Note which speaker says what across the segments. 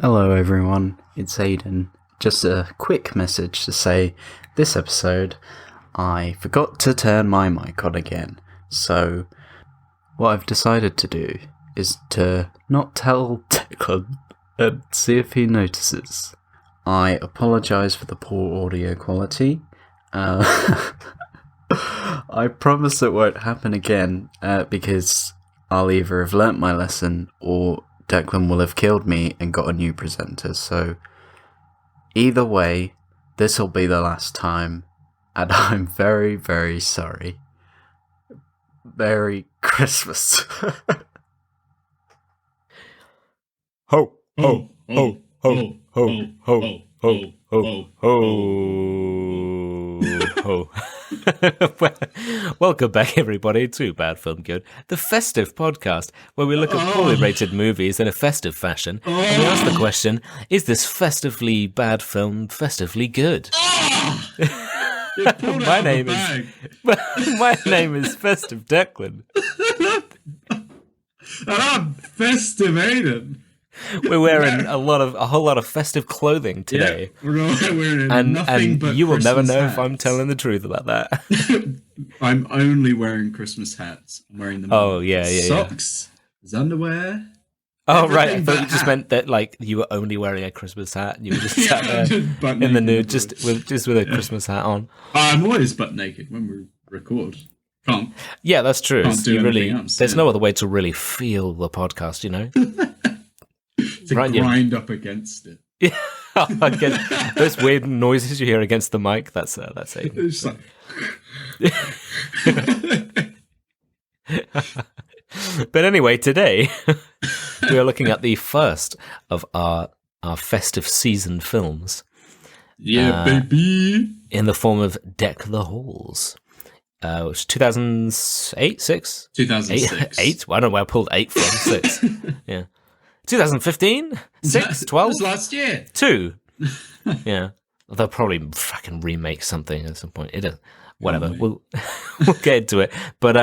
Speaker 1: Hello everyone, it's Aiden. Just a quick message to say, this episode, I forgot to turn my mic on again. So, what I've decided to do is to not tell Declan and see if he notices. I apologise for the poor audio quality. I promise it won't happen again, because I'll either have learnt my lesson or Declan will have killed me and got a new presenter. So, either way, this will be the last time, and I'm very, very sorry. Merry Christmas. Ho, ho, ho, ho, ho, ho, ho, ho, ho, ho.
Speaker 2: Welcome back, everybody, to Bad Film Good, the festive podcast where we look at poorly rated movies in a festive fashion, and we ask the question: is this festively bad film festively good? My name is Festive Declan.
Speaker 3: And I'm Festive Aiden.
Speaker 2: We're wearing a whole lot of festive clothing today.
Speaker 3: Yeah, we're wearing nothing but
Speaker 2: you will
Speaker 3: Christmas
Speaker 2: never know
Speaker 3: hats.
Speaker 2: if I'm telling the truth about that.
Speaker 3: I'm only wearing Christmas hats. I'm wearing them. Socks, his underwear.
Speaker 2: Oh, right. I
Speaker 3: everything
Speaker 2: thought you
Speaker 3: but
Speaker 2: just
Speaker 3: hat.
Speaker 2: meant that, like, you were only wearing a Christmas hat and you were just sat
Speaker 3: Yeah,
Speaker 2: there
Speaker 3: just butt
Speaker 2: in the
Speaker 3: naked
Speaker 2: nude,
Speaker 3: everywhere.
Speaker 2: just with a Christmas hat on.
Speaker 3: I'm always butt naked when we record. Can't.
Speaker 2: Yeah, that's true.
Speaker 3: Can't do
Speaker 2: You really,
Speaker 3: anything else,
Speaker 2: there's
Speaker 3: yeah.
Speaker 2: no other way to really feel the podcast, you know?
Speaker 3: To
Speaker 2: Right, yeah.
Speaker 3: grind up against it.
Speaker 2: Yeah. Again, those weird noises you hear against the mic, that's it.
Speaker 3: It's just like,
Speaker 2: But anyway, today we are looking at the first of our festive season films
Speaker 3: yeah, baby.
Speaker 2: in the form of Deck the Halls. Which was 2008, 6?
Speaker 3: 2006.
Speaker 2: 8? Well, I don't know where I pulled 8 from, 6. Yeah. 2015? 6? 12?
Speaker 3: It was last year.
Speaker 2: 2? Yeah. They'll probably fucking remake something at some point. Whatever.
Speaker 3: Probably.
Speaker 2: We'll get into it. But,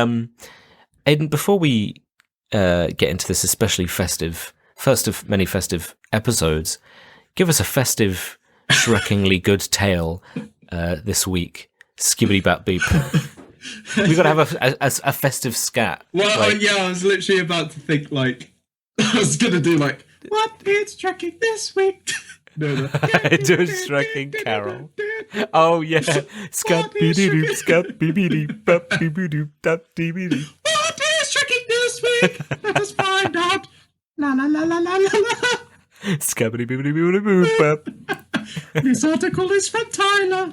Speaker 2: Aiden, before we get into this especially festive, first of many festive episodes, give us a festive, shrekingly good tale this week. Skibbity bat beep. We've got to have a festive scat.
Speaker 3: Well, I was literally about to think, like, I was going to do, like, what is tracking this week? No.
Speaker 2: Do a striking carol. Oh, yeah. Scat-be-dee-doop, scat-be-be-doop, bap-be-be-doop, dap-dee-be-doop.
Speaker 3: What is tracking this week? Let us find out. La la la la la la la.
Speaker 2: Scabbity-be-be-be-be-boop, bap.
Speaker 3: This article is from Tyler.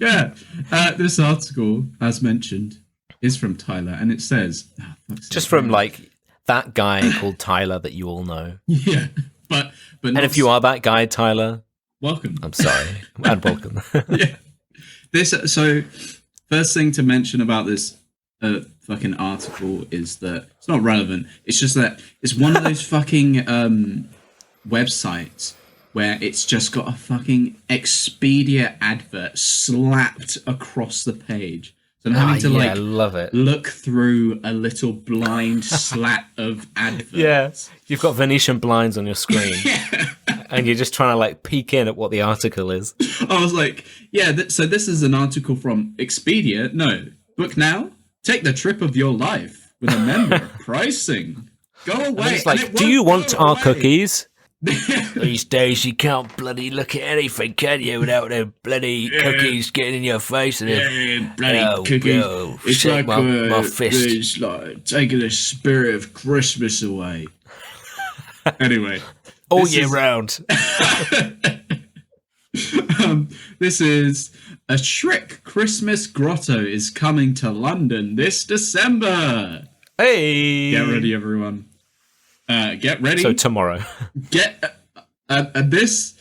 Speaker 3: Yeah, this article, as mentioned, is from Tyler, and it says...
Speaker 2: Just from, like, that guy called Tyler that you all know.
Speaker 3: Yeah, but
Speaker 2: And
Speaker 3: not
Speaker 2: if you are that guy, Tyler,
Speaker 3: welcome.
Speaker 2: I'm sorry. And welcome.
Speaker 3: Yeah. So first thing to mention about this fucking article is that it's not relevant. It's just that it's one of those fucking websites where it's just got a fucking Expedia advert slapped across the page. So I'm having to
Speaker 2: I love it.
Speaker 3: look through a little blind slat of adverts.
Speaker 2: Yeah, you've got Venetian blinds on your screen,
Speaker 3: Yeah.
Speaker 2: and you're just trying to like peek in at what the article is.
Speaker 3: I was like, yeah, so this is an article from Expedia. No, book now. Take the trip of your life with a member. Pricing. Go away.
Speaker 2: It's like,
Speaker 3: And it
Speaker 2: do you
Speaker 3: won't
Speaker 2: want
Speaker 3: go
Speaker 2: our
Speaker 3: away."
Speaker 2: cookies? These days you can't bloody look at anything, can you, without the bloody cookies getting in your face and
Speaker 3: Yeah, bloody
Speaker 2: Oh,
Speaker 3: cookies.
Speaker 2: bro,
Speaker 3: It's
Speaker 2: shake
Speaker 3: like,
Speaker 2: my fist.
Speaker 3: It's like taking the spirit of Christmas away. Anyway.
Speaker 2: all
Speaker 3: this
Speaker 2: year
Speaker 3: is-
Speaker 2: round.
Speaker 3: This is a Shrek Christmas grotto is coming to London this December.
Speaker 2: Hey,
Speaker 3: Get ready, everyone. Get ready.
Speaker 2: So tomorrow.
Speaker 3: Get this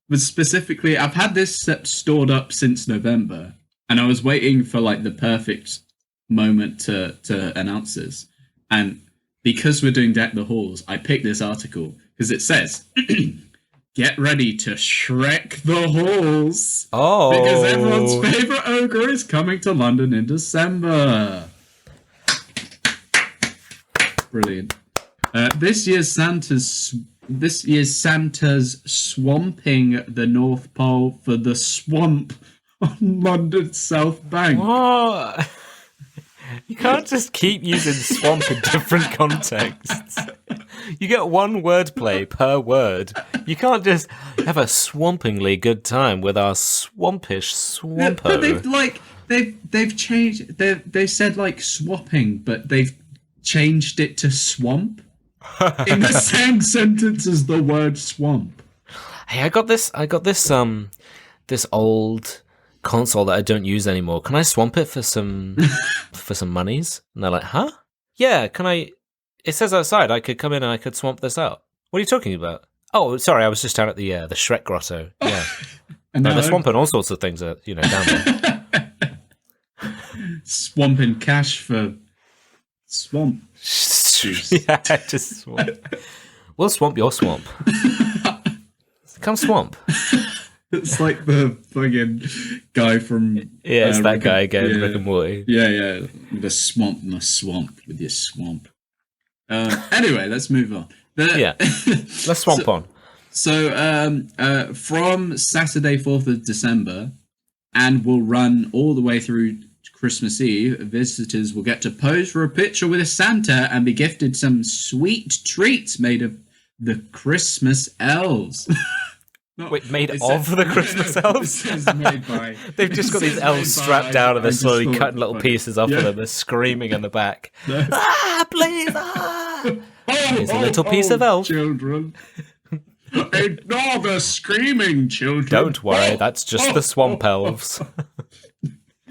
Speaker 3: was specifically. I've had this stored up since November, and I was waiting for like the perfect moment to announce this. And because we're doing Deck the Halls, I picked this article because it says, "Get ready to Shrek the Halls."
Speaker 2: Oh,
Speaker 3: Because everyone's favorite ogre is coming to London in December. Brilliant. This year's Santa's swamping the North Pole for the swamp on London's South Bank.
Speaker 2: What? You can't just keep using swamp in different contexts. You get one wordplay per word. You can't just have a swampingly good time with our swampish swampo.
Speaker 3: But they've changed. They said like swapping, but they've changed it to swamp in the same sentence as the word swamp.
Speaker 2: Hey, I got this this old console that I don't use anymore. Can I swamp it for some monies? And they're like, huh? Yeah, can I? It says outside I could come in and I could swamp this out. What are you talking about? Oh, sorry, I was just down at the Shrek Grotto. Yeah,
Speaker 3: And
Speaker 2: they're swamping all sorts of things, down there.
Speaker 3: Swamping cash for swamp.
Speaker 2: Yeah, just swamp. We'll swamp your swamp. Come swamp.
Speaker 3: It's like the fucking guy from
Speaker 2: It's that guy again, Rick and Morty.
Speaker 3: Yeah. The swamp with your swamp. Anyway, let's move on.
Speaker 2: Let's swamp on.
Speaker 3: So, from Saturday, 4th of December, and will run all the way through Christmas Eve, visitors will get to pose for a picture with a Santa and be gifted some sweet treats made of the Christmas elves.
Speaker 2: Made of the Christmas elves?
Speaker 3: Made by,
Speaker 2: They've just got these elves strapped down and they're slowly cutting little pieces off of them. They're screaming in the back. Please! Here's a little piece of elf.
Speaker 3: Children. Ignore the screaming, children.
Speaker 2: Don't worry, that's just the swamp elves.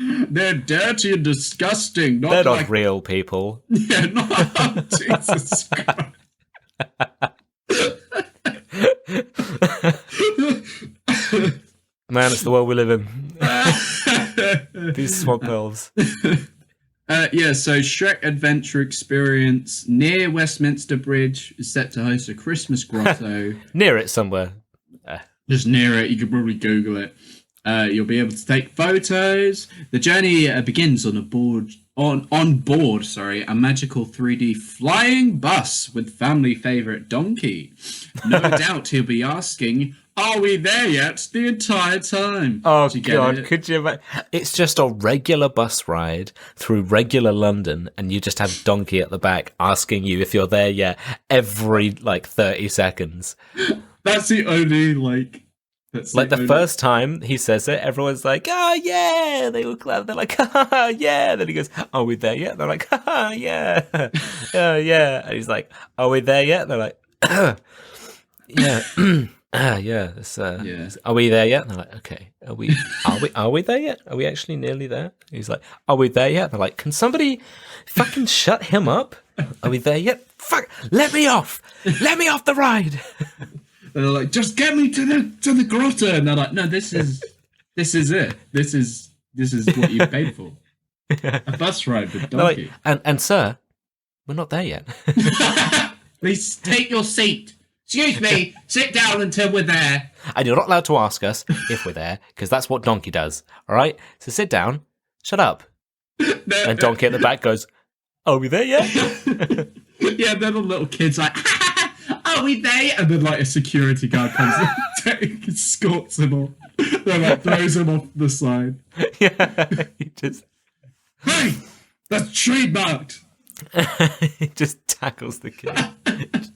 Speaker 3: They're dirty and disgusting.
Speaker 2: They're not real people.
Speaker 3: Yeah, Jesus Christ.
Speaker 2: Man, it's the world we live in. These swamp elves.
Speaker 3: So Shrek Adventure Experience near Westminster Bridge is set to host a Christmas grotto.
Speaker 2: Near it somewhere.
Speaker 3: Just near it, you could probably Google it. You'll be able to take photos. The journey begins on board a magical 3D flying bus with family favourite Donkey. No doubt he'll be asking, "Are we there yet?" the entire time.
Speaker 2: Oh God, could you imagine? It's just a regular bus ride through regular London, and you just have Donkey at the back asking you if you're there yet every 30 seconds.
Speaker 3: That's the only
Speaker 2: the first time he says it, everyone's like, "Oh yeah!" They all clap. They're like, "Ha yeah!" Then he goes, "Are we there yet?" They're like, "Ha yeah, oh yeah!" And he's like, "Are we there yet?" They're like, "Yeah, yeah." Are we there yet? And they're like, "Okay, are we there yet? Are we actually nearly there?" He's like, "Are we there yet?" They're like, "Can somebody fucking shut him up? Are we there yet? Fuck! Let me off! Let me off the ride!"
Speaker 3: And they're like, "Just get me to the grotto." And they're like, "No, this is it. This is what you paid for. A bus ride with Donkey."
Speaker 2: Like, and sir, we're not there yet.
Speaker 3: Please take your seat. Excuse me, sit down until we're there.
Speaker 2: And you're not allowed to ask us if we're there, because that's what Donkey does. All right? So sit down, shut up. And Donkey at the back goes, "Are we there yet?"
Speaker 3: Yeah, then the little kid's like, "Are we there?" And then a security guard comes and escorts him off. Then throws him off the side.
Speaker 2: Yeah, he just...
Speaker 3: "Hey, that's trademarked."
Speaker 2: He just tackles the kid.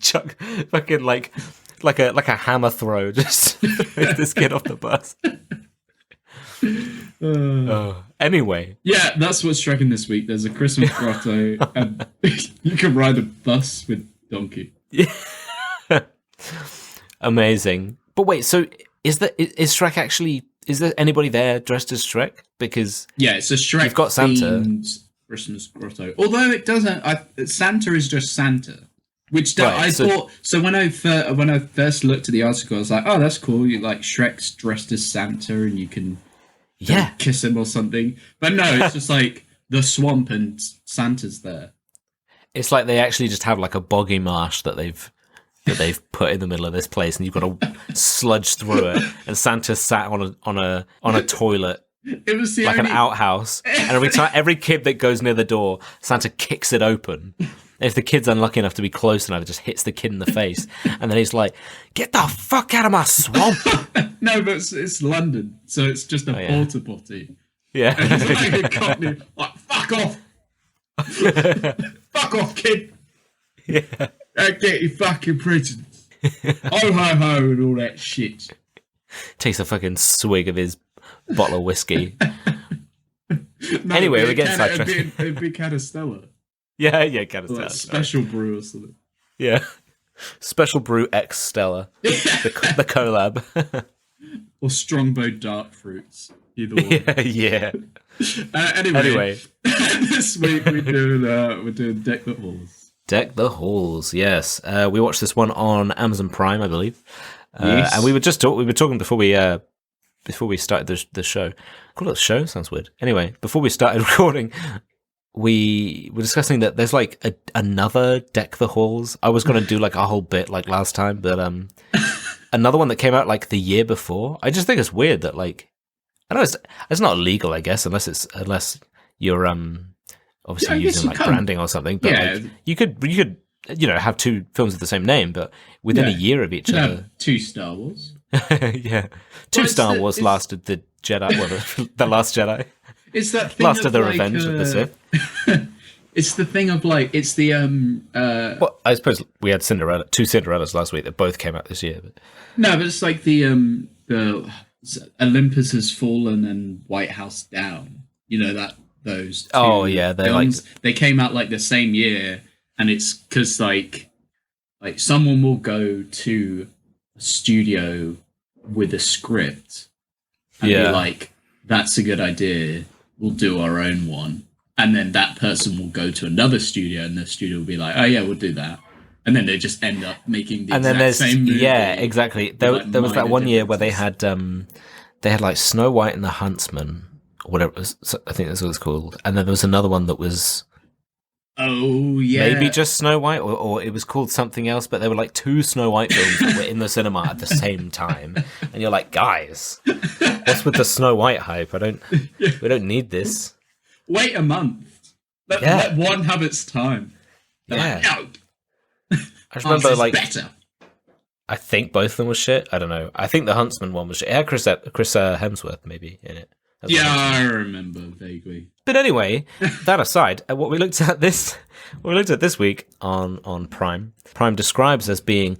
Speaker 2: Chuck fucking like a hammer throw, just throws this kid off the bus. Anyway.
Speaker 3: Yeah, that's what's striking this week. There's a Christmas grotto and you can ride a bus with Donkey.
Speaker 2: Yeah. Amazing. But wait, so is Shrek actually, is there anybody there dressed as Shrek? Because
Speaker 3: it's a Shrek
Speaker 2: you've got Santa.
Speaker 3: Christmas grotto. Although it doesn't, Santa is just Santa. Which thought. So when I first looked at the article, I was like, "Oh, that's cool. You Shrek's dressed as Santa, and you can kiss him or something." But no, it's just the swamp and Santa's there.
Speaker 2: It's like they actually just have a boggy marsh that they've put in the middle of this place, and you've got to sludge through it. And Santa's sat on a toilet.
Speaker 3: It was
Speaker 2: an outhouse, and every kid that goes near the door, Santa kicks it open, If the kid's unlucky enough to be close enough, it just hits the kid in the face, and then he's like, "Get the fuck out of my swamp!"
Speaker 3: No, but it's London, so it's just a porta potty.
Speaker 2: Yeah,
Speaker 3: And it's like a cockney, like, fuck off, fuck off, kid.
Speaker 2: Yeah,
Speaker 3: Get your fucking prisons. Oh ho ho and all that shit.
Speaker 2: takes a fucking swig of his bottle of whiskey.
Speaker 3: No,
Speaker 2: Anyway, we're getting sidetracked.
Speaker 3: It'd be Canastella.
Speaker 2: Yeah, kind of
Speaker 3: Like special brew or something.
Speaker 2: Yeah, Special Brew X Stella, the collab.
Speaker 3: Or Strongbow Dark Fruits. Either one.
Speaker 2: Yeah.
Speaker 3: Anyway. This week we're doing Deck the Halls.
Speaker 2: Deck the Halls. Yes, we watched this one on Amazon Prime, I believe.
Speaker 3: Yes.
Speaker 2: And we were talking before we started the show. Call it a show? Sounds weird. Anyway, before we started recording, we were discussing that there's like another Deck the Halls. I was going to do like a whole bit like last time, but another one that came out like the year before. I just think it's weird that like, I know it's not illegal, I guess, unless you're obviously using like branding or something. But like, you could have two films with the same name, but within a year of each other.
Speaker 3: Two Star Wars.
Speaker 2: Yeah, two Star Wars lasted the Jedi, the Last Jedi.
Speaker 3: It's that thing
Speaker 2: Lasted
Speaker 3: of
Speaker 2: the
Speaker 3: like,
Speaker 2: Revenge of the Sith.
Speaker 3: It's the thing of like, it's the
Speaker 2: Well, I suppose we had two Cinderellas last week that both came out this year. But...
Speaker 3: No, but it's like the Olympus Has Fallen and White House Down. You know those.
Speaker 2: Oh yeah,
Speaker 3: they came out like the same year, and it's because like someone will go to a studio with a script and be like, "That's a good idea. We'll do our own one." And then that person will go to another studio, and the studio will be like, "Oh yeah, we'll do that." And then they just end up making the exact same movie.
Speaker 2: Yeah, exactly. There was that one year where they had like Snow White and the Huntsman, or whatever it was, I think that's what it's called. And then there was another one that was maybe just Snow White, or it was called something else. But there were like two Snow White films that were in the cinema at the same time, and you're like, guys, what's with the Snow White hype? We don't need this.
Speaker 3: Wait a month. Let one have its time. They're like, no.
Speaker 2: I just remember, like,
Speaker 3: better.
Speaker 2: I think both of them were shit. I don't know. I think the Huntsman one was shit. It had Chris Hemsworth maybe in it.
Speaker 3: I remember vaguely.
Speaker 2: But anyway, that aside, what we looked at this week on Prime. Prime describes as being,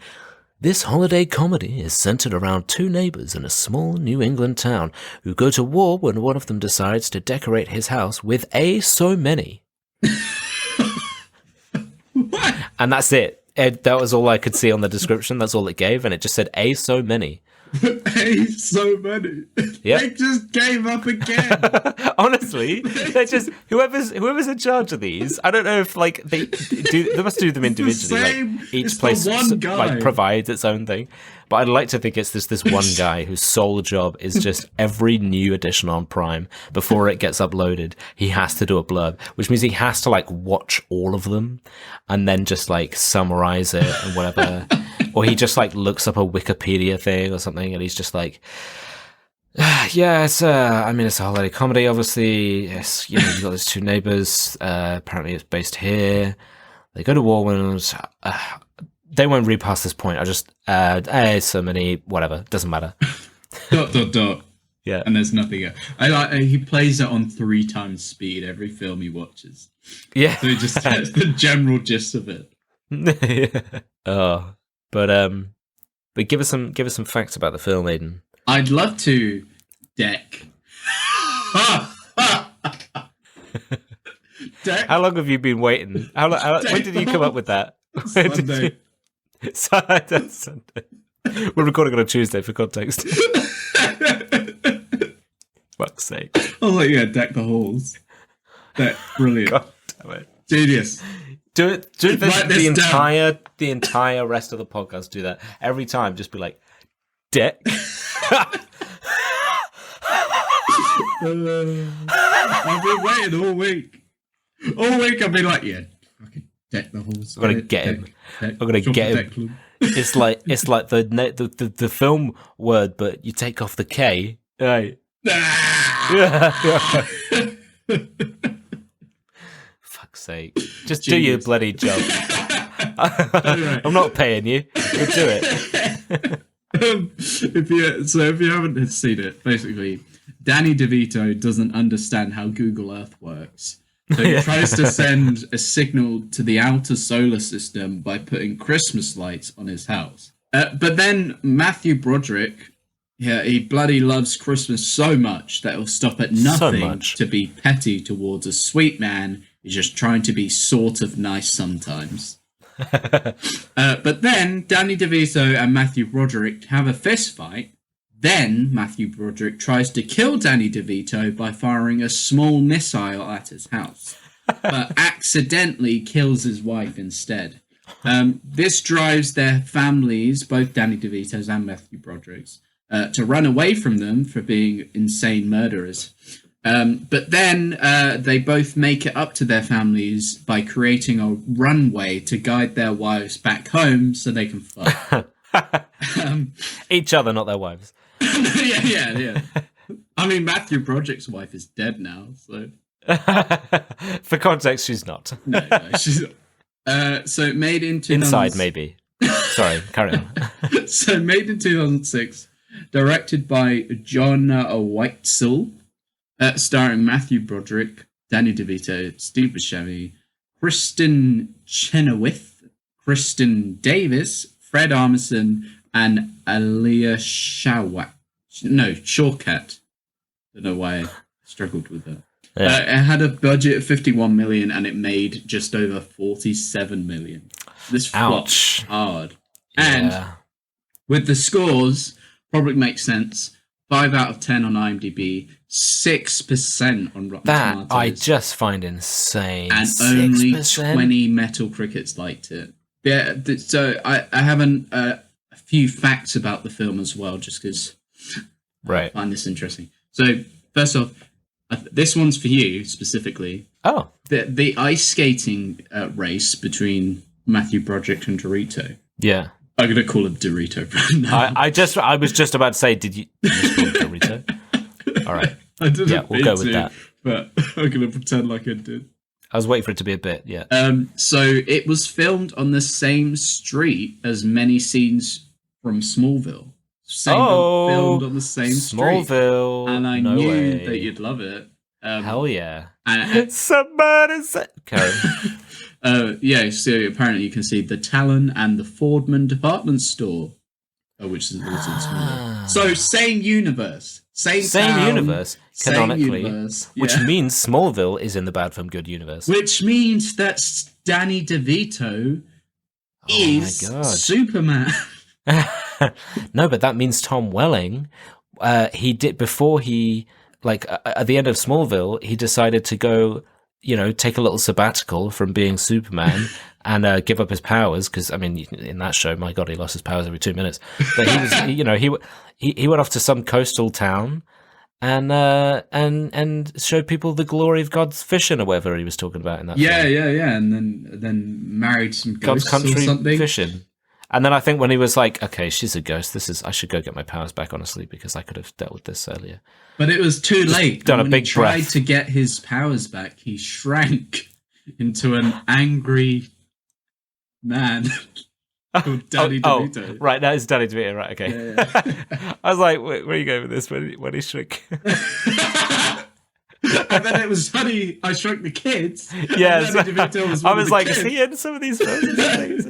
Speaker 2: this holiday comedy is centered around two neighbors in a small New England town who go to war when one of them decides to decorate his house with so many.
Speaker 3: What?
Speaker 2: And that's it. That was all I could see on the description. That's all it gave, and it just said so many.
Speaker 3: So many.
Speaker 2: Yep.
Speaker 3: They just gave up again.
Speaker 2: Honestly, they're just whoever's in charge of these. I don't know if like they must do them individually. Like each place like provides its own thing. But I'd like to think it's this one guy whose sole job is just every new edition on Prime before it gets uploaded, he has to do a blurb, which means he has to like watch all of them and then just like summarize it and whatever. Or he just like looks up a Wikipedia thing or something and he's just like, yeah, it's it's a holiday comedy, obviously. Yes, you've got these two neighbors. Apparently it's based here. They go to war when they won't read past this point. I just so many, whatever, doesn't matter. ...
Speaker 3: Yeah, and there's nothing else. He plays it on 3 times speed every film he watches.
Speaker 2: Yeah,
Speaker 3: so he just gets the general gist of it.
Speaker 2: Yeah. Oh, but give us some facts about the film, Aidan.
Speaker 3: I'd love to. Deck. Deck.
Speaker 2: How long have you been waiting? When did you come up with that?
Speaker 3: Sunday.
Speaker 2: Sunday. We're recording on a Tuesday for context. Fuck's sake.
Speaker 3: Oh yeah, Deck the Halls. Brilliant.
Speaker 2: God damn it.
Speaker 3: Genius.
Speaker 2: Do it the entire rest of the podcast. Do that every time. Just be like, Deck.
Speaker 3: I've been waiting all week. All week I've been like, yeah, fucking Deck the Halls.
Speaker 2: I'm gonna get him. I'm gonna get him. It's like the film word, but you take off the K. Right. Fuck's sake. Just do your
Speaker 3: Genius.
Speaker 2: bloody job. I'm not paying you. But do it.
Speaker 3: If you haven't seen it, basically, Danny DeVito doesn't understand how Google Earth works. So he tries to send a signal to the outer solar system by putting Christmas lights on his house. But then Mathew Broderick, he bloody loves Christmas so much that he'll stop at nothing to be petty towards a sweet man who's just trying to be sort of nice sometimes. But then Danny DeVito and Mathew Broderick have a fist fight. Then Mathew Broderick tries to kill Danny DeVito by firing a small missile at his house, but accidentally kills his wife instead. This drives their families, both Danny DeVito's and Mathew Broderick's, to run away from them for being insane murderers. But then they both make it up to their families by creating a runway to guide their wives back home so they can fuck.
Speaker 2: Each other, not their wives.
Speaker 3: yeah. I mean, Mathew Broderick's wife is dead now, so...
Speaker 2: For context, she's not.
Speaker 3: No, she's not. So made in 2006...
Speaker 2: Inside, maybe. Sorry, carry on.
Speaker 3: So made in 2006, directed by John Witesel, starring Mathew Broderick, Danny DeVito, Steve Buscemi, Christin Chenowith, Kristen Davis, Fred Armisan, and Alia Shawkat. Don't know why I struggled with that. Yeah. It had a budget of 51 million and it made just over 47 million. This flopped hard. And with the scores, probably makes sense. 5 out of 10 on IMDb, 6% on Rotten Tomatoes.
Speaker 2: I just find insane.
Speaker 3: And
Speaker 2: 6%?
Speaker 3: only 20 Metal Crickets liked it. Yeah, so I have a few facts about the film as well, just because I find this interesting. So, first off, this one's for you specifically.
Speaker 2: Oh.
Speaker 3: The ice skating race between Mathew Broderick and Dorito.
Speaker 2: Yeah.
Speaker 3: I'm going to call him Dorito.
Speaker 2: I was just about to say, did you call him Dorito? All right.
Speaker 3: I didn't
Speaker 2: yeah, we'll go with that.
Speaker 3: But I'm going to pretend like I did.
Speaker 2: I was waiting for it to be a bit, yeah.
Speaker 3: So it was filmed on the same street as many scenes from Smallville. Filmed on the same
Speaker 2: Smallville.
Speaker 3: Street. And I knew that you'd love it.
Speaker 2: Hell yeah.
Speaker 3: Somebody said... so apparently you can see the Talon and the Fordman department store, which is also in Smallville. So same universe. Same town,
Speaker 2: universe, canonically.
Speaker 3: Same universe,
Speaker 2: which means Smallville is in the Bad Film Good universe.
Speaker 3: Which means that Danny DeVito is Superman.
Speaker 2: No, but that means Tom Welling, he did, before he, at the end of Smallville, he decided to go, take a little sabbatical from being Superman and give up his powers, because, I mean, in that show, my God, he lost his powers every 2 minutes. But he was, he went off to some coastal town and showed people the glory of God's fishing or whatever he was talking about in that film.
Speaker 3: Yeah, and then married some ghosts
Speaker 2: God's country
Speaker 3: or something.
Speaker 2: Fishing. And then I think when he was like, okay, she's a ghost, I should go get my powers back, honestly, because I could have dealt with this earlier.
Speaker 3: But it was too late.
Speaker 2: Done
Speaker 3: when
Speaker 2: a big
Speaker 3: he tried
Speaker 2: breath.
Speaker 3: to get his powers back, he shrank into an angry man called Danny DeVito.
Speaker 2: Oh, right, that is Danny DeVito, right, okay. Yeah. I was like, where are you going with this when he shrink?
Speaker 3: And then it was Honey, I Shrunk the Kids.
Speaker 2: Yes.
Speaker 3: Was
Speaker 2: I was like, is he in some of these films?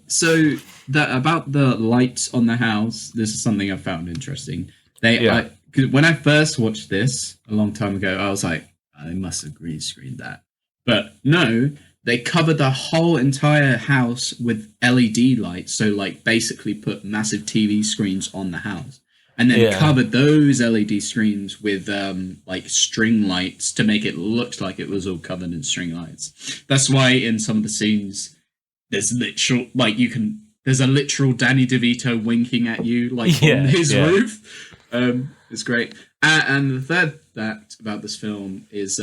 Speaker 3: So that about the lights on the house, this is something I found interesting. When I first watched this a long time ago, I was like, they must have green screened that. But no, they covered the whole entire house with LED lights. So basically put massive TV screens on the house. And then covered those LED screens with string lights to make it look like it was all covered in string lights. That's why in some of the scenes there's there's a literal Danny DeVito winking at you on his roof. It's great. And the third fact about this film is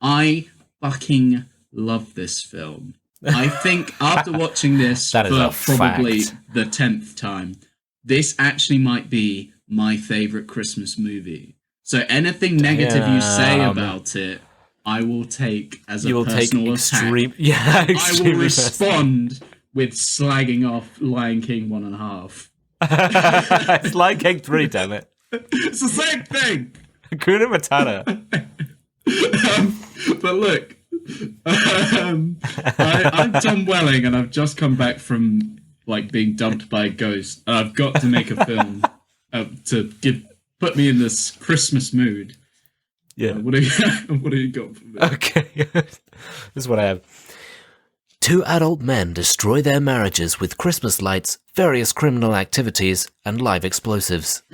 Speaker 3: I fucking love this film. I think after watching this for probably the 10th time, this actually might be my favorite Christmas movie. So anything negative you say about it, I will take as
Speaker 2: You
Speaker 3: a
Speaker 2: will take
Speaker 3: personal
Speaker 2: extreme.
Speaker 3: attack.
Speaker 2: Yeah,
Speaker 3: I will
Speaker 2: extreme.
Speaker 3: respond with slagging off Lion King 1.5.
Speaker 2: It's Lion King 3, damn it.
Speaker 3: It's the same thing.
Speaker 2: Hakuna Matata.
Speaker 3: But look, I'm Tom Welling, and I've just come back from like being dumped by a ghost. And I've got to make a film to put me in this Christmas mood.
Speaker 2: Yeah.
Speaker 3: What have you got for me?
Speaker 2: Okay. This is what I have. 2 adult men destroy their marriages with Christmas lights, various criminal activities, and live explosives.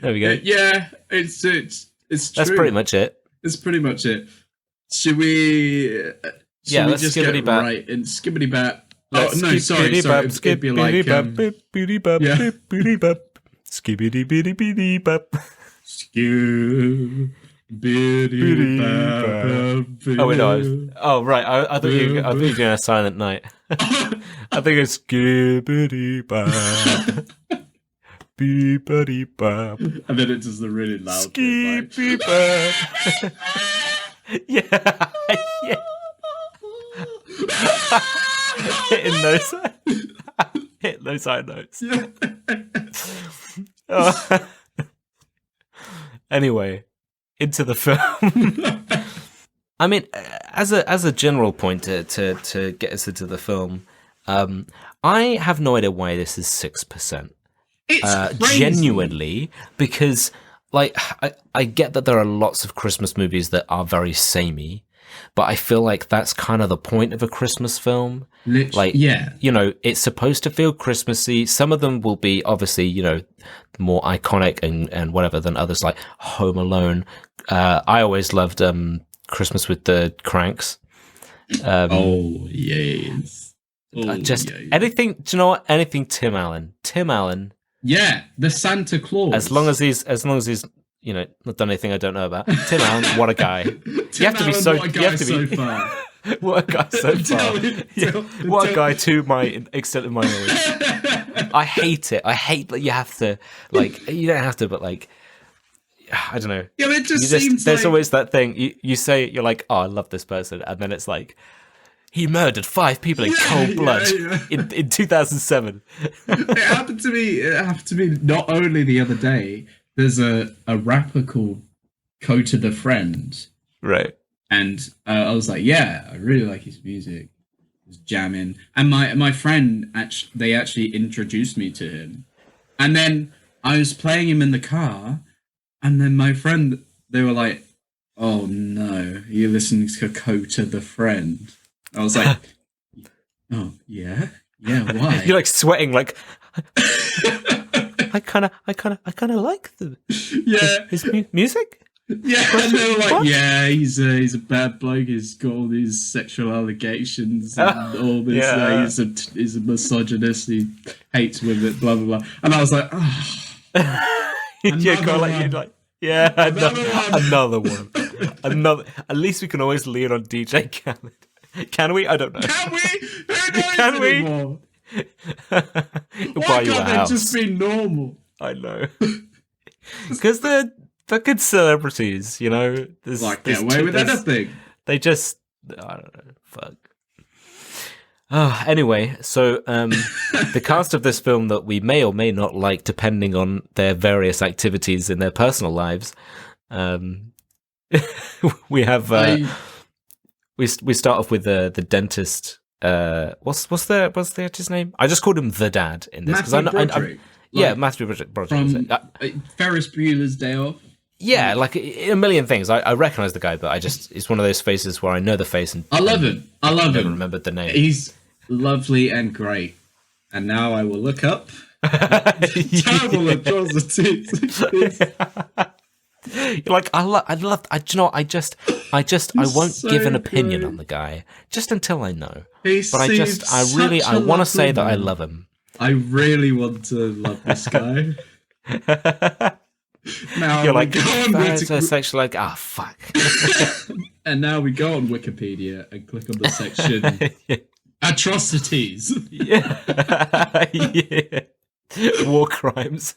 Speaker 2: There we go.
Speaker 3: Yeah, it's true.
Speaker 2: That's pretty much it.
Speaker 3: It's pretty much it. Should we?
Speaker 2: Yeah, let's
Speaker 3: just get
Speaker 2: skibbity-bap.
Speaker 3: right and skibbity bap. Oh
Speaker 2: Let's
Speaker 3: no, sorry. It'd be like
Speaker 2: skibbity-bap,
Speaker 3: yeah.
Speaker 2: skibbity-bap, skibbity-bitty-bitty-bap. Oh wait, no. Oh right, I thought you were doing a Silent Night. I think it's skibbity-bap. Beep-a-dee-bap.
Speaker 3: And then it does the really loud
Speaker 2: Skippy-bap. Yeah. Yeah. Hitting those high notes.
Speaker 3: Yeah.
Speaker 2: Oh. Anyway, into the film. I mean, as a general point to get us into the film, I have no idea why this is 6%.
Speaker 3: It's crazy.
Speaker 2: Genuinely, because like I get that there are lots of Christmas movies that are very samey, but I feel like that's kind of the point of a Christmas film. Like,
Speaker 3: yeah,
Speaker 2: you know, it's supposed to feel Christmassy. Some of them will be obviously, you know, more iconic and whatever than others, like Home Alone. I always loved Christmas with the Cranks.
Speaker 3: Oh yes.
Speaker 2: Anything. Do you know what? Anything Tim Allen.
Speaker 3: Yeah, the Santa Claus.
Speaker 2: As long as he's, you know, not done anything I don't know about. Tim Allen, what a guy! You have to be so.
Speaker 3: What a guy so far.
Speaker 2: What a guy so far! What a guy to my extent of my knowledge. I hate it. I hate that you have to like. You don't have to, but like, I don't know.
Speaker 3: Yeah, but it just seems
Speaker 2: there's
Speaker 3: like...
Speaker 2: always that thing. You say you're like, oh, I love this person, and then it's like, he murdered 5 people in cold blood in 2007.
Speaker 3: It happened to me not only the other day. There's a rapper called Kota the Friend.
Speaker 2: Right.
Speaker 3: And I was like, yeah, I really like his music. He's jamming. And my friend, they actually introduced me to him. And then I was playing him in the car. And then my friend, they were like, oh no, you're listening to Kota the Friend. I was like, oh, yeah? Yeah, why?
Speaker 2: You're like sweating, like, I kind of like his music.
Speaker 3: Yeah, and they were like, what? Yeah, he's a bad bloke. He's got all these sexual allegations and all this.
Speaker 2: Yeah.
Speaker 3: He's a misogynist. He hates women. Blah blah blah. And I was like, oh,
Speaker 2: another one. At least we can always lean on DJ Khaled. Can we? I don't know.
Speaker 3: Can we? Who knows
Speaker 2: Can we?
Speaker 3: anymore?
Speaker 2: Why
Speaker 3: can't they just be normal?
Speaker 2: I know. Because they're fucking celebrities, you know?
Speaker 3: Get away with anything.
Speaker 2: They just... I don't know. Fuck. Oh, anyway, so the cast of this film that we may or may not like, depending on their various activities in their personal lives, we have... We start off with the dentist. What's the actor's name? I just called him the dad in this
Speaker 3: Matthew Broderick.
Speaker 2: Matthew Broderick
Speaker 3: From Ferris Bueller's Day Off.
Speaker 2: Yeah, like a million things. I recognize the guy, but it's one of those faces where I know the face and
Speaker 3: I love him. I don't
Speaker 2: remember the name.
Speaker 3: He's lovely and great. And now I will look up. Terrible atrocities.
Speaker 2: You're like, I won't give an opinion on the guy just until I know. I want to say that I love him.
Speaker 3: I really want to love this guy. Now
Speaker 2: you're like, sexual, like, fuck.
Speaker 3: And now we go on Wikipedia and click on the section atrocities.
Speaker 2: Yeah. Yeah. War crimes.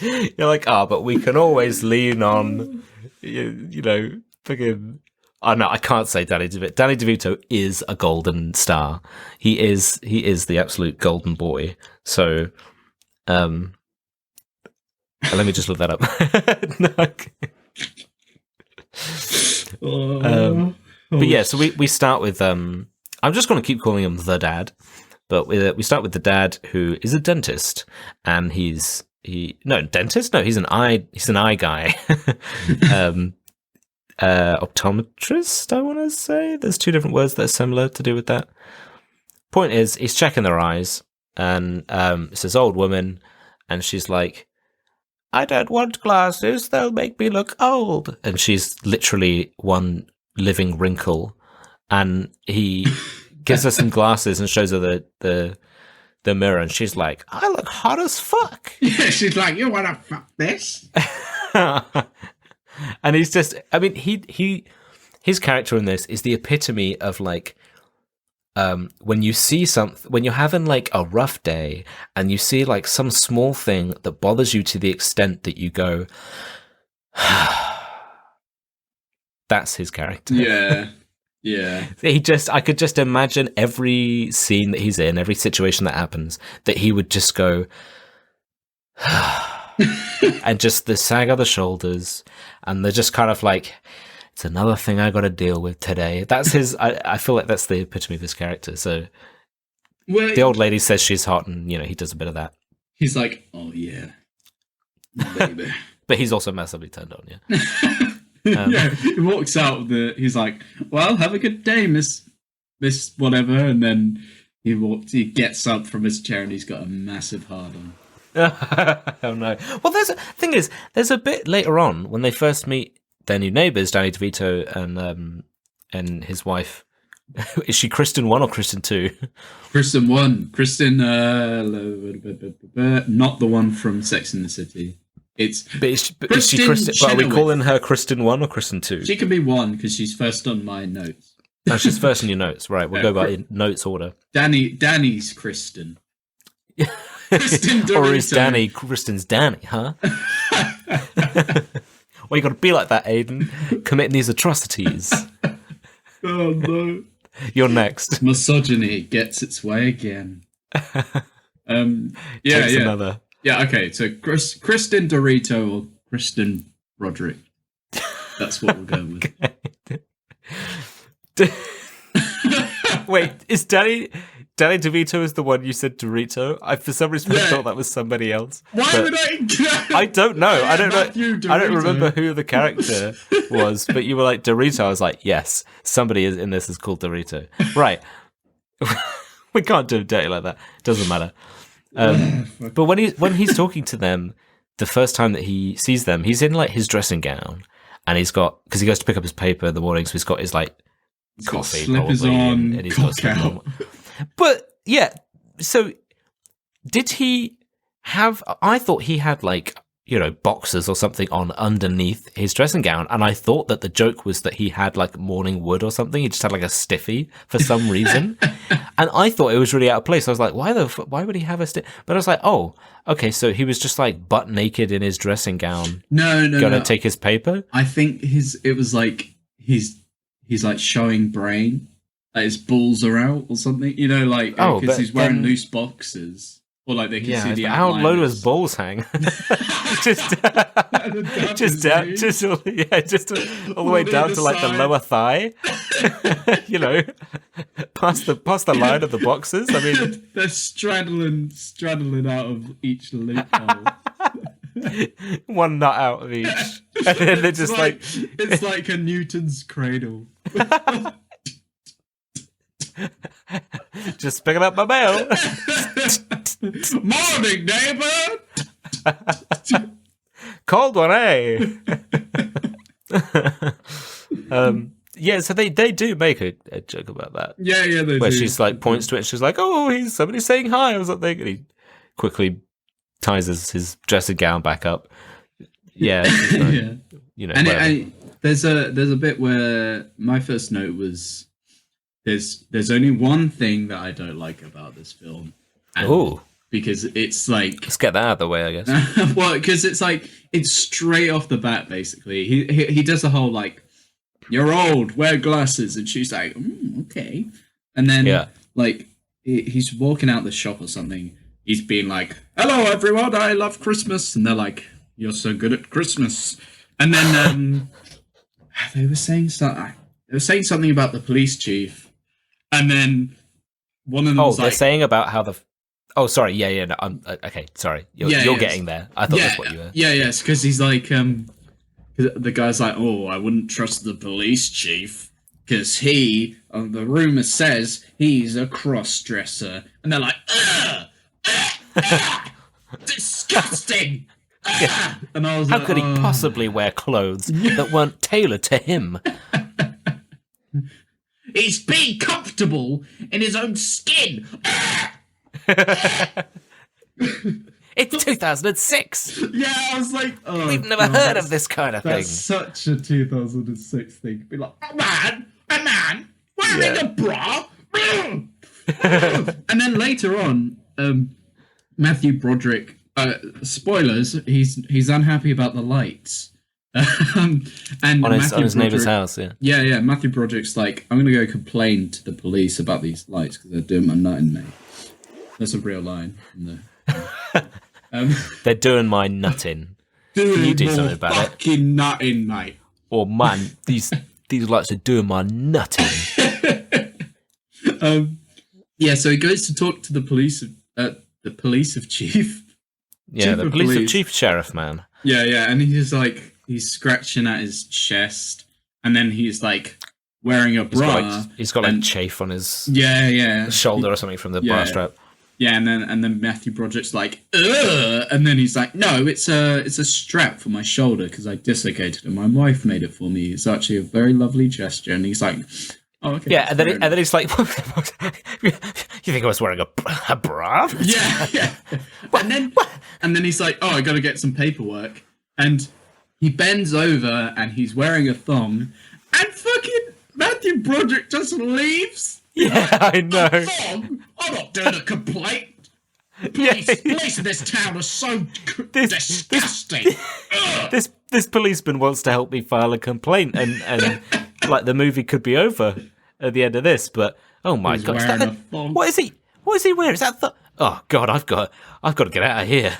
Speaker 2: You're like, but we can always lean on, you know, fucking. Oh no, I can't say Danny DeVito. Danny DeVito is a golden star. He is the absolute golden boy. So, let me just look that up. No. But yeah, so we start with I'm just going to keep calling him the dad, but we start with the dad who is a dentist, and he's an eye guy. Optometrist, I want to say. There's two different words that are similar to do with that. Point is, he's checking their eyes, and it's this old woman, and she's like, I don't want glasses, they'll make me look old. And she's literally one living wrinkle. And he gives her some glasses and shows her the mirror, and she's like, I look hot as fuck.
Speaker 3: Yeah, she's like, you want to fuck this?
Speaker 2: And he's just, I mean, his character in this is the epitome of like, when you see something, when you're having like a rough day and you see like some small thing that bothers you to the extent that you go, that's his character.
Speaker 3: Yeah. Yeah.
Speaker 2: I could just imagine every scene that he's in, every situation that happens, that he would just go, and just the sag of the shoulders, and they're just kind of like, it's another thing I got to deal with today. That's his. I feel like that's the epitome of his character. So, the old lady says she's hot, and he does a bit of that.
Speaker 3: He's like, oh yeah, baby.
Speaker 2: But he's also massively turned on. Yeah.
Speaker 3: Yeah. He walks out. He's like, well, have a good day, Miss whatever, and then he gets up from his chair, and he's got a massive hard on.
Speaker 2: Oh no! Well, there's a bit later on when they first meet their new neighbors, Danny DeVito and his wife. Is she Christin 1 or Christin 2?
Speaker 3: Christin 1. Christin, not the one from Sex and the City. Is she Christin? But are we calling her Christin 1 or Christin 2? She can be 1 because she's first on my notes.
Speaker 2: No, she's first in your notes, right? We'll go by notes order.
Speaker 3: Danny's Christin.
Speaker 2: Or is Danny Kristin's Danny, huh? Well, you got to be like that, Aiden, committing these atrocities.
Speaker 3: Oh no!
Speaker 2: You're next.
Speaker 3: Misogyny gets its way again.
Speaker 2: Takes another.
Speaker 3: Yeah, okay. So Christin DeVito or Christin Broderick. That's what we'll go with.
Speaker 2: Wait, is Danny DeVito is the one you said Dorito? I for some reason thought that was somebody else.
Speaker 3: Why would I?
Speaker 2: I don't know. I don't know.
Speaker 3: Dorito.
Speaker 2: I don't remember who the character was, but you were like Dorito. I was like, yes, somebody is in this is called Dorito. Right. We can't do it dirty like that. Doesn't matter. But when he's talking to them, the first time that he sees them, he's in like his dressing gown, and because he goes to pick up his paper in the morning, so he's got his like coffee
Speaker 3: slippers
Speaker 2: probably,
Speaker 3: on,
Speaker 2: and he's got slippers on. But yeah, so did he have? I thought he had like boxers or something on underneath his dressing gown, and I thought that the joke was that he had like morning wood or something. He just had like a stiffy for some reason, and I thought it was really out of place. I was like, why would he have a stiff? But I was like, oh, okay, so he was just like butt naked in his dressing gown.
Speaker 3: No,
Speaker 2: gonna take his paper.
Speaker 3: I think it was like he's like showing brain. Like his balls are out or something, like because he's wearing loose boxes, or like they can see the
Speaker 2: how
Speaker 3: outline.
Speaker 2: low do his balls hang? just all the way down to like the lower thigh. Past the line of the boxes. I mean,
Speaker 3: they're straddling out of each loophole.
Speaker 2: One nut out of each, and then they're just like
Speaker 3: it's like a Newton's cradle.
Speaker 2: Just picking up my mail.
Speaker 3: Morning, neighbor.
Speaker 2: Cold one, eh? Yeah, so they do make a joke about that.
Speaker 3: Yeah, they do.
Speaker 2: Where she's like points to it and she's like, oh, he's somebody saying hi or something. And he quickly ties his dressing gown back up. Yeah.
Speaker 3: Yeah. And there's a bit where my first note was there's only one thing that I don't like about this film.
Speaker 2: Oh.
Speaker 3: because it's like
Speaker 2: Let's get that out of the way, I guess.
Speaker 3: well, because it's straight off the bat. Basically, he does the whole like, "You're old, wear glasses," and she's like, "Okay," and then like he's walking out the shop or something. He's being like, "Hello, everyone, I love Christmas," and they're like, "You're so good at Christmas," and then they were saying something. They were saying something about the police chief, and then one of them was
Speaker 2: they're saying about how the. Oh, sorry. Yeah. No, I'm okay. Sorry, you're getting there. I thought that's what you were.
Speaker 3: Yeah, yes, because he's like, the guy's like, "Oh, I wouldn't trust the police chief because the rumor says he's a cross-dresser," and they're like, disgusting. And I was
Speaker 2: How
Speaker 3: like,
Speaker 2: could he possibly wear clothes that weren't tailored to him?
Speaker 3: He's being comfortable in his own skin.
Speaker 2: It's 2006.
Speaker 3: Yeah, I was like,
Speaker 2: We've never heard of this kind of thing.
Speaker 3: That's such a 2006 thing. Be like, a man wearing a bra. And then later on, Mathew Broderick, spoilers, he's unhappy about the lights. And
Speaker 2: on his neighbour's house,
Speaker 3: yeah. Mathew Broderick's like, "I'm gonna go complain to the police about these lights because they're doing my nutting, mate." That's a real line.
Speaker 2: They're doing my nutting.
Speaker 3: Can
Speaker 2: you do something about it?
Speaker 3: Fucking nutting, mate.
Speaker 2: Or man, these lights are doing my nutting.
Speaker 3: Yeah, so he goes to talk to the police of chief.
Speaker 2: Yeah, the police of chief sheriff, man.
Speaker 3: Yeah, and he's scratching at his chest, and then he's like wearing a bra.
Speaker 2: He's got like chafe on his shoulder or something from the bra strap.
Speaker 3: Yeah, and then Mathew Broderick's like, ugh, and then he's like, "No, it's a strap for my shoulder because I dislocated it. My wife made it for me. It's actually a very lovely gesture." And he's like, "Oh, okay."
Speaker 2: Yeah, and then he's like, "You think I was wearing a bra?"
Speaker 3: Yeah. And then he's like, "Oh, I got to get some paperwork," and he bends over and he's wearing a thong, and fucking Mathew Broderick just leaves.
Speaker 2: Yeah, I know.
Speaker 3: A thong? I'm not doing a complaint. Police in this town are so disgusting.
Speaker 2: This policeman wants to help me file a complaint, and like the movie could be over at the end of this. But oh my god, what is he wearing? Is that oh god, I've got to get out of here.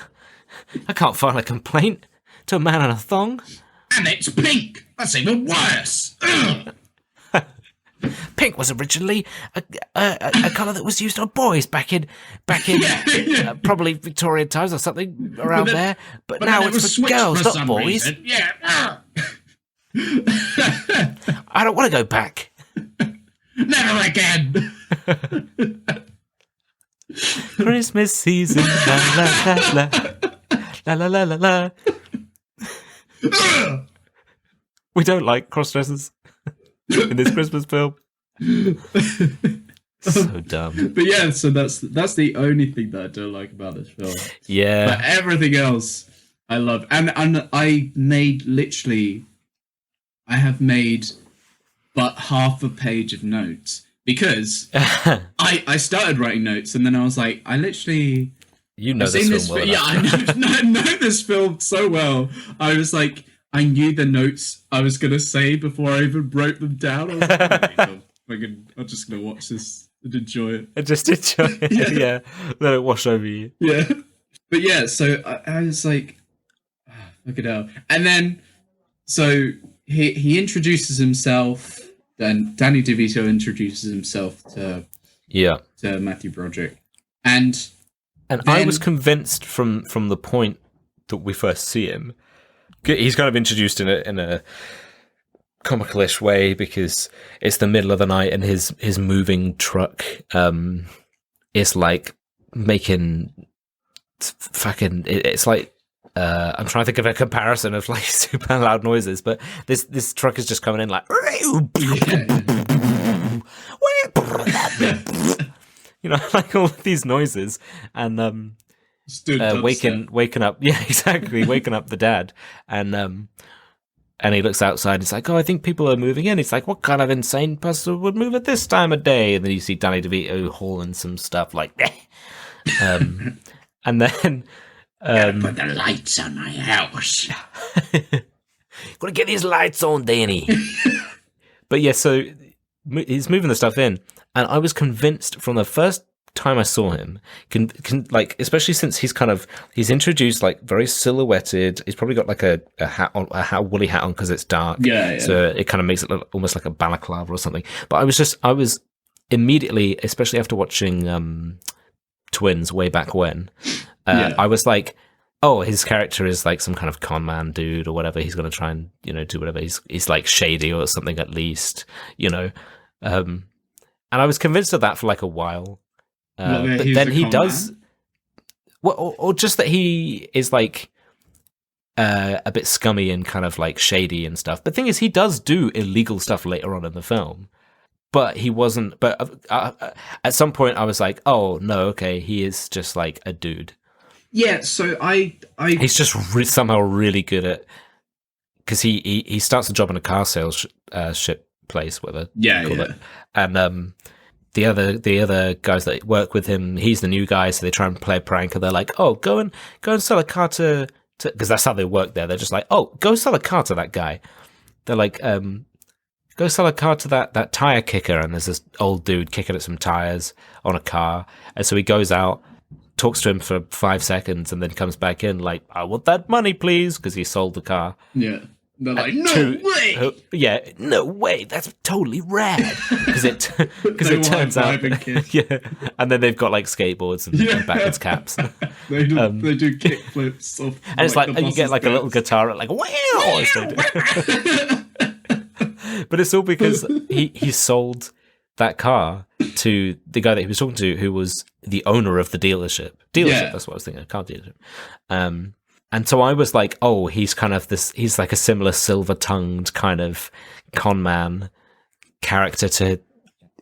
Speaker 2: I can't file a complaint to a man in a thong.
Speaker 3: And it's pink. That's even worse.
Speaker 2: Pink was originally a colour that was used on boys back in probably Victorian times or something around there. But now it's for girls, not boys.
Speaker 3: Reason. Yeah.
Speaker 2: I don't want to go back.
Speaker 3: Never again.
Speaker 2: Christmas season, la la la la la la la. We don't like cross-dressers in this Christmas film. So dumb.
Speaker 3: But yeah, so that's the only thing that I don't like about this film.
Speaker 2: Yeah.
Speaker 3: But everything else I love. And I have made but half a page of notes because I started writing notes and then I was like,
Speaker 2: you know this film well
Speaker 3: enough. Yeah, I know this film so well. I was like, I knew the notes I was going to say before I even wrote them down. I was like, I'm just going to watch this and enjoy it.
Speaker 2: And just enjoy it. Yeah. Let it wash over you.
Speaker 3: Yeah. But yeah, so I was like, fucking hell. And then, so he introduces himself, then Danny DeVito introduces himself to Mathew Broderick. And then,
Speaker 2: I was convinced from the point that we first see him, he's kind of introduced in a comical-ish way because it's the middle of the night and his moving truck is like making fucking. It's like I'm trying to think of a comparison of like super loud noises, but this truck is just coming in like. You know, like all of these noises and waking up. Yeah, exactly. Waking up the dad and he looks outside. He's like, "Oh, I think people are moving in." He's like, "What kind of insane person would move at this time of day?" And then you see Danny DeVito hauling some stuff like, and And then
Speaker 3: put the lights on my house.
Speaker 2: Gotta get these lights on, Danny. But yeah, so he's moving the stuff in, and I was convinced from the first time I saw him, like, especially since he's introduced like very silhouetted. He's probably got like a hat on, a woolly hat on because it's dark.
Speaker 3: Yeah.
Speaker 2: So it kind of makes it look almost like a balaclava or something. But I was immediately, especially after watching Twins way back when, I was like, oh, his character is like some kind of con man dude or whatever. He's going to try and, do whatever. He's like shady or something at least, And I was convinced of that for like a while. But then he does, well, or just that he is like a bit scummy and kind of like shady and stuff. But the thing is, he does do illegal stuff later on in the film. But he wasn't. But at some point, I was like, "Oh no, okay, he is just like a dude."
Speaker 3: Yeah. So
Speaker 2: he's just somehow really good at, because he starts a job in a car sales ship place, whatever.
Speaker 3: Yeah.
Speaker 2: And the other guys that work with him, he's the new guy, so they try and play a prank, and they're like, "Oh, go and sell a car to," because that's how they work there. They're just like, "Oh, go sell a car to that guy." They're like, go sell a car to that tire kicker, and there's this old dude kicking at some tires on a car, and so he goes out, talks to him for 5 seconds, and then comes back in like, "I want that money, please," because he sold the car.
Speaker 3: Yeah, they're like, "No way!"
Speaker 2: Yeah, no way. That's totally rad, because it turns out, yeah, and then they've got like skateboards and backwards caps.
Speaker 3: they do kickflips,
Speaker 2: and it's like you get like a little guitar, like wow. But it's all because he sold that car to the guy that he was talking to, who was the owner of the dealership. That's what I was thinking, a car dealership. And so I was like, oh, he's kind of he's like a similar silver-tongued kind of con man character to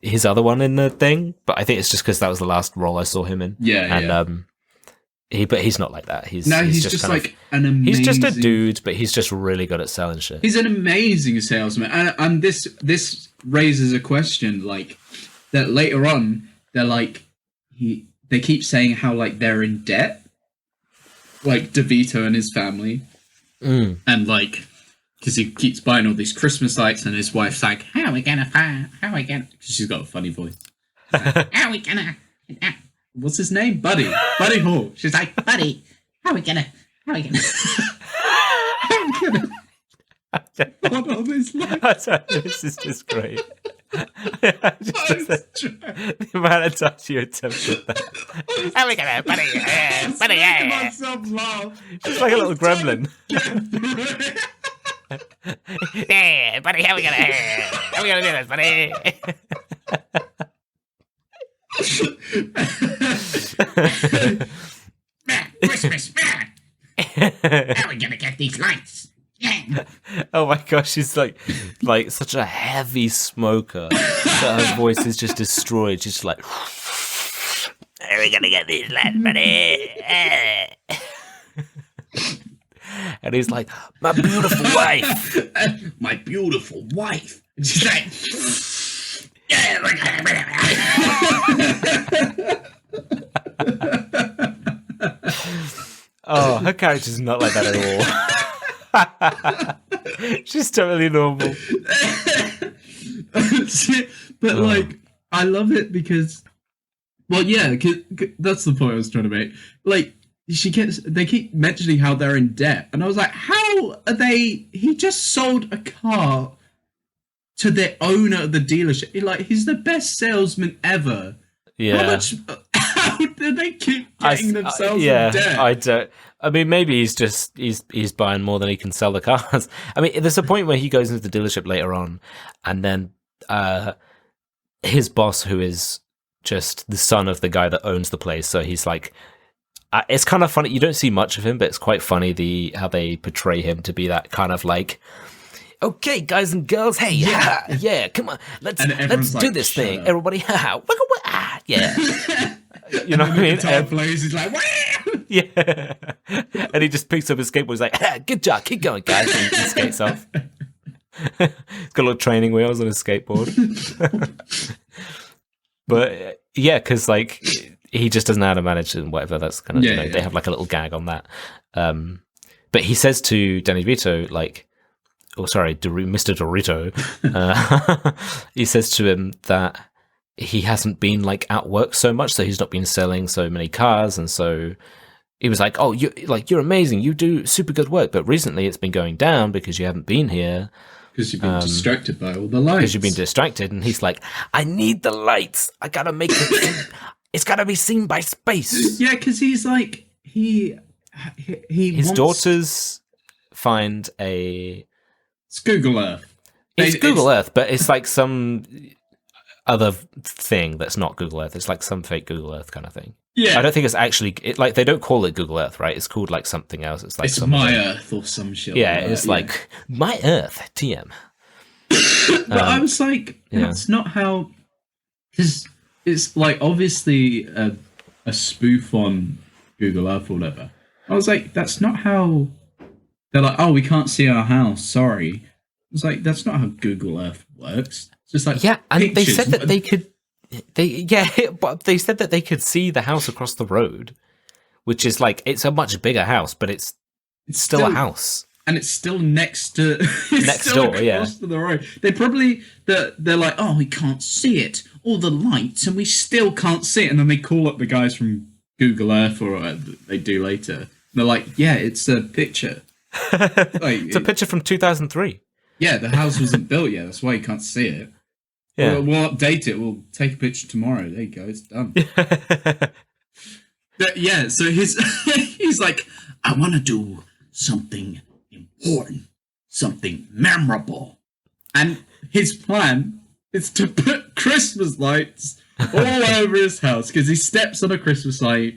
Speaker 2: his other one in the thing. But I think it's just because that was the last role I saw him in. But he's not like that. He's just like
Speaker 3: an amazing...
Speaker 2: He's just a dude, but he's just really good at selling shit.
Speaker 3: He's an amazing salesman, and this raises a question, like, that later on they're like they keep saying how like they're in debt, like DeVito and his family, and like because he keeps buying all these Christmas lights, and his wife's like, "How are we gonna? She's got a funny voice. How are we gonna? What's his name? Buddy Hall. She's like, "Buddy, how are we gonna? What are these lights?"
Speaker 2: This is just great. The amount of times you attempted that. How are we gonna, buddy?
Speaker 3: Myself laugh.
Speaker 2: It's like a little gremlin.
Speaker 4: Yeah, buddy, how we gonna do this, buddy? Christmas. How are we gonna get these lights? Yeah.
Speaker 2: Oh my gosh, she's like such a heavy smoker that her voice is just destroyed. She's like,
Speaker 4: how are we gonna get these lights, buddy?
Speaker 2: And he's like, my beautiful wife.
Speaker 3: My beautiful wife. And she's like,
Speaker 4: Yeah,
Speaker 2: oh, her character's not like that at all. She's totally normal.
Speaker 3: But like, I love it because, well, yeah, that's the point I was trying to make. Like, they keep mentioning how they're in debt, and I was like, how are they? He just sold a car to the owner of the dealership. He's the best salesman ever.
Speaker 2: Yeah.
Speaker 3: How do they keep getting themselves in debt?
Speaker 2: I don't. I mean, maybe he's buying more than he can sell the cars. I mean, there's a point where he goes into the dealership later on, and then his boss, who is just the son of the guy that owns the place, so he's like, it's kind of funny. You don't see much of him, but it's quite funny how they portray him to be that kind of like, okay, guys and girls, hey, yeah, come on, let's do this thing, everybody, yeah. You know what I mean?
Speaker 3: Guitar plays, he's like, wah!
Speaker 2: Yeah. And he just picks up his skateboard, he's like, good job, keep going, guys, and he skates off. He's got little training wheels on his skateboard. But yeah, because like he just doesn't know how to manage it and whatever. That's kind of, they have like a little gag on that. But he says to Danny DeVito, like, Mr. Dorito, he says to him that he hasn't been like at work so much, so he's not been selling so many cars, and so he was like, "Oh, you're amazing. You do super good work, but recently it's been going down because you haven't been here
Speaker 3: because you've been distracted by all the lights.
Speaker 2: Because you've been distracted." And he's like, "I need the lights. I gotta make it. It's gotta be seen by space."
Speaker 3: Yeah, because he's like his
Speaker 2: daughters find a.
Speaker 3: It's Google Earth.
Speaker 2: It's Google Earth, but it's like some other thing that's not Google Earth. It's like some fake Google Earth kind of thing.
Speaker 3: Yeah,
Speaker 2: I don't think it's actually like they don't call it Google Earth, right? It's called like something else. It's like
Speaker 3: My Earth or some shit.
Speaker 2: Yeah, it's like My Earth TM.
Speaker 3: But I was like, that's not how, because it's like obviously a spoof on Google Earth or whatever. I was like, that's not how. They're like, oh, we can't see our house. Sorry. It's like that's not how Google Earth works. It's just like
Speaker 2: and
Speaker 3: pictures.
Speaker 2: They said that they could. But they said that they could see the house across the road, which is like it's a much bigger house, but it's still a house,
Speaker 3: and it's still next to
Speaker 2: next door.
Speaker 3: To the road. They probably they're like, oh, we can't see it, all the lights, and we still can't see it. And then they call up the guys from Google Earth or they do later. And they're like, yeah, it's a picture. Like,
Speaker 2: it's a picture from 2003.
Speaker 3: Yeah, the house wasn't built yet. That's why you can't see it. Yeah. We'll update it. We'll take a picture tomorrow. There you go. It's done. Yeah, so he's like, I want to do something important, something memorable. And his plan is to put Christmas lights all over his house because he steps on a Christmas light.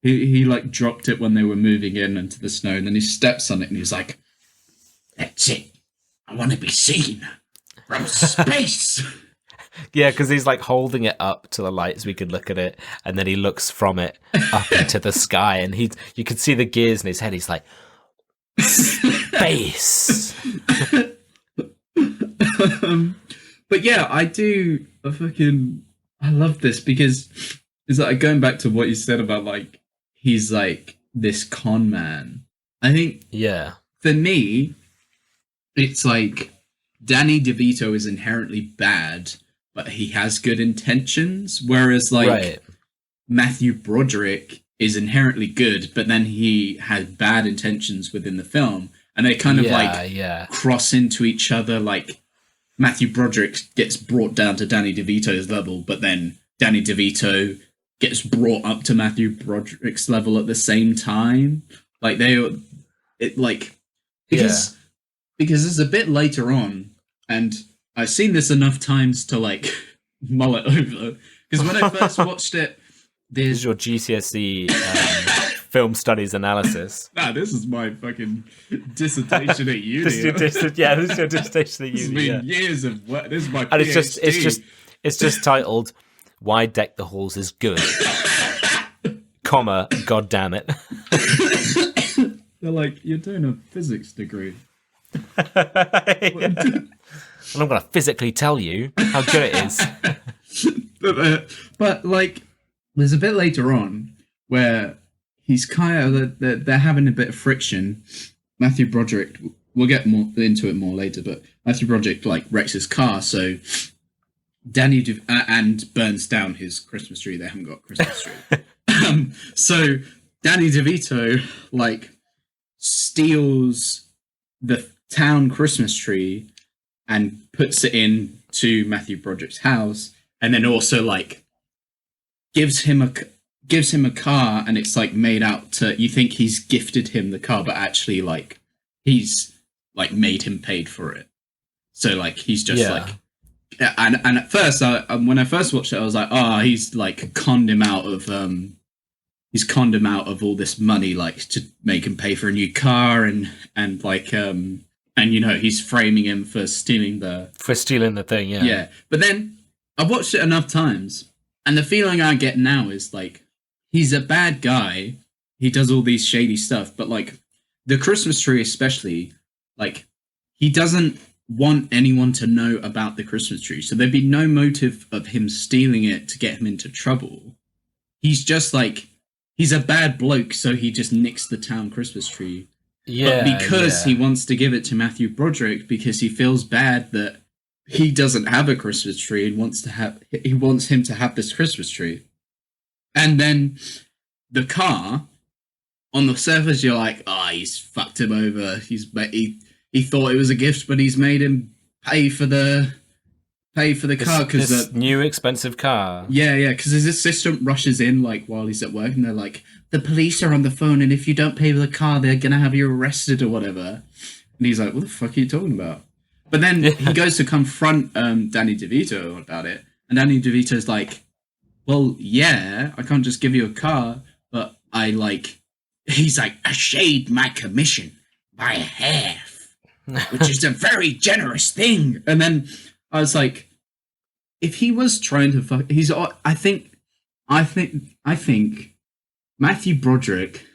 Speaker 3: He like dropped it when they were moving in into the snow, and then he steps on it and he's like, that's it. I want to be seen from space.
Speaker 2: Yeah, because he's like holding it up to the light so we can look at it, and then he looks from it up into the sky, and you can see the gears in his head. He's like, space.
Speaker 3: But yeah, I love this because it's like going back to what you said about like he's like this con man. I think for me, it's like Danny DeVito is inherently bad, but he has good intentions. Whereas like Mathew Broderick is inherently good, but then he had bad intentions within the film. And they kind of cross into each other. Like Mathew Broderick gets brought down to Danny DeVito's level, but then Danny DeVito gets brought up to Mathew Broderick's level at the same time. Like because it's a bit later on, and I've seen this enough times to like mull it over. Because when I first watched it,
Speaker 2: this is your GCSE film studies analysis.
Speaker 3: Nah, this is my fucking dissertation at uni.
Speaker 2: This is your dissertation at uni.
Speaker 3: It's been years of work. This is my
Speaker 2: and
Speaker 3: PhD.
Speaker 2: it's just titled "Why Deck the Halls is Good," comma, God damn it.
Speaker 3: They're like, you're doing a physics degree.
Speaker 2: And I'm going to physically tell you how good it is.
Speaker 3: But like, there's a bit later on where he's kind of they're having a bit of friction. Mathew Broderick, we'll get more into it more later, but Mathew Broderick like wrecks his car, so and burns down his Christmas tree. They haven't got a Christmas tree. So Danny DeVito like steals the town Christmas tree and puts it into Mathew Broderick's house, and then also like gives him a car, and it's like made out to, you think he's gifted him the car, but actually like he's like made him paid for it. So like he's just like, and at first when I first watched it, I was like, oh, he's like conned him out of all this money, like to make him pay for a new car, and like and you know he's framing him for stealing the
Speaker 2: thing.
Speaker 3: Yeah, but then I've watched it enough times, and the feeling I get now is like he's a bad guy. He does all these shady stuff, but like the Christmas tree especially, like he doesn't want anyone to know about the Christmas tree, so there'd be no motive of him stealing it to get him into trouble. he's just like, he's a bad bloke, so he just nicks the town Christmas tree.
Speaker 2: Yeah,
Speaker 3: but because he wants to give it to Mathew Broderick because he feels bad that he doesn't have a Christmas tree and he wants him to have this Christmas tree. And then the car, on the surface, you're like, he's fucked him over. He thought it was a gift, but he's made him pay for the car because
Speaker 2: this new expensive car.
Speaker 3: Yeah, because his assistant rushes in like while he's at work, and they're like, "The police are on the phone, and if you don't pay for the car, they're gonna have you arrested or whatever." And he's like, "What the fuck are you talking about?" But then he goes to confront Danny DeVito about it, and Danny DeVito's like, "Well, yeah, I can't just give you a car, but He's like, I shaved my commission by half, which is a very generous thing." And then I was like, if he was trying to fuck, I think Mathew Broderick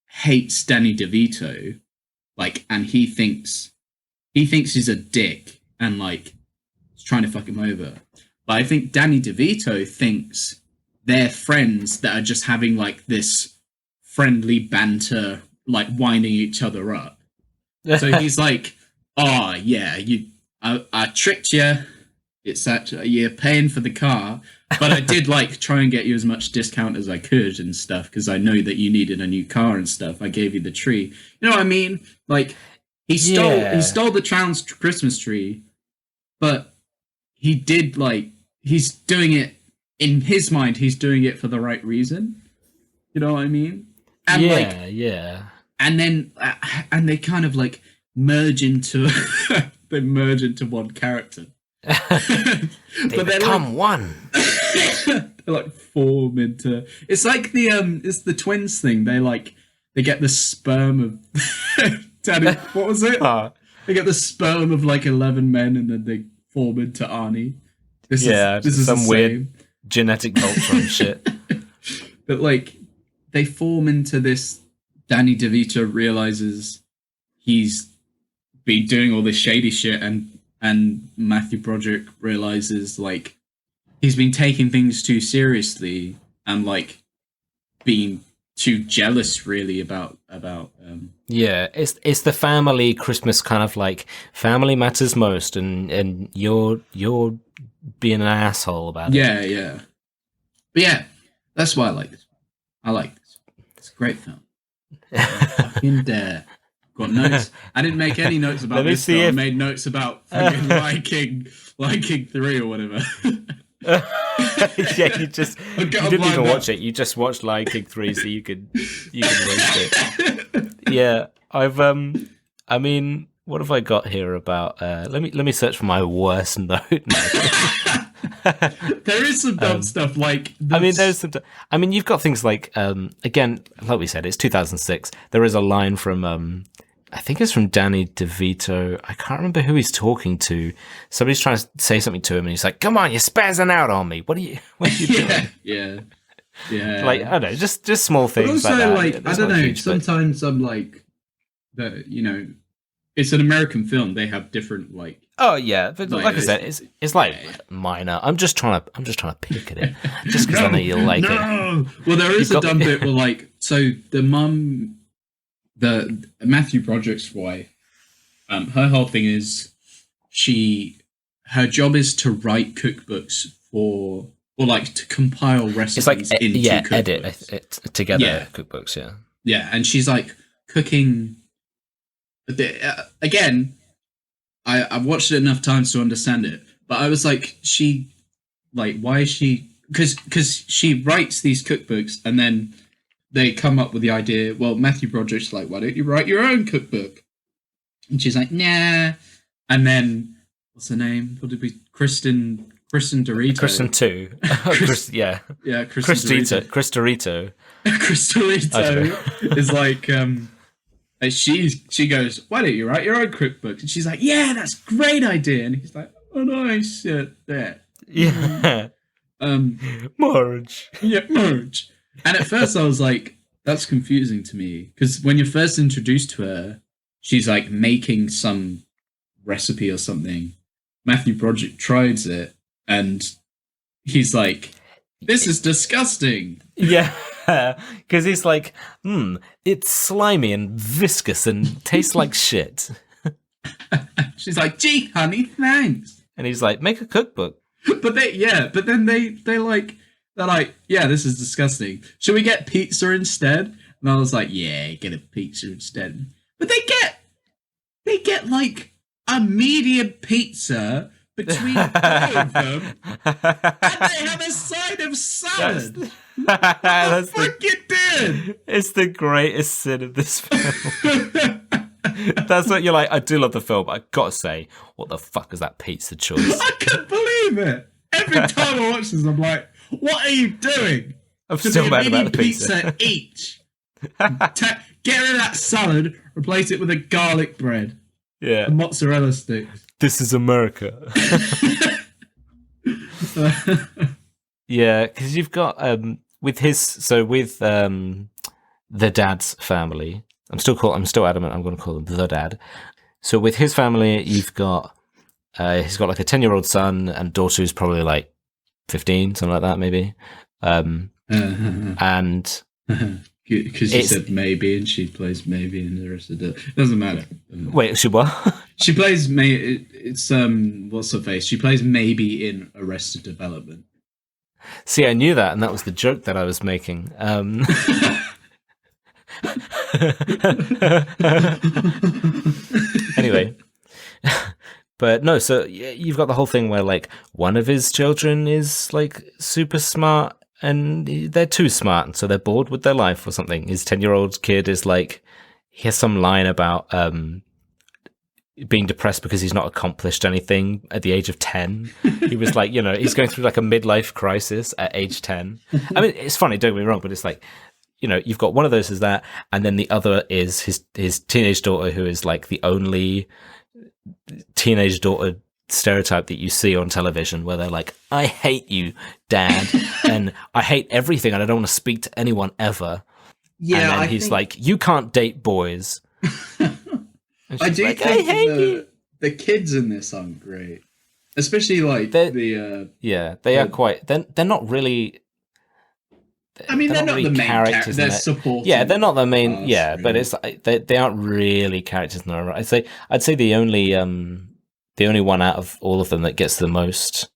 Speaker 3: hates Danny DeVito, and he thinks he's a dick and is trying to fuck him over. But I think Danny DeVito thinks they're friends that are just having this friendly banter, winding each other up. So he's like, "Oh yeah, I tricked you. It's that you're paying for the car, but I did try and get you as much discount as I could and stuff because I know that you needed a new car and stuff. I gave you the tree. You know what I mean? He stole the town's Christmas tree, but he did he's doing it in his mind. He's doing it for the right reason. You know what I mean? And
Speaker 2: yeah.
Speaker 3: And then and they kind of merge into one character.
Speaker 2: They become one.
Speaker 3: They form into. It's like it's the twins thing. They get the sperm of Danny. What was it? They get the sperm of 11 men, and then they form into Arnie. This is
Speaker 2: some weird genetic Voltron shit.
Speaker 3: But they form into this. Danny DeVito realizes he's been doing all this shady shit, and Mathew Broderick realizes he's been taking things too seriously and being too jealous really about
Speaker 2: it's the family Christmas kind of family matters most, and you're being an asshole about it.
Speaker 3: But yeah, that's why I like this one. I like this one. It's a great film. Fucking dare. Got notes. I didn't make any notes about this film. I made notes about fucking Lion King 3 or whatever.
Speaker 2: Yeah, you didn't even watch it. You just watched Lion King 3 so you could waste it. Yeah, I mean, what have I got here about let me search for my worst note now.
Speaker 3: There is some dumb stuff
Speaker 2: you've got things again, like we said, it's 2006. There is a line from I think it's from Danny DeVito. I can't remember who he's talking to. Somebody's trying to say something to him, and he's like, "Come on, you're spazzing out on me. What are you doing?"
Speaker 3: Yeah.
Speaker 2: I don't know, just small things.
Speaker 3: But also,
Speaker 2: like that.
Speaker 3: I don't know. Huge, sometimes I'm that it's an American film. They have different
Speaker 2: Oh yeah, but like I said, it's minor. I'm just trying to pick at it, just because I know you like it.
Speaker 3: Well, there is a dumb bit where so the mum. The Mathew Broderick's wife, her whole thing is her job is to write cookbooks or to compile recipes into cookbooks.
Speaker 2: Edit it together cookbooks,
Speaker 3: Yeah, and she's cooking. Again, I've watched it enough times to understand it, but I was why is she? Because she writes these cookbooks and then. They come up with the idea, well, Mathew Broderick's why don't you write your own cookbook? And she's like, nah. And then, what's her name? What did we... Christin Dorito.
Speaker 2: Christin 2. Yeah, Chris Dorito. Chris Dorito
Speaker 3: is she goes, why don't you write your own cookbook? And she's like, yeah, that's a great idea. And he's like, oh, nice. There.
Speaker 2: Yeah. Marge.
Speaker 3: Yeah, Marge. And at first I was like, that's confusing to me. Because when you're first introduced to her, she's making some recipe or something. Mathew Broderick tries it and he's like, This is disgusting.
Speaker 2: Yeah, because he's like, it's slimy and viscous and tastes like shit.
Speaker 3: She's like, gee, honey, thanks.
Speaker 2: And he's like, make a cookbook.
Speaker 3: But then they're like, yeah, this is disgusting. Should we get pizza instead? And I was like, yeah, get a pizza instead. But they get like a medium pizza between two of them, and they have a side of salad.
Speaker 2: That's
Speaker 3: Freaking did.
Speaker 2: It's the greatest sin of this film. That's what you're like. I do love the film, but I gotta say, what the fuck is that pizza choice?
Speaker 3: I couldn't believe it. Every time I watch this, I'm like, what are you doing?
Speaker 2: I'm still mad about the
Speaker 3: pizza each. Get rid of that salad, replace it with a garlic bread.
Speaker 2: Yeah.
Speaker 3: And mozzarella sticks.
Speaker 2: This is America. Yeah, because you've got with the dad's family. I'm still adamant I'm going to call him the dad. So with his family, you've got he's got like a 10-year-old son and daughter who's probably like 15, something like that, maybe. And
Speaker 3: because you said maybe, and she plays maybe in the rest of the. It doesn't matter.
Speaker 2: Wait, she what?
Speaker 3: She plays it's what's her face? She plays maybe in Arrested Development.
Speaker 2: See, I knew that, and that was the joke that I was making. Anyway, but no, so you've got the whole thing where like one of his children is like super smart and they're too smart, and so they're bored with their life or something. His 10-year-old kid is like, he has some line about being depressed because he's not accomplished anything at the age of 10. He was like, he's going through like a midlife crisis at age 10. I mean, it's funny, don't get me wrong, but it's like, you've got one of those as that, and then the other is his teenage daughter, who is like the only teenage daughter stereotype that you see on television, where they're like, I hate you, Dad, and I hate everything, and I don't want to speak to anyone ever. Yeah, and then he's like, you can't date boys.
Speaker 3: I do
Speaker 2: like,
Speaker 3: think the kids in this aren't great, especially like
Speaker 2: they are quite. They're not really.
Speaker 3: I mean, they're not really the main characters. They're supporting.
Speaker 2: Yeah, they're not the main. Yeah, really. But it's they aren't really characters in their own right. I'd say the only one out of all of them that gets the most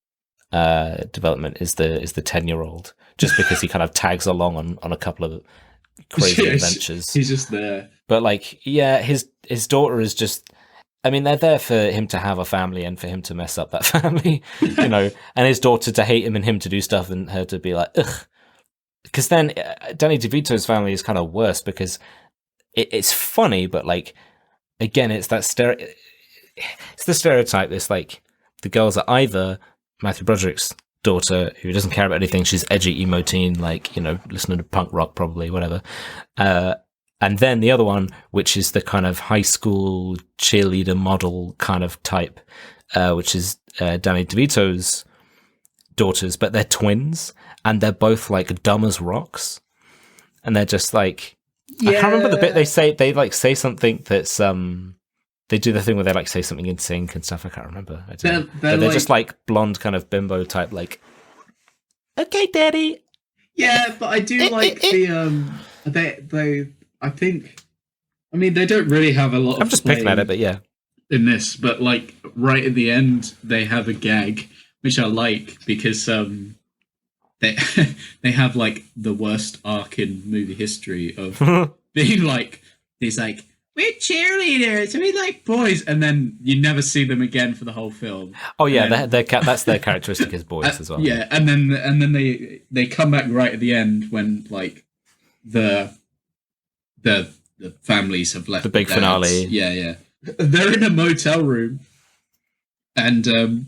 Speaker 2: development is the 10-year-old, just because he kind of tags along on a couple of crazy adventures.
Speaker 3: He's just there.
Speaker 2: But like, yeah, his daughter is just. I mean, they're there for him to have a family and for him to mess up that family, and his daughter to hate him and him to do stuff and her to be like, ugh. Because then Danny DeVito's family is kind of worse because it's funny, but like, again, it's that it's the stereotype. It's like the girls are either Mathew Broderick's daughter, who doesn't care about anything. She's edgy emo teen, like, listening to punk rock, probably, whatever. And then the other one, which is the kind of high school cheerleader model kind of type, which is Danny DeVito's daughters, but they're twins. And they're both like dumb as rocks, and they're just like, I can't remember the bit they say. They like say something that's they do the thing where they like say something in sync and stuff. I can't remember. They're like, just like blonde kind of bimbo type, like, okay, daddy.
Speaker 3: Yeah, but I do like the they. I think. I mean, they don't really have a lot.
Speaker 2: I'm just picking at it, but yeah.
Speaker 3: In this, but like right at the end, they have a gag which I like because They have like the worst arc in movie history of being like, he's like, we're cheerleaders, we like boys, and then you never see them again for the whole film.
Speaker 2: Oh yeah, that's their characteristic as boys as well.
Speaker 3: Yeah, and then they come back right at the end when like the families have left.
Speaker 2: The big finale.
Speaker 3: Yeah. They're in a motel room, and I'm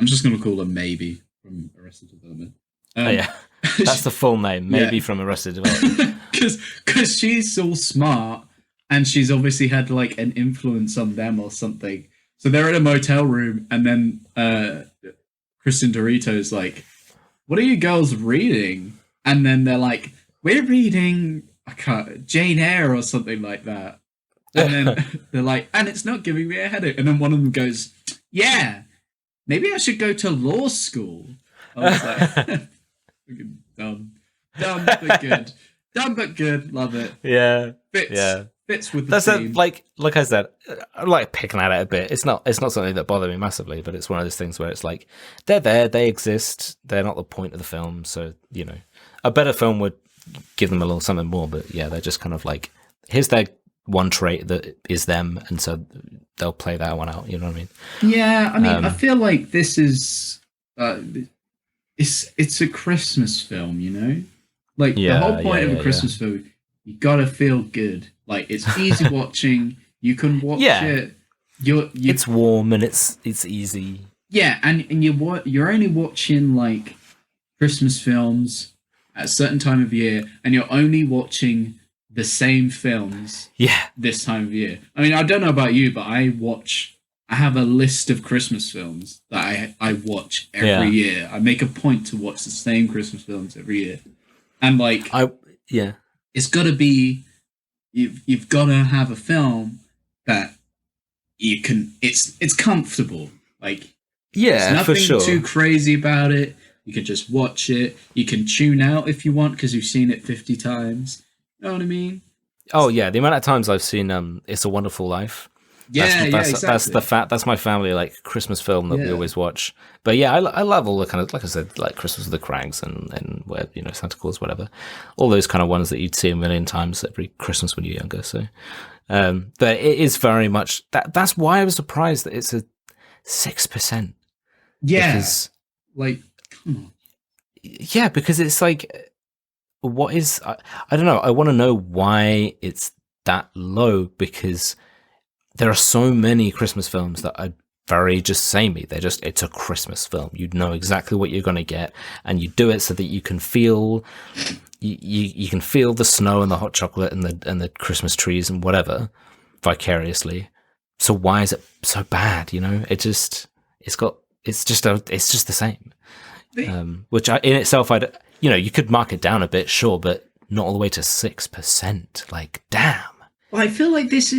Speaker 3: just gonna call them Maybe from Arrested Development.
Speaker 2: Yeah, that's the full name. Maybe from Arrested Development.
Speaker 3: Because she's so smart, and she's obviously had like an influence on them or something. So they're in a motel room, and then Christin Dorito's like, "What are you girls reading?" And then they're like, "We're reading Jane Eyre or something like that." And then they're like, "And it's not giving me a headache." And then one of them goes, "Yeah, maybe I should go to law school." I was like, fucking dumb. Dumb but good. Dumb but good. Love it.
Speaker 2: Yeah.
Speaker 3: Fits with the
Speaker 2: That's
Speaker 3: theme.
Speaker 2: like I said, I like picking at it a bit. It's not something that bothered me massively, but it's one of those things where it's like they're there, they exist, they're not the point of the film. So a better film would give them a little something more. But yeah, they're just kind of like, here's their one trait that is them, and so they'll play that one out. You know what I mean?
Speaker 3: Yeah, I mean, I feel like this is it's a Christmas film, Like the whole point of a Christmas film, you gotta feel good. Like it's easy watching. You can watch it.
Speaker 2: It's warm and it's easy.
Speaker 3: Yeah, and you're only watching like Christmas films at a certain time of year, and you're only watching the same films. This time of year. I mean, I don't know about you, but I have a list of Christmas films that I watch every year. I make a point to watch the same Christmas films every year, and like it's got to be. You've got to have a film that you can. It's comfortable. Like there's nothing
Speaker 2: for sure.
Speaker 3: too crazy about it. You can just watch it. You can tune out if you want because you've seen it 50 times. You know what I mean?
Speaker 2: Oh yeah, the amount of times I've seen "It's a Wonderful Life."
Speaker 3: Exactly.
Speaker 2: That's my family like Christmas film that we always watch. But yeah, I love all the kind of, like I said, like Christmas with the Cranks and where Santa Claus, whatever, all those kind of ones that you'd see a million times every Christmas when you're younger. So, but it is very much that's why I was surprised that it's a 6%.
Speaker 3: Yeah,
Speaker 2: because,
Speaker 3: like come on.
Speaker 2: Yeah, because it's like, what is I don't know. I want to know why it's that low, because there are so many Christmas films that are very just samey. It's a Christmas film. You know exactly what you're going to get, and you do it so that you can feel you can feel the snow and the hot chocolate and the Christmas trees and whatever vicariously. So why is it so bad? It's just the same. Which in itself, you could mark it down a bit, sure, but not all the way to 6%. Like, damn.
Speaker 3: Well, I feel like this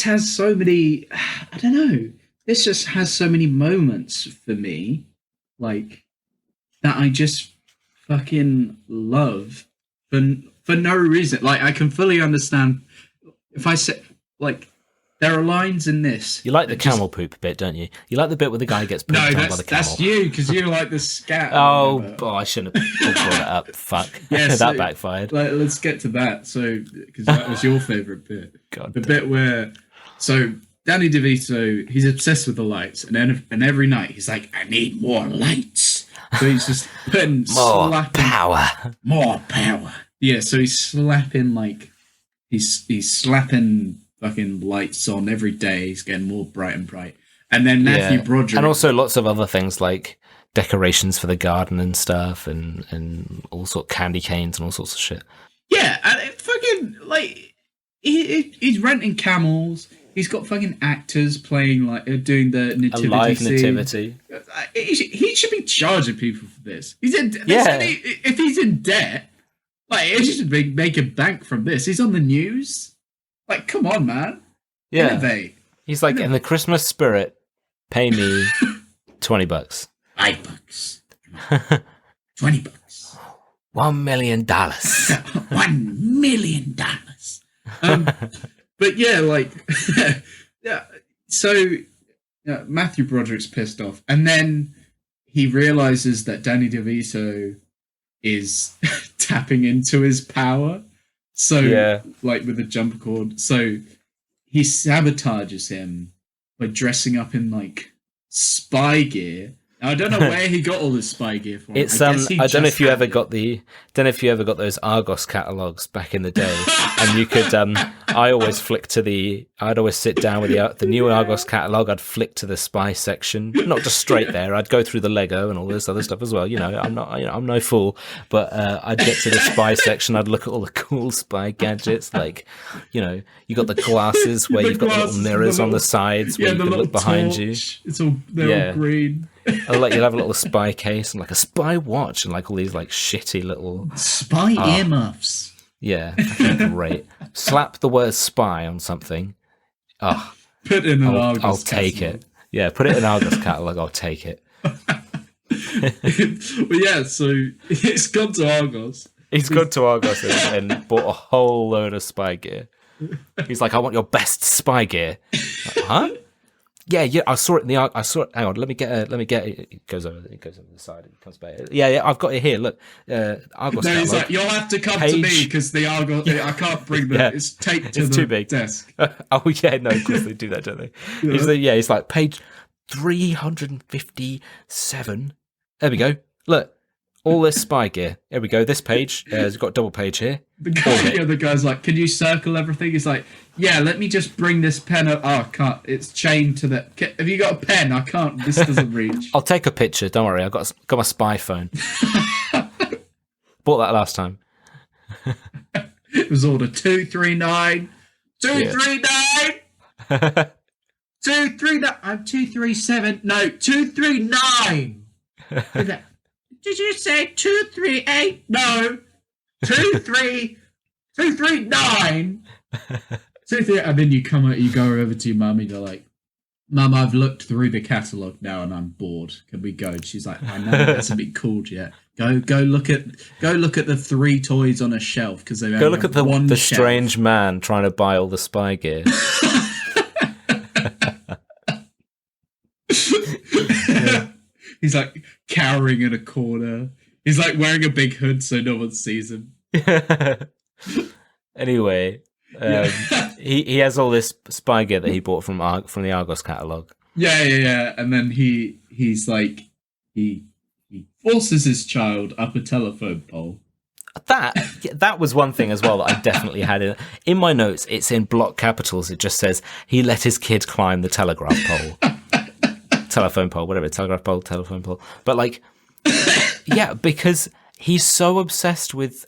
Speaker 3: has so many. I don't know. This just has so many moments for me, like that I just fucking love for no reason. Like I can fully understand if I say like there are lines in this.
Speaker 2: You like the camel poop bit, don't you? You like the bit where the guy gets pooped down by the camel.
Speaker 3: That's you, because you like the scat.
Speaker 2: I shouldn't have brought it up. Fuck. Yeah, that backfired.
Speaker 3: Let's get to that. So, because that was your favourite bit.
Speaker 2: God
Speaker 3: the bit where, so Danny DeVito, he's obsessed with the lights, and every night he's like, I need more lights. So he's just putting
Speaker 2: more power.
Speaker 3: Yeah, so he's slapping he's slapping fucking lights on every day. He's getting more bright and bright. And then Mathew Broderick.
Speaker 2: And also lots of other things like decorations for the garden and stuff, and all sorts of candy canes and all sorts of shit.
Speaker 3: Yeah, and it fucking, like, he's renting camels. He's got fucking actors playing, like, doing the nativity. A
Speaker 2: live nativity.
Speaker 3: He should be charging people for this. If he's in debt, like, he should be making bank from this. He's on the news. Like, come on, man.
Speaker 2: Yeah.
Speaker 3: Innovate.
Speaker 2: He's like, in the Christmas spirit, pay me $20.
Speaker 4: $5. $20.
Speaker 2: $1 million.
Speaker 4: $1 million.
Speaker 3: But yeah, like, yeah. So Mathew Broderick's pissed off, and then he realizes that Danny DeVito is tapping into his power. So, like with the jumper cord. So he sabotages him by dressing up in like spy gear. Now, I don't know where he got all this spy gear from.
Speaker 2: It's I don't know if you ever got those Argos catalogs back in the day, and you could I'd always sit down with the new Argos catalog. I'd flick to the spy section, not just straight there. I'd go through the Lego and all this other stuff as well. I'm no fool, but I'd get to the spy section. I'd look at all the cool spy gadgets, like you got the glasses where you've got the little mirrors on the sides where you can look behind you.
Speaker 3: They're all green.
Speaker 2: Like you'd have a little spy case and like a spy watch and like all these like shitty little
Speaker 3: spy earmuffs.
Speaker 2: Yeah, great. Slap the word spy on something. Oh,
Speaker 3: put in an Argos
Speaker 2: I'll take
Speaker 3: catalog.
Speaker 2: it. Yeah, put it in Argos catalog. I'll take it.
Speaker 3: But yeah, so it's gone to Argos.
Speaker 2: He's gone to Argos and bought a whole load of spy gear. He's like, I want your best spy gear. Like, huh? Yeah. I saw it in the. I saw it. Hang on. Let me get it. It goes over the side. It comes back. Yeah. I've got it here. Look, Argos.
Speaker 3: No, he's like, you'll have to come to me because the Argos. I can't bring the. Yeah. It's taped to the
Speaker 2: too big.
Speaker 3: desk.
Speaker 2: Oh yeah, no, of course they do that, don't they? Yeah. It's like page 357. There we go. Look. All this spy gear. Here we go. This page has got a double page here.
Speaker 3: The guy's like, can you circle everything? He's like, yeah, let me just bring this pen up. Oh, I can't. It's chained to the... Have you got a pen? I can't. This doesn't reach.
Speaker 2: I'll take a picture. Don't worry. I've got my spy phone. Bought that last time.
Speaker 3: It was order 239. 239! 239. I'm 237. No, 239. Did you say 238? No, 239. 23. And then you go over to your mum and you're like, Mum, I've looked through the catalogue now and I'm bored. Can we go? And she's like, I know it hasn't been called yet. Go look at the 3 toys on a shelf because they
Speaker 2: go look at the strange man trying to buy all the spy gear.
Speaker 3: He's like cowering in a corner. He's like wearing a big hood so no one sees him.
Speaker 2: Anyway, he has all this spy gear that he bought from the Argos catalogue.
Speaker 3: Yeah. And then he's like he forces his child up a telephone pole.
Speaker 2: That was one thing as well that I definitely had in my notes. It's in block capitals. It just says he let his kid climb the telegraph pole. Telephone pole, whatever, telegraph pole, telephone pole. But like, yeah, because he's so obsessed with,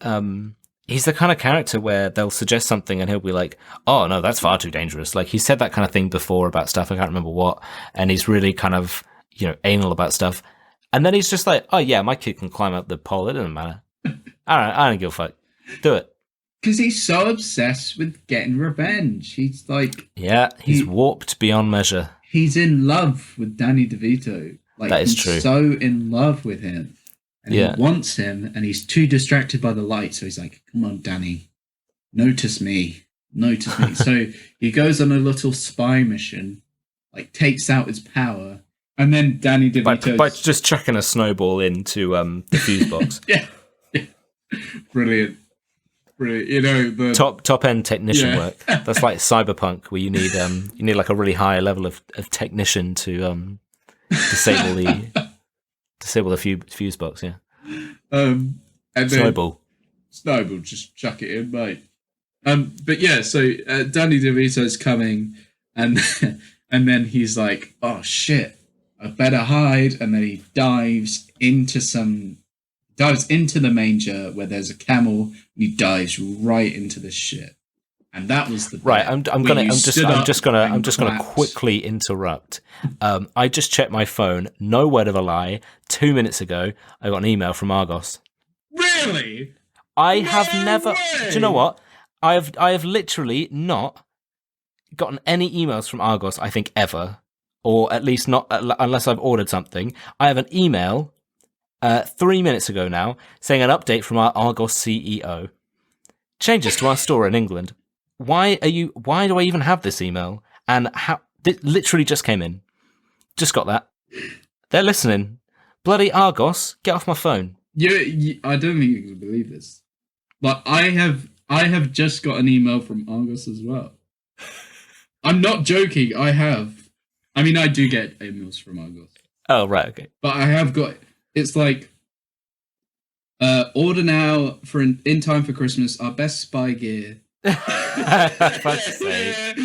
Speaker 2: he's the kind of character where they'll suggest something and he'll be like, oh no, that's far too dangerous. Like he said that kind of thing before about stuff, I can't remember what, and he's really kind of, anal about stuff. And then he's just like, oh yeah, my kid can climb up the pole, it doesn't matter. I don't give a fuck. Do it.
Speaker 3: Because he's so obsessed with getting revenge. He's like...
Speaker 2: Yeah, he's warped beyond measure.
Speaker 3: He's in love with Danny DeVito. Like,
Speaker 2: that is
Speaker 3: he's
Speaker 2: true.
Speaker 3: So in love with him. And he wants him, and he's too distracted by the light. So he's like, come on, Danny. Notice me. So he goes on a little spy mission, like takes out his power, and then Danny DeVito...
Speaker 2: By just chucking a snowball into the fuse box.
Speaker 3: Yeah. Brilliant. The
Speaker 2: top end technician work. That's like Cyberpunk, where you need like a really high level of technician to disable the fuse box. Yeah.
Speaker 3: And
Speaker 2: Snowball,
Speaker 3: just chuck it in, mate. But yeah, so Danny DeVito's coming, and then he's like, oh shit, I better hide, and then he dives into the manger where there's a camel, and he dives right into the shit. And that was the
Speaker 2: right. I'm just gonna quickly interrupt. I just checked my phone. No word of a lie. 2 minutes ago, I got an email from Argos.
Speaker 3: Really?
Speaker 2: I have never. Do you know what? I have literally not gotten any emails from Argos. I think ever, or at least not unless I've ordered something. I have an email 3 minutes ago now saying an update from our Argos CEO. Changes to our store in England. Why do I even have this email? And how? It literally just came in. Just got that. They're listening. Bloody Argos, get off my phone.
Speaker 3: I don't think you can believe this. But I have just got an email from Argos as well. I'm not joking. I do get emails from Argos.
Speaker 2: Oh, right, okay.
Speaker 3: But I have got... It's like... order now for in time for Christmas. Our best spy gear.
Speaker 2: Fuck's sake.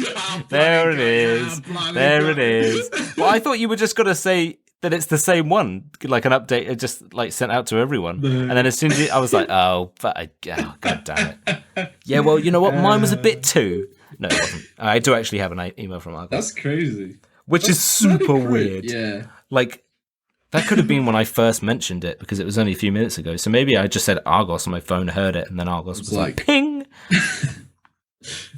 Speaker 2: There it is. There it is. Well, I thought you were just going to say that it's the same one, like an update just like sent out to everyone. And then as soon as I was like, oh, god damn it. Yeah, well, you know what? Mine was a bit too. No, it wasn't. I do actually have an email from Argos.
Speaker 3: That's crazy.
Speaker 2: Which is super weird.
Speaker 3: Yeah.
Speaker 2: Like, that could have been when I first mentioned it because it was only a few minutes ago. So maybe I just said Argos on my phone, heard it, and then Argos was like ping.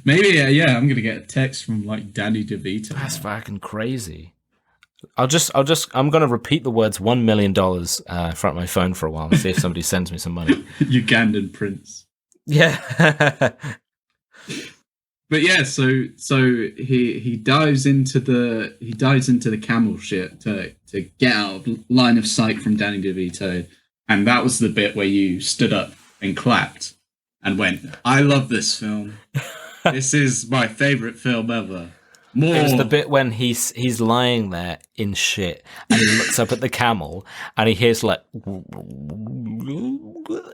Speaker 3: Maybe, I'm going to get a text from like Danny DeVito.
Speaker 2: That's fucking crazy. I'm going to repeat the words $1 million in front of my phone for a while and see if somebody sends me some money.
Speaker 3: Ugandan prince.
Speaker 2: Yeah.
Speaker 3: But yeah, so he dives into the camel ship to get out of line of sight from Danny DeVito, and that was the bit where you stood up and clapped and went, "I love this film. This is my favorite film ever." More.
Speaker 2: It was the bit when he's lying there in shit, and he looks up at the camel, and he hears like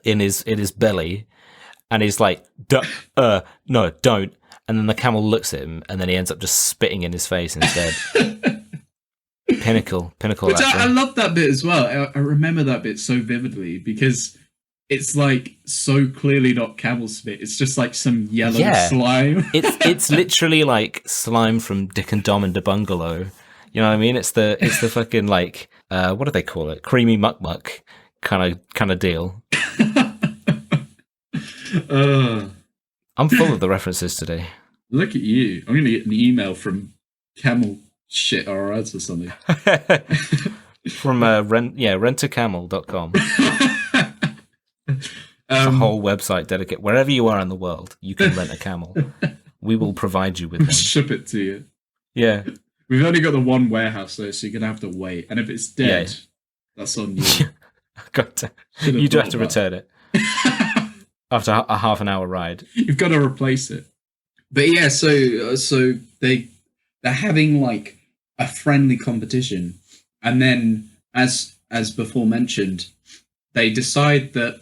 Speaker 2: in his belly, and he's like, "No, don't." And then the camel looks at him, and then he ends up just spitting in his face instead. Pinnacle.
Speaker 3: Which I love that bit as well. I remember that bit so vividly because it's like so clearly not camel spit. It's just like some yellow slime.
Speaker 2: it's literally like slime from Dick and Dom in the Bungalow. You know what I mean? It's the fucking like what do they call it? Creamy muck kind of deal. I'm full of the references today.
Speaker 3: Look at you. I'm going to get an email from Camel Shit or or something.
Speaker 2: From rentacamel.com. It's a whole website dedicated. Wherever you are in the world, you can rent a camel. We will provide you with one.
Speaker 3: Ship it to you.
Speaker 2: Yeah.
Speaker 3: We've only got the one warehouse though, so you're going to have to wait. And if it's dead, that's on you. You do have to return it. After a half an hour ride. You've got to replace it. But yeah, so they're having like a friendly competition, and then as before mentioned, they decide that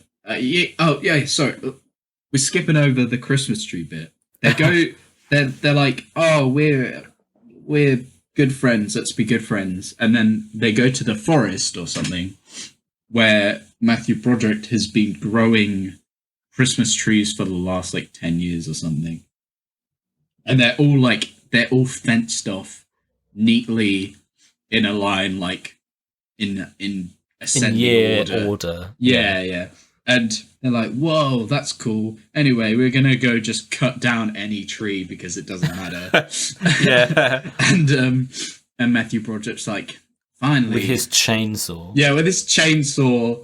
Speaker 3: sorry, we're skipping over the Christmas tree bit. They're like, oh, we're good friends, let's be good friends, and then they go to the forest or something where Mathew Broderick has been growing Christmas trees for the last like 10 years or something. And they're all fenced off neatly in a line, like in ascending
Speaker 2: order.
Speaker 3: Yeah. And they're like, whoa, that's cool. Anyway, we're going to go just cut down any tree because it doesn't matter.
Speaker 2: Yeah.
Speaker 3: And Mathew Broderick's like, finally.
Speaker 2: With his chainsaw.
Speaker 3: Yeah, with his chainsaw.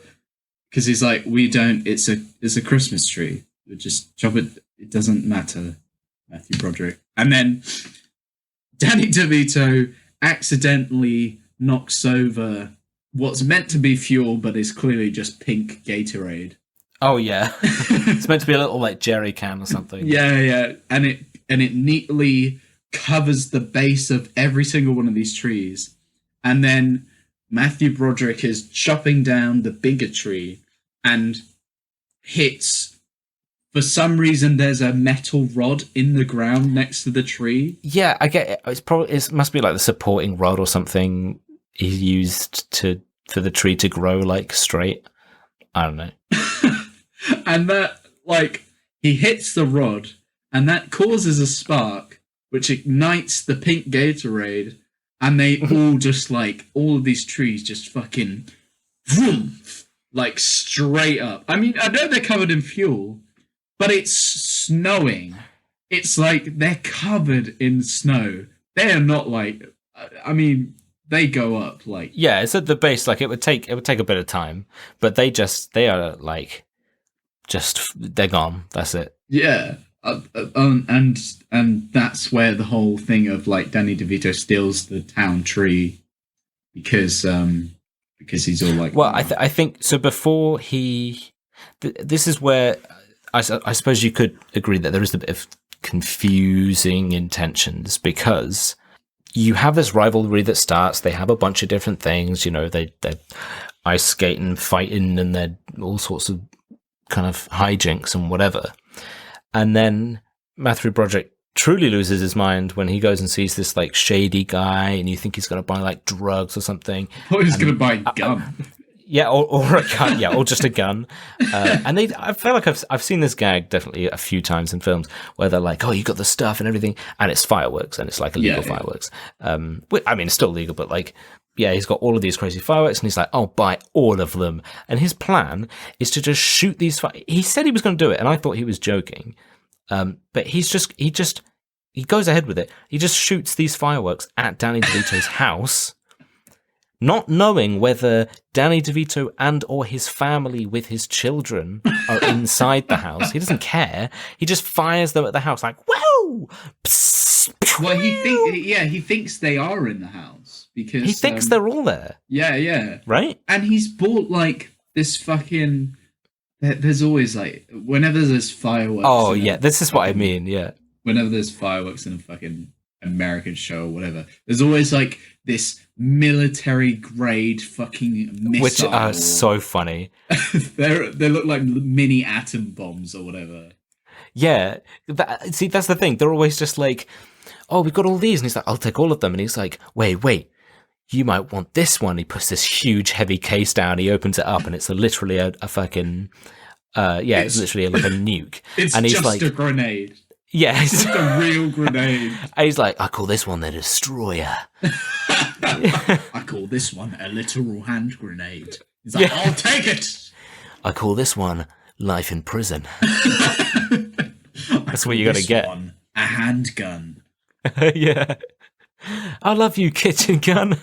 Speaker 3: Because he's like, it's a Christmas tree. We just chop it. It doesn't matter, Mathew Broderick. And then Danny DeVito accidentally knocks over what's meant to be fuel, but is clearly just pink Gatorade.
Speaker 2: Oh yeah, it's meant to be a little like jerry can or something.
Speaker 3: Yeah, and it neatly covers the base of every single one of these trees, and then Mathew Broderick is chopping down the bigger tree and hits. For some reason, there's a metal rod in the ground next to the tree.
Speaker 2: Yeah, I get it. It must be like the supporting rod or something he used for the tree to grow like straight. I don't know.
Speaker 3: And that, like, he hits the rod, and that causes a spark, which ignites the pink Gatorade, and they all just like all of these trees just fucking vroom, like straight up. I mean, I know they're covered in fuel. But it's snowing. It's like they're covered in snow. They are not like. I mean, they go up like.
Speaker 2: Yeah, it's at the base. Like it would take a bit of time, but they are like, they're gone. That's it.
Speaker 3: Yeah, and that's where the whole thing of like Danny DeVito steals the town tree because he's all like.
Speaker 2: Well, I think so. Before this is where. I suppose you could agree that there is a bit of confusing intentions because you have this rivalry that starts. They have a bunch of different things, you know, they're ice skating, fighting, and they're all sorts of kind of hijinks and whatever. And then Mathew Broderick truly loses his mind when he goes and sees this like shady guy, and you think he's going to buy like drugs or something.
Speaker 3: Or he's going to buy a gun.
Speaker 2: Yeah, or a gun, or just a gun. And I feel like I've seen this gag definitely a few times in films where they're like, "Oh, you got the stuff and everything," and it's fireworks, and it's like illegal fireworks. I mean, it's still legal, but like, yeah, he's got all of these crazy fireworks, and he's like, "I'll buy all of them." And his plan is to just shoot these. He said he was going to do it, and I thought he was joking. But he goes ahead with it. He just shoots these fireworks at Danny DeVito's house. not knowing whether Danny DeVito and or his family with his children are inside the house. He doesn't care. He just fires them at the house like, whoa!
Speaker 3: Well, he thinks they are in the house because
Speaker 2: he thinks they're all there.
Speaker 3: Yeah.
Speaker 2: Right?
Speaker 3: And he's bought like this fucking. There's always like whenever there's fireworks.
Speaker 2: Oh yeah, this is what I mean. Yeah.
Speaker 3: Whenever there's fireworks in a fucking American show or whatever, there's always like this military grade fucking missile,
Speaker 2: which are so funny.
Speaker 3: They look like mini atom bombs or whatever.
Speaker 2: Yeah, see, that's the thing. They're always just like, "Oh, we've got all these," and he's like, "I'll take all of them." And he's like, "Wait, you might want this one." He puts this huge, heavy case down. He opens it up, and it's literally a fucking, it's literally like a nuke.
Speaker 3: It's
Speaker 2: and he's
Speaker 3: just
Speaker 2: like,
Speaker 3: a grenade.
Speaker 2: Yeah,
Speaker 3: it's just a real grenade.
Speaker 2: And he's like, "I call this one the Destroyer."
Speaker 3: I call this one a literal hand grenade. He's like, I'll take it.
Speaker 2: I call this one life in prison. That's what you're gonna get.
Speaker 3: One, a handgun.
Speaker 2: Yeah. I love you, kitchen gun.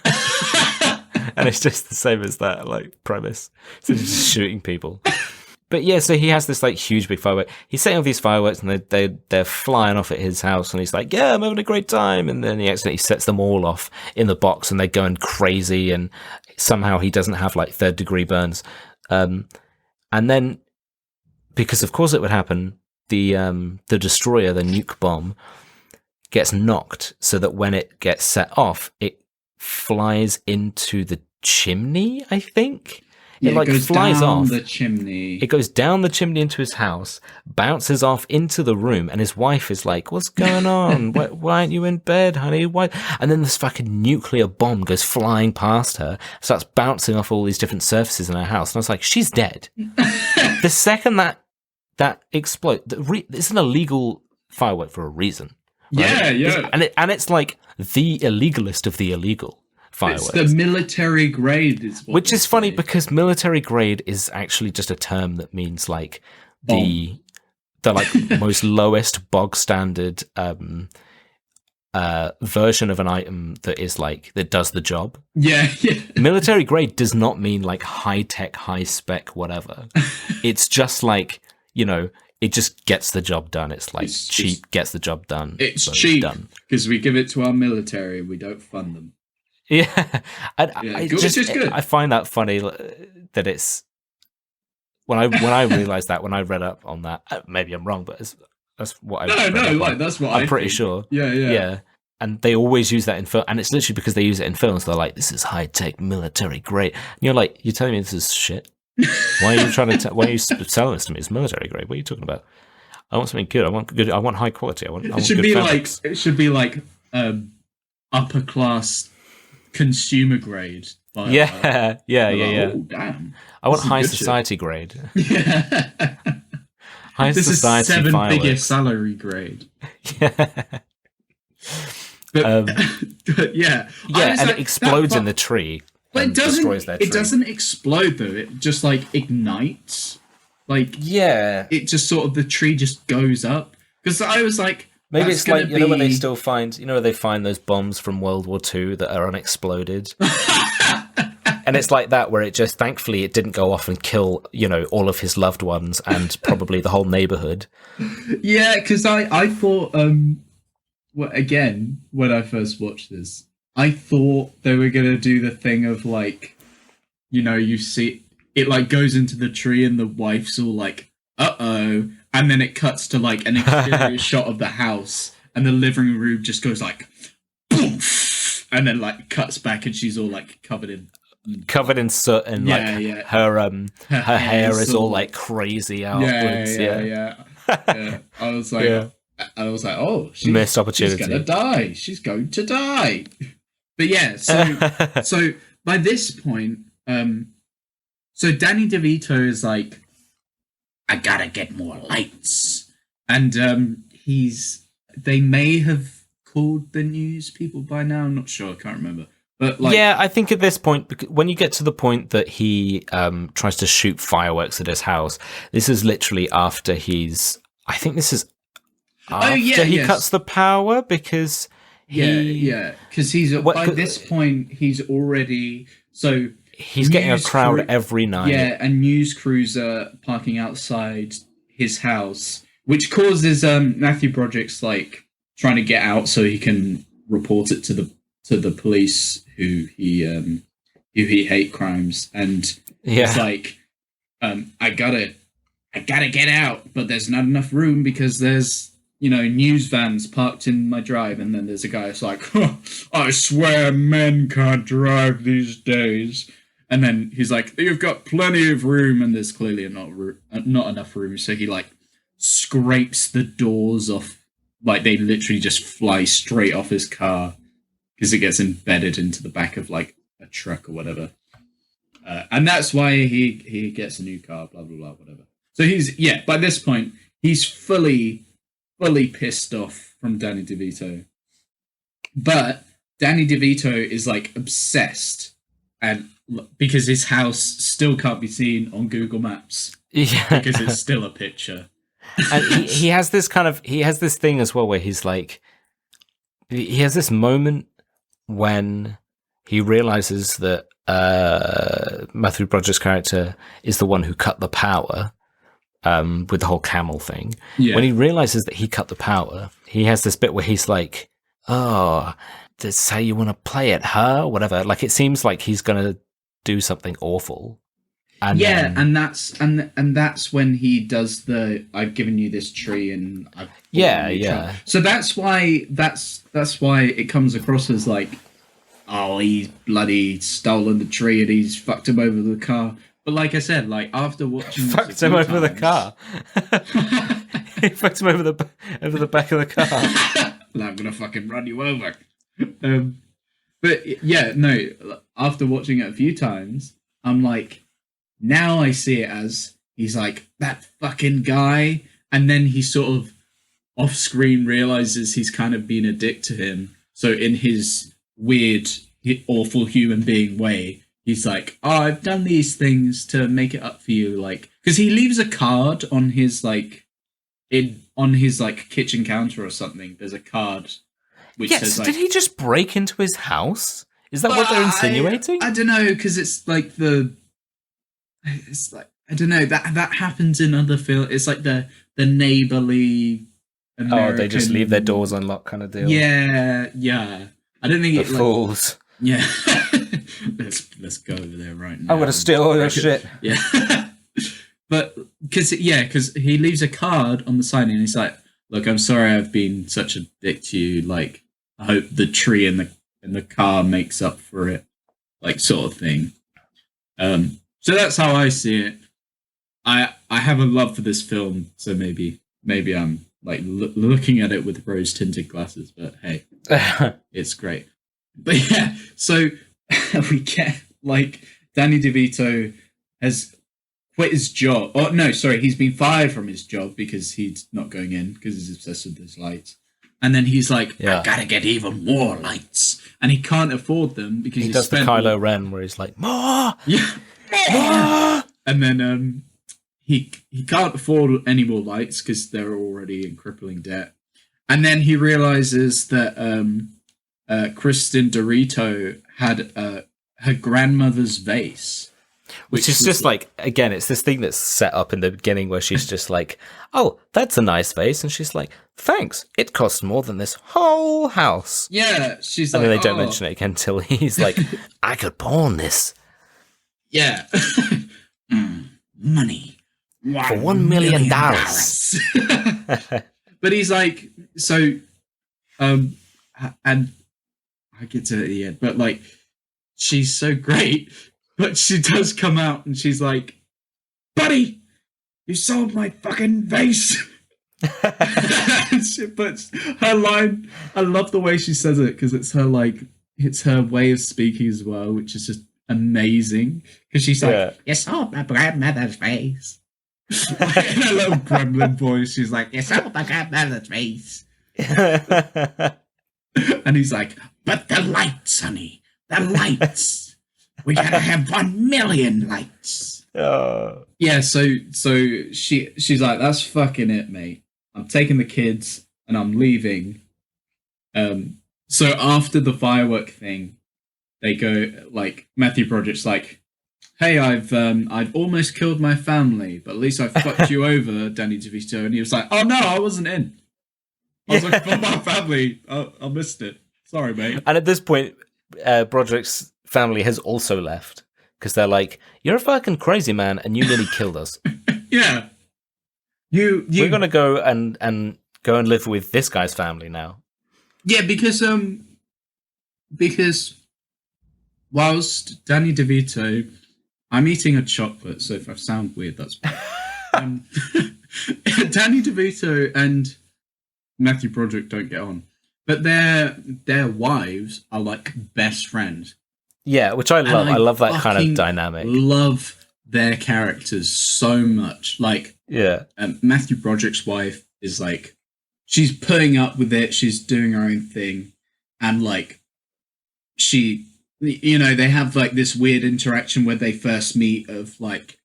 Speaker 2: And it's just the same as that, like, premise. So he's just shooting people. But yeah, so he has this like huge big firework. He's setting off these fireworks and they're flying off at his house and he's like, yeah, I'm having a great time. And then he accidentally sets them all off in the box and they're going crazy and somehow he doesn't have like 3rd-degree burns. And then, because of course it would happen, the destroyer, the nuke bomb, gets knocked so that when it gets set off, it flies into the chimney, I think.
Speaker 3: Yeah,
Speaker 2: it like
Speaker 3: goes
Speaker 2: flies
Speaker 3: down
Speaker 2: off
Speaker 3: the chimney.
Speaker 2: It goes down the chimney into his house, bounces off into the room, and his wife is like, "What's going on? Why aren't you in bed, honey? Why?" And then this fucking nuclear bomb goes flying past her, starts bouncing off all these different surfaces in her house, and I was like, "She's dead." The second that explodes, it's an illegal firework for a reason. Right?
Speaker 3: Yeah.
Speaker 2: And it's like the illegalist of the illegal. Fireworks.
Speaker 3: It's the military grade,
Speaker 2: which is funny because military grade is actually just a term that means like the like most lowest bog standard version of an item that is like that does the job.
Speaker 3: Yeah.
Speaker 2: Military grade does not mean like high tech, high spec, whatever. It's just like, you know, it just gets the job done. It's like cheap, gets the job done.
Speaker 3: It's cheap because we give it to our military. We don't fund them.
Speaker 2: Yeah, I find that funny that it's when I realized that when I read up on that. Maybe I'm wrong, but that's what I
Speaker 3: that's what
Speaker 2: I'm pretty sure. Yeah. And they always use that in film, and it's literally because they use it in films. They're like, "This is high tech military grade." And you're like, "You're telling me this is shit? Why are you trying to? Why are you selling this to me? It's military grade. What are you talking about? I want something good. I want high quality. I want
Speaker 3: it should be like upper class consumer grade.
Speaker 2: Yeah.
Speaker 3: Oh, damn.
Speaker 2: I want high society grade.
Speaker 3: Yeah.
Speaker 2: High
Speaker 3: this
Speaker 2: society
Speaker 3: is 7-figure
Speaker 2: fireworks.
Speaker 3: salary grade.
Speaker 2: Yeah.
Speaker 3: But yeah,
Speaker 2: and it explodes in the tree.
Speaker 3: But it doesn't.
Speaker 2: Destroys their tree.
Speaker 3: It doesn't explode though. It just like ignites. Like it just sort of the tree just goes up. Because I was like,
Speaker 2: maybe it's like you know when they still find they find those bombs from World War II that are unexploded. And it's like that where it just thankfully it didn't go off and kill all of his loved ones and probably the whole neighborhood.
Speaker 3: Yeah, because I thought again when I first watched this, I thought they were gonna do the thing of like, you see it like goes into the tree and the wife's all like, uh-oh, and then it cuts to like an exterior shot of the house and the living room just goes like, poof, and then like cuts back and she's all like covered in soot and her hair is all like crazy outwards. Yeah. I was like, oh,
Speaker 2: missed opportunity.
Speaker 3: She's going to die. But yeah, so by this point, so Danny DeVito is like, I gotta get more lights, and they may have called the news people by now. I'm not sure. I can't remember. But
Speaker 2: I think at this point, when you get to the point that he tries to shoot fireworks at his house, this is literally after he cuts the power because
Speaker 3: Yeah, because by this point he's already
Speaker 2: he's getting a crowd every night.
Speaker 3: Yeah, and news crews are parking outside his house, which causes Matthew Broderick's like trying to get out so he can report it to the police who he hate crimes, and it's like I gotta get out, but there's not enough room because there's news vans parked in my drive, and then there's a guy that's like, I swear men can't drive these days. And then he's like, you've got plenty of room, and there's clearly not enough room. So he like scrapes the doors off, like they literally just fly straight off his car because it gets embedded into the back of like a truck or whatever. And that's why he gets a new car, blah, blah, blah, whatever. So by this point, he's fully pissed off from Danny DeVito. But Danny DeVito is like obsessed, and because his house still can't be seen on Google Maps because it's still a picture.
Speaker 2: And he has this thing as well where he's like, he has this moment when he realizes that Mathew Broderick's character is the one who cut the power with the whole camel thing. Yeah. When he realizes that he cut the power, he has this bit where he's like, oh, that's how you want to play it, huh? Whatever. Like, it seems like he's going to do something awful. And that's when he does the I've given you this tree and I've tree. So that's why it comes across as like, oh, he's bloody stolen the tree and he's fucked him over the car. But like I said, like after watching fucked him over the car. He fucked him over the back of the car.
Speaker 3: I'm gonna fucking run you over. But yeah, no. After watching it a few times, I'm like, now I see it as he's like that fucking guy, and then he sort of off screen realizes he's kind of been a dick to him. So in his weird, awful human being way, he's like, oh, I've done these things to make it up for you, like because he leaves a card on his kitchen counter or something. There's a card which says, like,
Speaker 2: did he just break into his house? Is that what they're insinuating?
Speaker 3: I don't know, because it's like I don't know, that happens in other films. It's like the neighborly American...
Speaker 2: Oh, they just leave their doors unlocked kind of deal.
Speaker 3: Yeah. I don't think
Speaker 2: fools.
Speaker 3: Yeah. let's go over there right now.
Speaker 2: I'm gonna steal all your shit.
Speaker 3: Yeah. But because he leaves a card on the sign and he's like, look, I'm sorry I've been such a dick to you. Like, I hope the tree in the car makes up for it, like sort of thing. So that's how I see it. I have a love for this film, so maybe I'm like looking at it with rose tinted glasses. But hey, it's great. But yeah, so we get like Danny DeVito has quit his job. Oh no, sorry, he's been fired from his job because he's not going in because he's obsessed with his lights. And then he's like, I gotta get even more lights, and he can't afford them because
Speaker 2: he does the Kylo Ren where he's like, more,
Speaker 3: more, and then he can't afford any more lights because they're already in crippling debt. And then he realizes that Christin DeVito had her grandmother's vase.
Speaker 2: Which is just like, again, it's this thing that's set up in the beginning where she's just like, oh, that's a nice vase. And she's like, thanks. It costs more than this whole house.
Speaker 3: Yeah. She's
Speaker 2: and
Speaker 3: like,
Speaker 2: then they don't mention it again until he's like, I could pawn this.
Speaker 3: Yeah. Money.
Speaker 2: For $1 million.
Speaker 3: But he's like, so, and I get to it at the end, but like, she's so great. But she does come out and she's like, buddy, you sold my fucking vase. She puts her line, I love the way she says it because it's her way of speaking as well, which is just amazing. Because she's like, you sold my grandmother's vase. In her little gremlin voice, she's like, you sold my grandmother's vase. And he's like, but the lights, honey, the lights. We gotta have 1 million lights. Yeah, so she's like, that's fucking it, mate. I'm taking the kids and I'm leaving. So after the firework thing, they go like Matthew Broderick's like, "Hey, I've almost killed my family, but at least I fucked you over, Danny DeVito." And he was like, "Oh no, I wasn't in. I was like, for my family, I missed it. Sorry, mate."
Speaker 2: And at this point, Broderick's family has also left because they're like, "You're a fucking crazy man, and you nearly killed us.
Speaker 3: Yeah, you.
Speaker 2: We're gonna go and go and live with this guy's family now."
Speaker 3: Yeah, because whilst Danny DeVito, I'm eating a chocolate, so if I sound weird, that's why. Danny DeVito and Matthew Broderick don't get on, but their wives are like best friends.
Speaker 2: Yeah, which I love. I love that kind of
Speaker 3: fucking
Speaker 2: dynamic.
Speaker 3: Love their characters so much. Like,
Speaker 2: Yeah.
Speaker 3: Matthew Broderick's wife is like, she's putting up with it. She's doing her own thing, and like, she, you know, they have like this weird interaction where they first meet of like,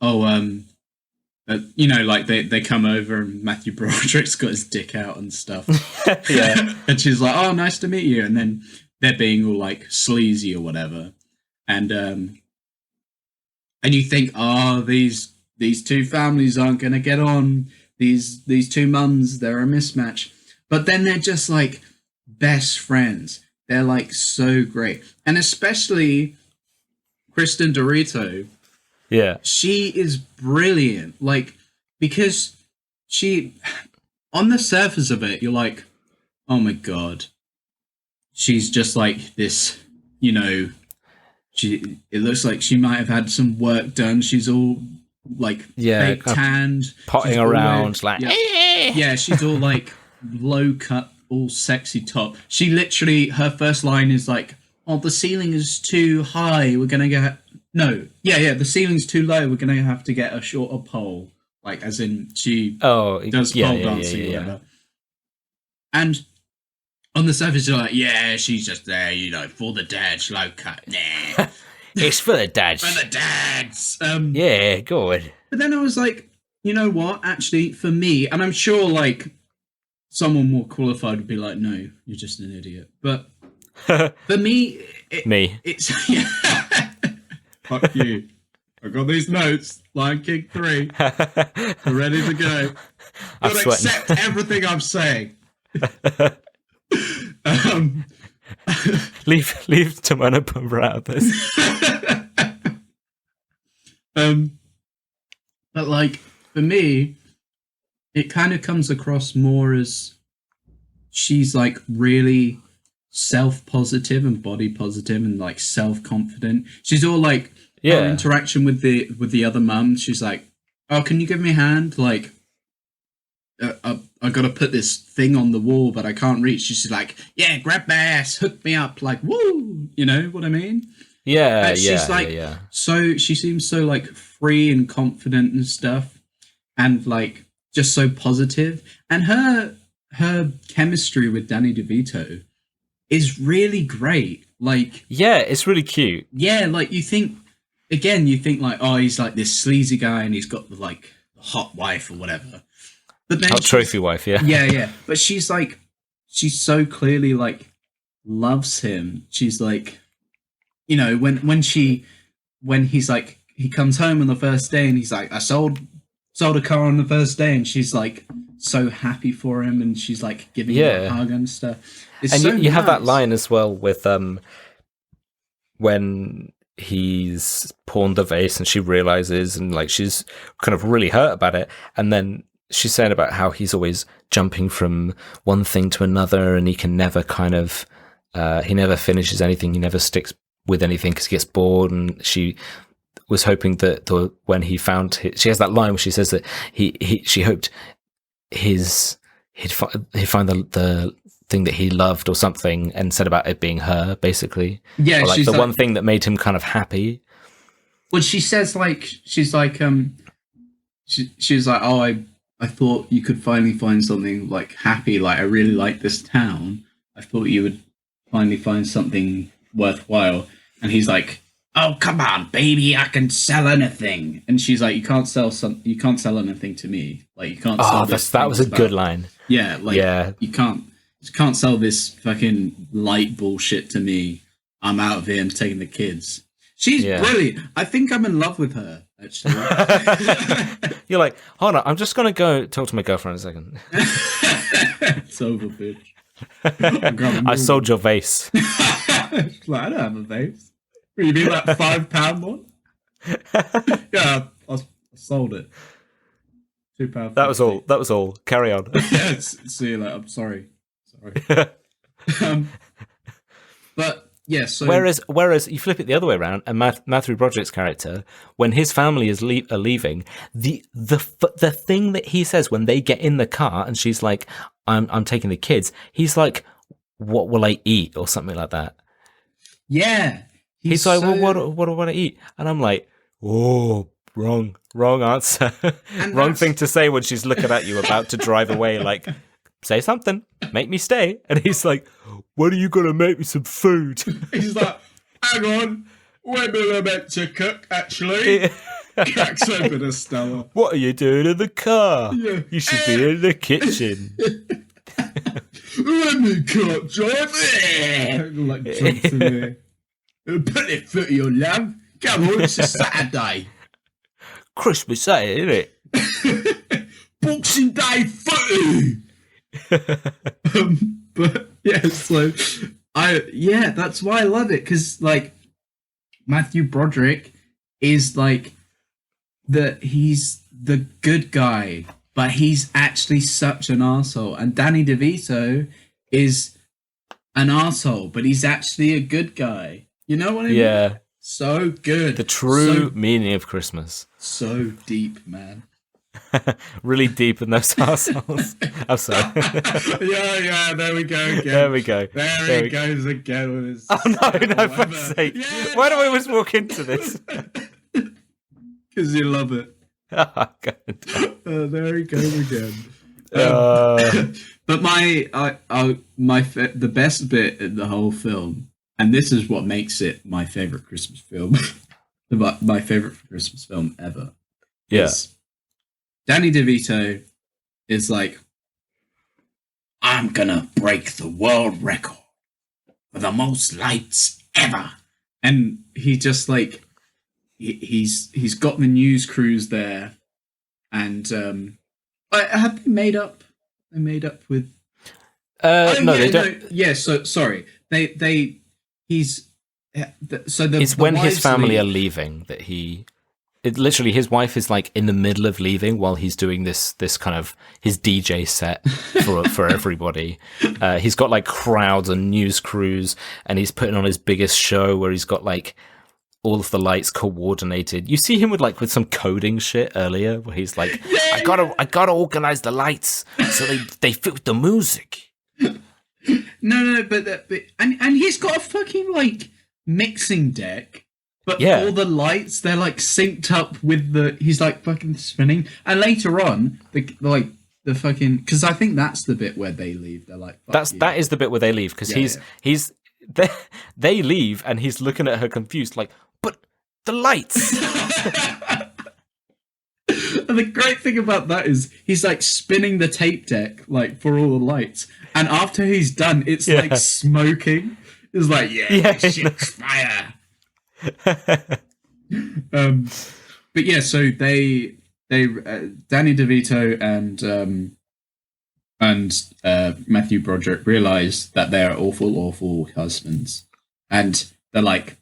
Speaker 3: you know, like they come over and Matthew Broderick's got his dick out and stuff.
Speaker 2: Yeah.
Speaker 3: And she's like, "Oh, nice to meet you." And then they're being all like sleazy or whatever. And you think, "Oh, these two families aren't going to get on. These two mums, they're a mismatch." But then they're just like best friends. They're like so great. And especially Christin DeVito.
Speaker 2: Yeah.
Speaker 3: She is brilliant. Like, because she, on the surface of it, you're like, "Oh my God." She's just like this, you know, it looks like she might have had some work done. She's all like fake tanned.
Speaker 2: Potting around, like,
Speaker 3: yeah, she's all like low cut, all sexy top. She literally, her first line is like, "Oh, the ceiling is too high. We're going to get, no, yeah, the ceiling's too low. We're going to have to get a shorter pole." Like, as in, she does pole dancing or whatever. And on the surface, you're like, "Yeah, she's just there, you know, for the dad, low cut." Nah.
Speaker 2: It's for the dads.
Speaker 3: For the dads.
Speaker 2: Yeah, go on.
Speaker 3: But then I was like, you know what? Actually, for me, and I'm sure like someone more qualified would be like, "No, you're just an idiot." But for me, it's yeah. Fuck you. I got these notes. Lion King 3. We're ready to go. I've got to accept everything I'm saying.
Speaker 2: Leave Timon and Pumbaa out of this.
Speaker 3: But like, for me, it kind of comes across more as she's like really self-positive and body positive and like self-confident. She's all like, her interaction with the other mum, she's like, "Oh, can you give me a hand? Like, I got to put this thing on the wall, but I can't reach." She's like, "Yeah, grab my ass, hook me up, like, woo," you know what I mean?
Speaker 2: Yeah,
Speaker 3: she's like, so she seems so like free and confident and stuff, and like just so positive. And her chemistry with Danny DeVito is really great. Like,
Speaker 2: yeah, it's really cute.
Speaker 3: Yeah, like you think like, "Oh, he's like this sleazy guy, and he's got like the hot wife or whatever." But then
Speaker 2: hot trophy wife, yeah.
Speaker 3: Yeah. But she's so clearly like loves him. She's like, you know, when he's like, he comes home on the first day and he's like, "I sold a car on the first day," and she's like so happy for him, and she's like giving him a hug and stuff. It's
Speaker 2: and
Speaker 3: so
Speaker 2: you have that
Speaker 3: nice.
Speaker 2: line as well with when he's pawned the vase and she realizes, and like she's kind of really hurt about it, and then she's saying about how he's always jumping from one thing to another, and he can never kind of he never finishes anything, he never sticks with anything because he gets bored. And she was hoping that when he found she has that line where she says that she hoped he'd find the thing that he loved or something, and said about it being her, basically.
Speaker 3: Yeah,
Speaker 2: or like
Speaker 3: she's
Speaker 2: the
Speaker 3: like,
Speaker 2: one thing that made him kind of happy.
Speaker 3: Well, she says like, she's like, she was like, "Oh, I thought you could finally find something like happy. Like, I really like this town. I thought you would finally find something worthwhile." And he's like, "Oh, come on, baby, I can sell anything." And she's like, You can't sell anything to me. Like, you can't sell this
Speaker 2: That
Speaker 3: thing
Speaker 2: was a
Speaker 3: about-"
Speaker 2: good line.
Speaker 3: Yeah, like,
Speaker 2: Yeah.
Speaker 3: you can't. You can't sell this fucking light bullshit to me. I'm out of here. I'm taking the kids. She's brilliant. I think I'm in love with her, actually.
Speaker 2: You're like, hold on, I'm just going to go talk to my girlfriend in a second.
Speaker 3: It's over, bitch.
Speaker 2: I sold your vase.
Speaker 3: Like, I don't have a vase. You mean that £5 one? Yeah, I sold it. £2.
Speaker 2: That was all. Carry on.
Speaker 3: Yeah, see you later. I'm sorry. But yeah, so
Speaker 2: whereas you flip it the other way around, and Mathew Broderick's character, when his family is leaving, the thing that he says when they get in the car, and she's like, "I'm taking the kids," he's like, "What will I eat?" or something like that.
Speaker 3: Yeah,
Speaker 2: he's like, "Well, what do I want to eat?" And I'm like, "Oh, wrong answer, wrong thing to say when she's looking at you about to drive away, like." Say something, make me stay. And he's like, when are you going to make me some food?
Speaker 3: He's like, hang on, when am I meant to cook, actually? Cracks open a Stella.
Speaker 2: What are you doing in the car?
Speaker 3: Yeah.
Speaker 2: You should be in the kitchen.
Speaker 3: Let me can't drive. Like, jumps in there. Put it foot your love. Come on, it's a Saturday.
Speaker 2: Christmas Day, isn't it?
Speaker 3: Boxing Day footy. But yeah, so that's why I love it, because like Mathew Broderick is like he's the good guy, but he's actually such an arsehole. And Danny DeVito is an arsehole, but he's actually a good guy. You know what I mean?
Speaker 2: Yeah.
Speaker 3: So good.
Speaker 2: The true meaning of Christmas.
Speaker 3: So deep, man.
Speaker 2: Really deep in those assholes. I'm sorry.
Speaker 3: yeah, there we go again.
Speaker 2: There we go.
Speaker 3: There he goes again with his...
Speaker 2: Oh, no, for fuck's sake.
Speaker 3: Yeah.
Speaker 2: Why do I always walk into this?
Speaker 3: Because you love it.
Speaker 2: Oh, God.
Speaker 3: There he goes again. But the best bit in the whole film, and this is what makes it my favorite Christmas film, my favorite Christmas film ever.
Speaker 2: Yeah.
Speaker 3: Is Danny DeVito is like, I'm gonna break the world record for the most lights ever, and he just like he's got the news crews there, and have they made up? They made up with.
Speaker 2: No, they don't.
Speaker 3: No, yeah, so sorry. It's
Speaker 2: when his family are leaving that literally his wife is like in the middle of leaving while he's doing this kind of his DJ set for everybody. He's got like crowds and news crews, and he's putting on his biggest show where he's got like all of the lights coordinated. You see him with some coding shit earlier where he's like, I gotta organize the lights so they fit with the music.
Speaker 3: No, but he's got a fucking like mixing deck, but all the lights, they're like synced up with he's like fucking spinning, and later on the fucking, because I think that's the bit where they leave. They're like,
Speaker 2: that is the bit where they leave, because they leave and he's looking at her confused, like, but the lights.
Speaker 3: And the great thing about that is he's like spinning the tape deck like for all the lights, and after he's done, it's like smoking. It's like, shit's fire. But yeah, so they Danny DeVito and Mathew Broderick realize that they're awful husbands, and they're like,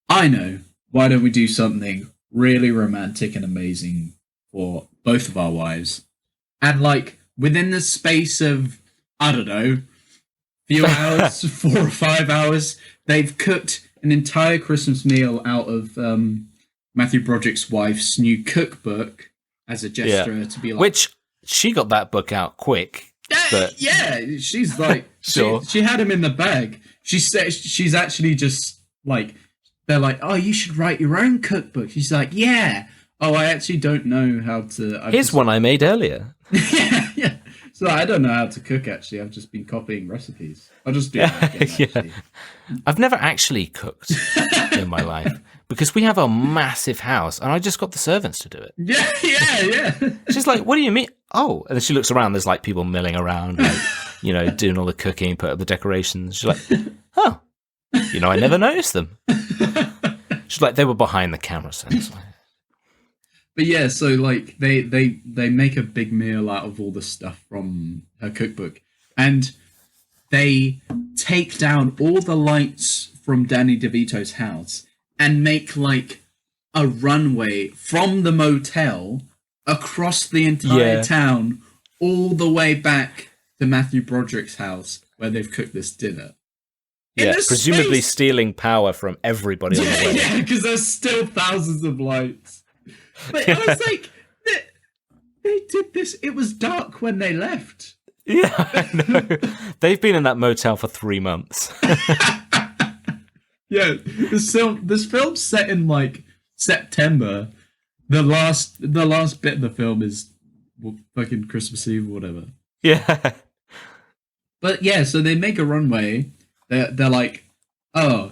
Speaker 3: I know, why don't we do something really romantic and amazing for both of our wives? And like within the space of, I don't know, few hours, 4 or 5 hours, they've cooked an entire Christmas meal out of Mathew Broderick's wife's new cookbook as a gesture to be like,
Speaker 2: which she got that book out quick. But
Speaker 3: she's like,
Speaker 2: sure.
Speaker 3: She had him in the bag. She said she's actually just like, they're like, oh, you should write your own cookbook. She's like, yeah. Oh, I actually don't know how to.
Speaker 2: Here's one I made earlier.
Speaker 3: yeah. So I don't know how to cook, actually. I've just been copying recipes. I'll just do that again, actually.
Speaker 2: I've never actually cooked in my life because we have a massive house and I just got the servants to do it.
Speaker 3: Yeah.
Speaker 2: She's like, what do you mean? Oh, and then she looks around. There's like people milling around, like doing all the cooking, put up the decorations. She's like, oh, I never noticed them. She's like, they were behind the camera. So it's like...
Speaker 3: But yeah, so like they make a big meal out of all the stuff from her cookbook, and they take down all the lights from Danny DeVito's house and make like a runway from the motel across the entire town all the way back to Mathew Broderick's house where they've cooked this dinner.
Speaker 2: Yeah, presumably stealing power from everybody on the way.
Speaker 3: Yeah, because there's still thousands of lights. But I was like, they did this. It was dark when they left.
Speaker 2: Yeah, I know. They've been in that motel for 3 months.
Speaker 3: Yeah, this film's set in like September. The last bit of the film is fucking Christmas Eve or whatever.
Speaker 2: Yeah.
Speaker 3: But yeah, so they make a runway. They're like, oh,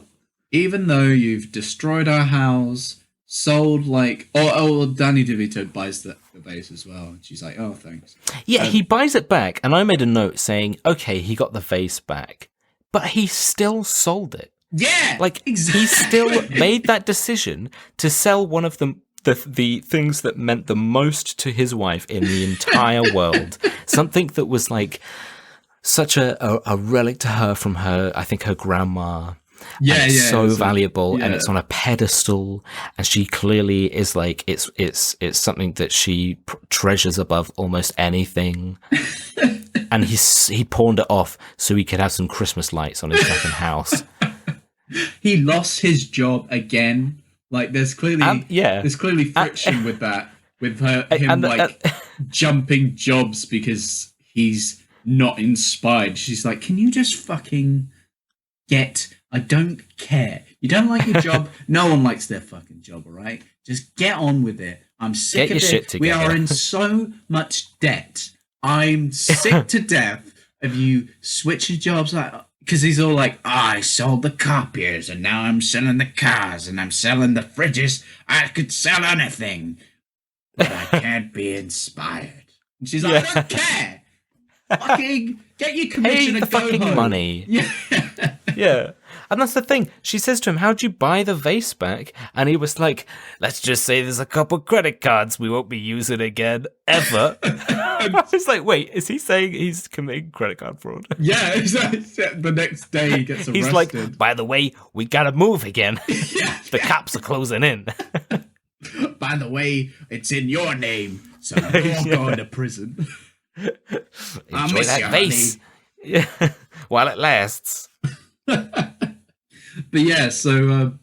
Speaker 3: even though you've destroyed our house, sold like, Danny DeVito buys the vase as well. And she's like, oh, thanks.
Speaker 2: Yeah, he buys it back, and I made a note saying, okay, he got the vase back, but he still sold it.
Speaker 3: Yeah,
Speaker 2: like
Speaker 3: exactly.
Speaker 2: He still made that decision to sell one of the things that meant the most to his wife in the entire world. Something that was like such a relic to her from her, I think her grandma.
Speaker 3: Yeah,
Speaker 2: so valuable, and it's on a pedestal, and she clearly is like it's something that she treasures above almost anything. And he pawned it off so he could have some Christmas lights on his fucking house.
Speaker 3: He lost his job again. Like there's clearly friction with that, with him jumping jobs because he's not inspired. She's like, can you just fucking get? I don't care. You don't like your job. No one likes their fucking job, all right? Just get on with it. I'm sick of it.
Speaker 2: Shit together.
Speaker 3: We are in so much debt. I'm sick to death of you switching jobs. Because he's all like, I sold the copiers, and now I'm selling the cars, and I'm selling the fridges. I could sell anything, but I can't be inspired. And she's like, I don't care. Fucking get your commission and go
Speaker 2: fucking
Speaker 3: home.
Speaker 2: Money.
Speaker 3: Yeah.
Speaker 2: Yeah. And that's the thing. She says to him, how'd you buy the vase back? And he was like, let's just say there's a couple credit cards we won't be using again, ever. I was like, wait, is he saying he's committing credit card fraud?
Speaker 3: Yeah, exactly. The next day he gets arrested.
Speaker 2: He's like, by the way, we gotta move again. The cops are closing in.
Speaker 3: By the way, it's in your name, so you're going to prison.
Speaker 2: Enjoy that vase. Yeah. While it lasts.
Speaker 3: But yeah, so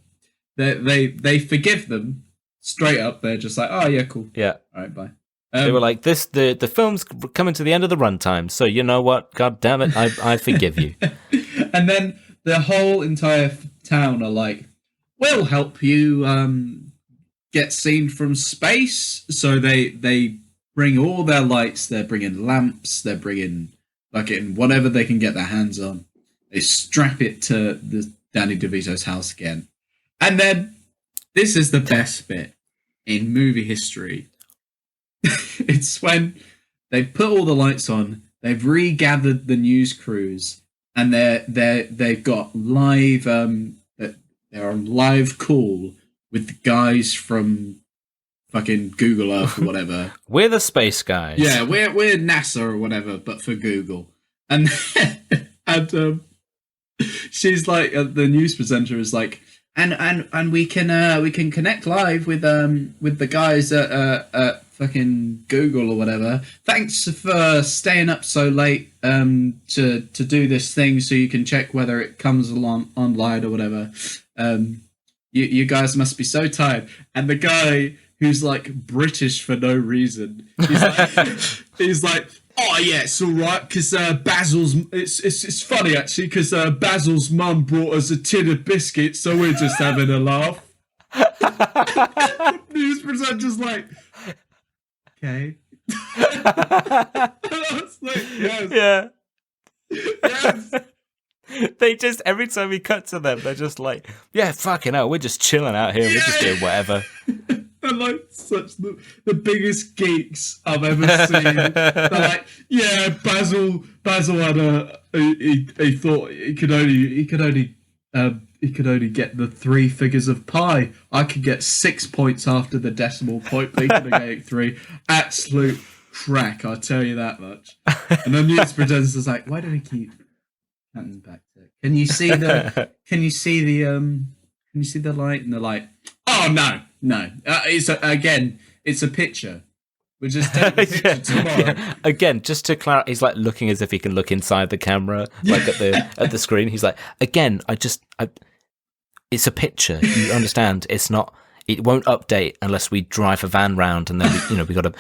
Speaker 3: they forgive them straight up. They're just like, oh yeah, cool.
Speaker 2: Yeah.
Speaker 3: All right, bye.
Speaker 2: They were like, the film's coming to the end of the runtime, so you know what? God damn it, I forgive you.
Speaker 3: And then the whole entire town are like, we'll help you get seen from space. So they bring all their lights. They're bringing lamps. They're bringing fucking whatever they can get their hands on. They strap it to the Danny DeVito's house again. And then, this is the best bit in movie history. It's when they've put all the lights on, they've regathered the news crews, and they've got live, they're on live call with the guys from fucking Google Earth or whatever.
Speaker 2: We're the space guys.
Speaker 3: Yeah, we're NASA or whatever, but for Google. And she's like, the news presenter is like, and we can connect live with the guys at fucking Google or whatever. Thanks for staying up so late to do this thing so you can check whether it comes along online or whatever. You guys must be so tired. And the guy who's like British for no reason, he's like, oh yeah, it's all right because Basil's. It's funny actually because Basil's mum brought us a tin of biscuits, so we're just having a laugh. News presenter's like, okay. I was like, yes.
Speaker 2: Yeah.
Speaker 3: Yes.
Speaker 2: They just, every time we cut to them, they're just like, yeah, fucking hell, we're just chilling out here. We're just doing whatever.
Speaker 3: They're like such the biggest geeks I've ever seen. They're like, yeah, Basil had he thought he could only get the 3 figures of pi. I could get 6 points after the decimal point, but he could get 3. Absolute crack, I'll tell you that much. And then the presenter is like, why do we keep cutting back to it? Can you see the light? And they're like, oh no. It's a picture. We'll just take a picture tomorrow.
Speaker 2: Yeah. Again, just to clarify, he's like looking as if he can look inside the camera, like at the screen. He's like, again, it's a picture. You understand? It's not. It won't update unless we drive a van round, and then we got to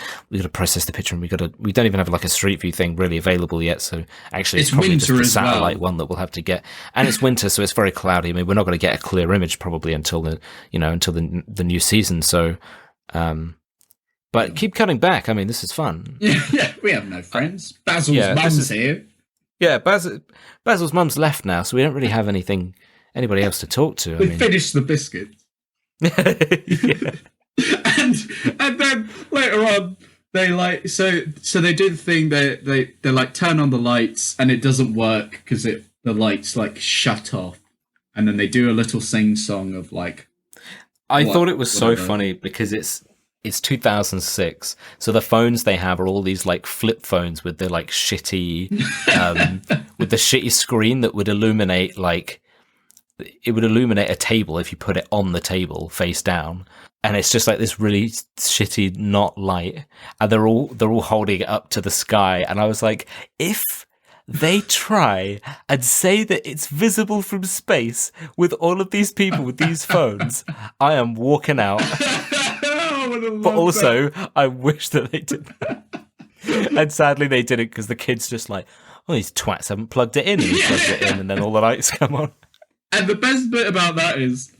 Speaker 2: process the picture, and we don't even have like a street view thing really available yet. So actually, it's probably just the satellite one that we'll have to get, and it's winter, so it's very cloudy. I mean, we're not going to get a clear image probably until the new season. So, but keep cutting back. I mean, this is fun.
Speaker 3: Yeah, we have no friends. Basil's mum's here.
Speaker 2: Yeah, Basil's mum's left now, so we don't really have anybody else to talk to.
Speaker 3: We finished the biscuits.
Speaker 2: Yeah.
Speaker 3: and then later on they like so they do the thing they like turn on the lights and it doesn't work because the lights like shut off, and then they do a little sing song of like
Speaker 2: I thought it was so funny because it's 2006, so the phones they have are all these like flip phones with the like shitty with the shitty screen that would illuminate a table if you put it on the table face down, and it's just like this really shitty not light, and they're all holding it up to the sky, and I was like, if they try and say that it's visible from space with all of these people with these phones, I am walking out. But also, I wish that they did that. And sadly they didn't, because the kid's just like, oh, these twats haven't plugged it in, and he plugged it in, and then all the lights come on.
Speaker 3: And the best bit about that is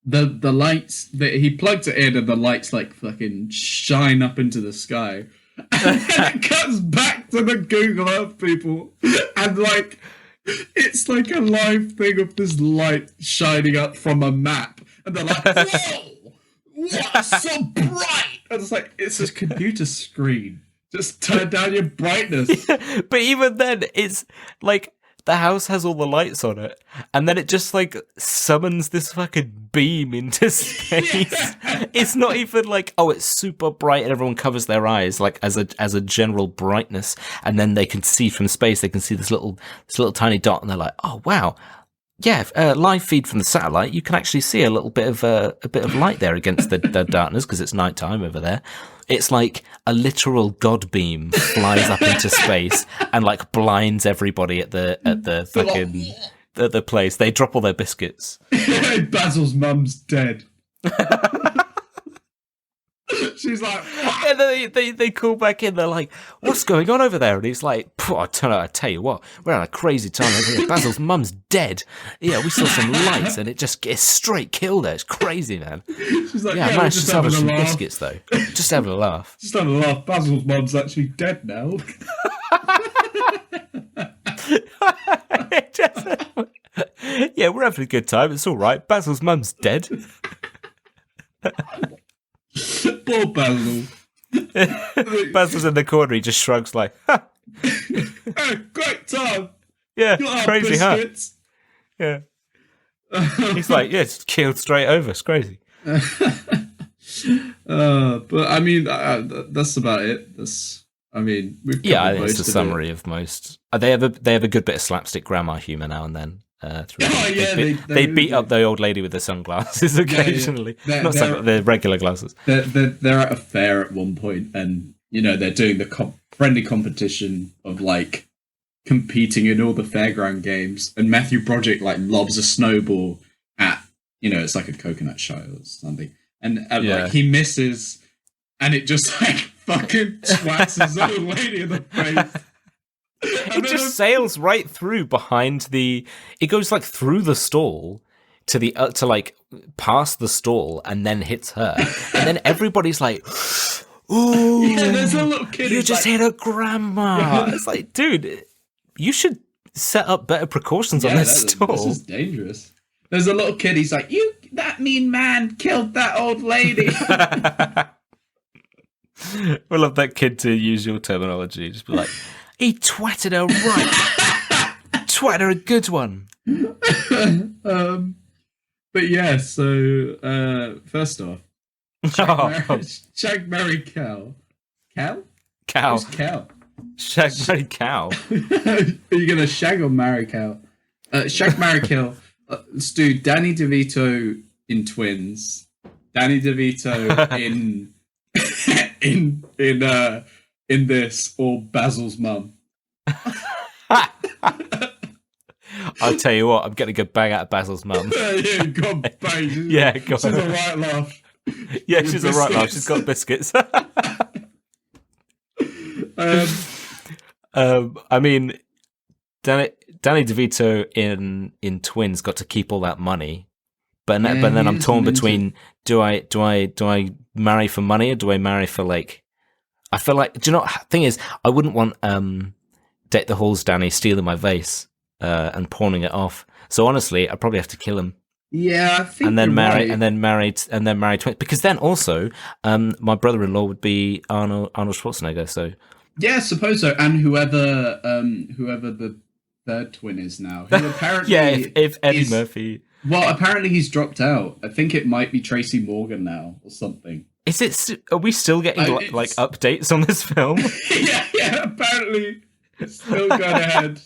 Speaker 3: the lights that he plugged it in, and the lights like fucking shine up into the sky. And then it cuts back to the Google Earth people, and like it's like a live thing of this light shining up from a map, and they're like, "Whoa, what's so bright?" And it's like it's a computer screen. Just turn down your brightness.
Speaker 2: Yeah, but even then, it's like the house has all the lights on it, and then it just like summons this fucking beam into space. Yeah. It's not even like, oh, it's super bright and everyone covers their eyes like as a general brightness, and then they can see from space. They can see this little tiny dot, and they're like, oh wow, yeah. Live feed from the satellite, you can actually see a bit of light there against the darkness because it's nighttime over there. It's like a literal god beam flies up into space and like blinds everybody at the fucking the place. They drop all their biscuits.
Speaker 3: Basil's mum's dead. She's like,
Speaker 2: and then they call back in. They're like, "What's going on over there?" And he's like, I tell you what, we're having a crazy time over here. Basil's mum's dead. Yeah, we saw some lights, and it just gets straight killed her. It's crazy, man.
Speaker 3: She's like,
Speaker 2: yeah, I managed to salvage some biscuits though. Just having a laugh.
Speaker 3: Just having a laugh. Basil's mum's actually dead now.
Speaker 2: Yeah, we're having a good time. It's all right. Basil's mum's dead.
Speaker 3: Poor Basil.
Speaker 2: Basil's in the corner. He just shrugs like, ha.
Speaker 3: Hey, great time.
Speaker 2: Yeah, crazy,
Speaker 3: biscuits.
Speaker 2: Huh? Yeah. He's like, yeah, it's killed straight over. It's crazy.
Speaker 3: But I mean, that's about it. I think it's
Speaker 2: a summary of most. They have a good bit of slapstick grammar humour now and then. They beat up the old lady with the sunglasses occasionally. Not the regular glasses.
Speaker 3: They're at a fair at one point, and they're doing the friendly competition of like competing in all the fairground games. And Mathew Broderick like lobs a snowball at it's like a coconut shell or something, and like he misses, and it just like fucking swats his old lady in the face.
Speaker 2: It just sails right through behind it goes like through the stall to like past the stall and then hits her. And then everybody's like, ooh,
Speaker 3: yeah, there's a little kid.
Speaker 2: You just hit a grandma. Yeah. It's like, dude, you should set up better precautions on this stall.
Speaker 3: This is dangerous. There's a little kid. He's like, that mean man killed that old lady.
Speaker 2: We love that kid to use your terminology. Just be like, he twatted her right. Twatted her a good one.
Speaker 3: But yeah, so first off, Shag, marry, Cal. Cal?
Speaker 2: Cow.
Speaker 3: Who's Cal?
Speaker 2: Shag, marry, cow.
Speaker 3: Are you gonna shag or marry Cal? Shag, marry, kill. Let's do Danny DeVito in Twins. Danny DeVito in this, or Basil's mum.
Speaker 2: I'll tell you what, I'm getting a good bang out of Basil's mum.
Speaker 3: Yeah, God, bang.
Speaker 2: Yeah, go
Speaker 3: She's
Speaker 2: on.
Speaker 3: a right laugh.
Speaker 2: Yeah,
Speaker 3: With
Speaker 2: she's a right laugh.
Speaker 3: biscuits.
Speaker 2: She's got biscuits. I mean, Danny DeVito in Twins got to keep all that money, but then I'm torn between do I marry for money or do I marry for like? I feel like, do you know? Thing is, I wouldn't want Deck the Halls Danny stealing my vase and pawning it off. So honestly, I'd probably have to kill him.
Speaker 3: Yeah, I think
Speaker 2: And then
Speaker 3: you're
Speaker 2: marry,
Speaker 3: right.
Speaker 2: and then marry Twins. Because then also, my brother-in-law would be Arnold Schwarzenegger. So
Speaker 3: Yeah, I suppose so. And whoever the third twin is now, who apparently
Speaker 2: yeah, if Eddie
Speaker 3: is-
Speaker 2: Murphy.
Speaker 3: Well, apparently he's dropped out. I think it might be Tracy Morgan now or something.
Speaker 2: Is it? Are we still getting
Speaker 3: Oh,
Speaker 2: like
Speaker 3: it's-
Speaker 2: updates on this film?
Speaker 3: yeah. Apparently, it's still going ahead.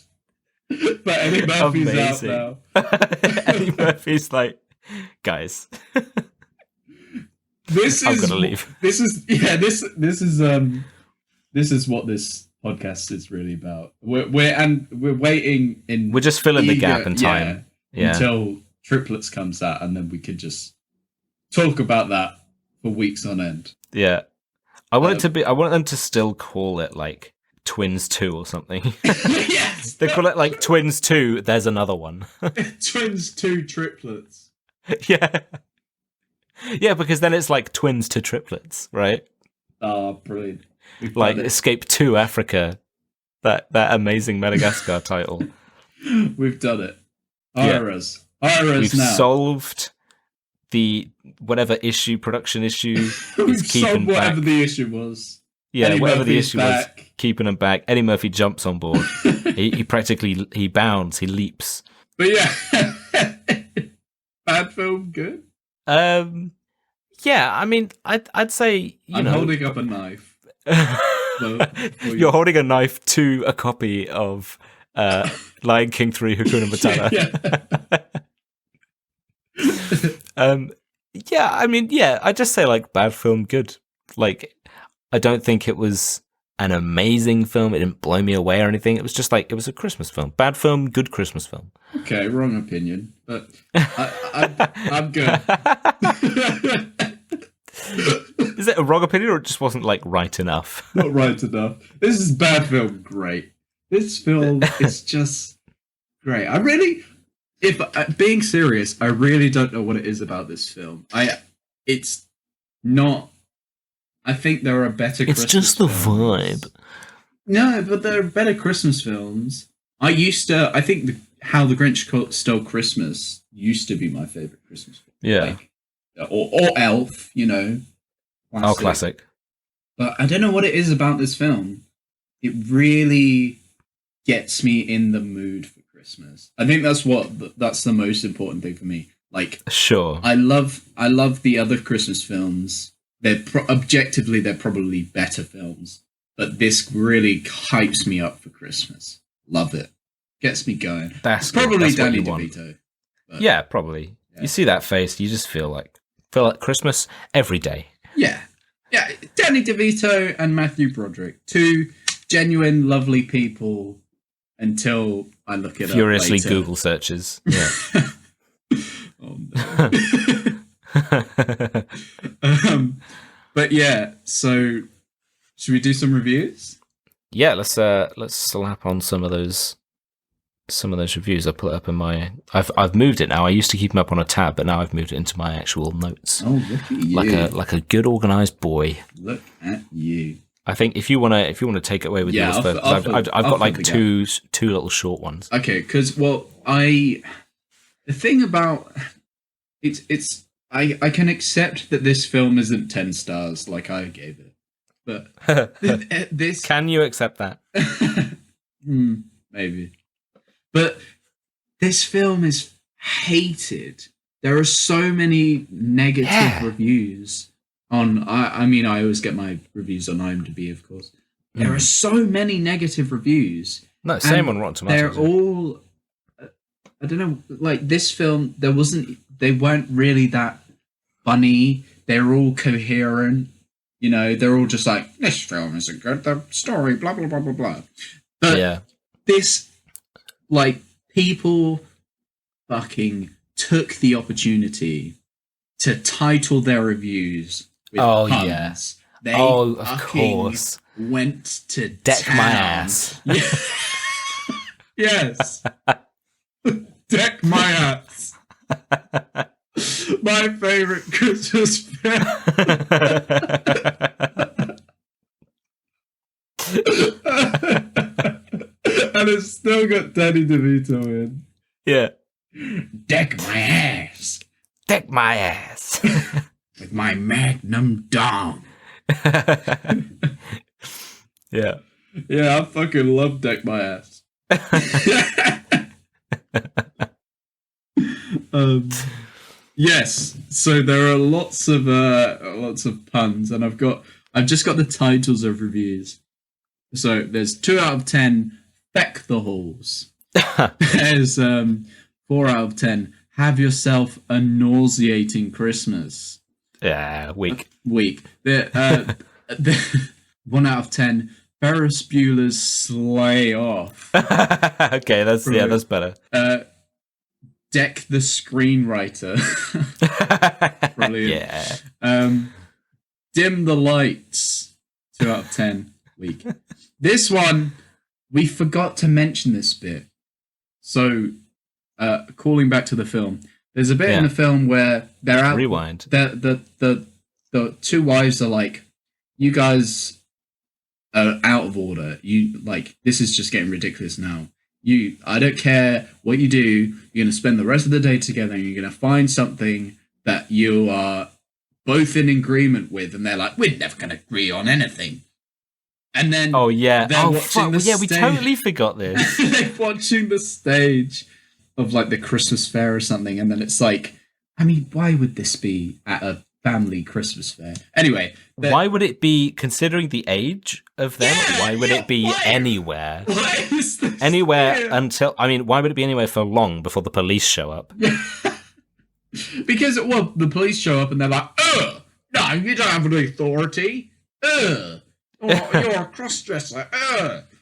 Speaker 3: But Eddie Murphy's out
Speaker 2: Amazing.
Speaker 3: now.
Speaker 2: Eddie Murphy's like, guys,
Speaker 3: This
Speaker 2: I'm
Speaker 3: is
Speaker 2: gonna leave.
Speaker 3: This is what this podcast is really about. We're waiting in.
Speaker 2: we're just filling the
Speaker 3: eager-
Speaker 2: gap in time. Yeah.
Speaker 3: Until Triplets comes out, and then we could just talk about that for weeks on end.
Speaker 2: Yeah. I want them to still call it like Twins 2 or something.
Speaker 3: Yes,
Speaker 2: They call it like Twins 2, there's another one.
Speaker 3: Twins 2 Triplets.
Speaker 2: Yeah. Yeah, because then it's like Twins to Triplets, right?
Speaker 3: Oh, brilliant! We've
Speaker 2: Like
Speaker 3: done it.
Speaker 2: Escape to Africa. That amazing Madagascar title.
Speaker 3: We've done it.
Speaker 2: Yeah.
Speaker 3: Iras
Speaker 2: We've
Speaker 3: now.
Speaker 2: solved the whatever production issue
Speaker 3: We've
Speaker 2: is keeping
Speaker 3: solved whatever
Speaker 2: back.
Speaker 3: the issue was.
Speaker 2: Yeah,
Speaker 3: Eddie
Speaker 2: whatever the
Speaker 3: Murphy's
Speaker 2: issue was,
Speaker 3: back.
Speaker 2: keeping him back. Eddie Murphy jumps on board. he practically he bounds, he leaps.
Speaker 3: But yeah, bad film, good.
Speaker 2: Yeah, I mean, I'd say
Speaker 3: I'm holding up a knife.
Speaker 2: You're holding a knife to a copy of Lion King 3 Hakuna Matata.
Speaker 3: Yeah.
Speaker 2: I mean, yeah, I'd just say like bad film, good. Like, I don't think it was an amazing film. It didn't blow me away or anything. It was just like, it was a Christmas film. Bad film, good Christmas film.
Speaker 3: Okay, wrong opinion, but I'm good.
Speaker 2: Is it a wrong opinion or it just wasn't like right enough?
Speaker 3: Not right enough. This is bad film, great. This film is just great. I really, if being serious, I really don't know what it is about this film. It's not. I think there are better.
Speaker 2: It's
Speaker 3: Christmas
Speaker 2: just the
Speaker 3: films.
Speaker 2: vibe.
Speaker 3: No, but there are better Christmas films. I think How the Grinch Stole Christmas used to be my favorite Christmas film.
Speaker 2: Yeah.
Speaker 3: Like, or Elf, you know.
Speaker 2: Oh, classic.
Speaker 3: But I don't know what it is about this film. It really gets me in the mood for Christmas. I think that's the most important thing for me. Like,
Speaker 2: Sure.
Speaker 3: I love the other Christmas films. They're objectively they're probably better films, but this really hypes me up for Christmas. Love it. Gets me going.
Speaker 2: That's
Speaker 3: Probably
Speaker 2: good. That's what
Speaker 3: Danny
Speaker 2: you want.
Speaker 3: DeVito. But
Speaker 2: Yeah, probably.
Speaker 3: Yeah.
Speaker 2: You see that face, you just feel like Christmas every day.
Speaker 3: Yeah. Danny DeVito and Mathew Broderick, two genuine, lovely people. Until I look it
Speaker 2: Furiously
Speaker 3: up later.
Speaker 2: Google searches. Yeah.
Speaker 3: Oh no. But yeah, so should we do some reviews?
Speaker 2: Yeah, let's slap on some of those reviews. I put it up in my. I've moved it now. I used to keep them up on a tab, but now I've moved it into my actual notes.
Speaker 3: Oh, look at you!
Speaker 2: Like a good organized boy.
Speaker 3: Look at you!
Speaker 2: I think if you wanna take it away with
Speaker 3: Yeah,
Speaker 2: yours
Speaker 3: I'll
Speaker 2: first,
Speaker 3: I'll
Speaker 2: I've
Speaker 3: fill-
Speaker 2: got
Speaker 3: I'll
Speaker 2: like
Speaker 3: fill the
Speaker 2: two little short ones.
Speaker 3: Okay, because the thing about I can accept that this film isn't 10 stars like I gave it, but this
Speaker 2: Can you accept that?
Speaker 3: maybe, but this film is hated. There are so many negative reviews on. I mean, I always get my reviews on IMDb, of course. There are so many negative reviews.
Speaker 2: No, same on Rotten Tomatoes.
Speaker 3: They're all. I don't know. Like this film, they weren't really that funny. They're all coherent. You know, they're all just like, this film isn't good. The story, blah blah blah blah blah. But this, like, people fucking took the opportunity to title their reviews with puns.
Speaker 2: Yeah.
Speaker 3: They
Speaker 2: of course.
Speaker 3: Went to
Speaker 2: Deck
Speaker 3: town.
Speaker 2: my ass.
Speaker 3: Yeah. Yes. Deck my ass. My favorite Christmas film. And it's still got Danny DeVito in.
Speaker 2: Yeah.
Speaker 3: Deck my ass.
Speaker 2: Deck my ass.
Speaker 3: With my magnum dong.
Speaker 2: Yeah.
Speaker 3: Yeah, I fucking love Deck my ass. Yes, so there are lots of puns, and I've just got the titles of reviews. So there's 2 out of 10, feck the halls. There's 4 out of 10, have yourself a nauseating Christmas.
Speaker 2: Yeah, weak.
Speaker 3: The 1 out of 10, Ferris Bueller's Slay Off.
Speaker 2: Okay, that's better.
Speaker 3: Deck the Screenwriter. Brilliant.
Speaker 2: Yeah.
Speaker 3: Dim the Lights. 2 out of 10. Weak. This one, we forgot to mention this bit. So, calling back to the film, there's a bit in the film where they're out.
Speaker 2: Rewind.
Speaker 3: The 2 wives are like, you guys are out of order. You like, this is just getting ridiculous now. I don't care what you do, you're going to spend the rest of the day together and you're going to find something that you are both in agreement with. And they're like, we're never going to agree on anything. And then
Speaker 2: we totally forgot this.
Speaker 3: They're watching the stage of like the Christmas fair or something. And then it's like, I mean, why would this be at a family Christmas fair? Anyway.
Speaker 2: Why would it be, considering the age of them, why would it be anywhere?
Speaker 3: Why is this
Speaker 2: anywhere until, I mean, why would it be anywhere for long before the police show up?
Speaker 3: Because, the police show up and they're like, no, you don't have any authority. You're a cross-dresser.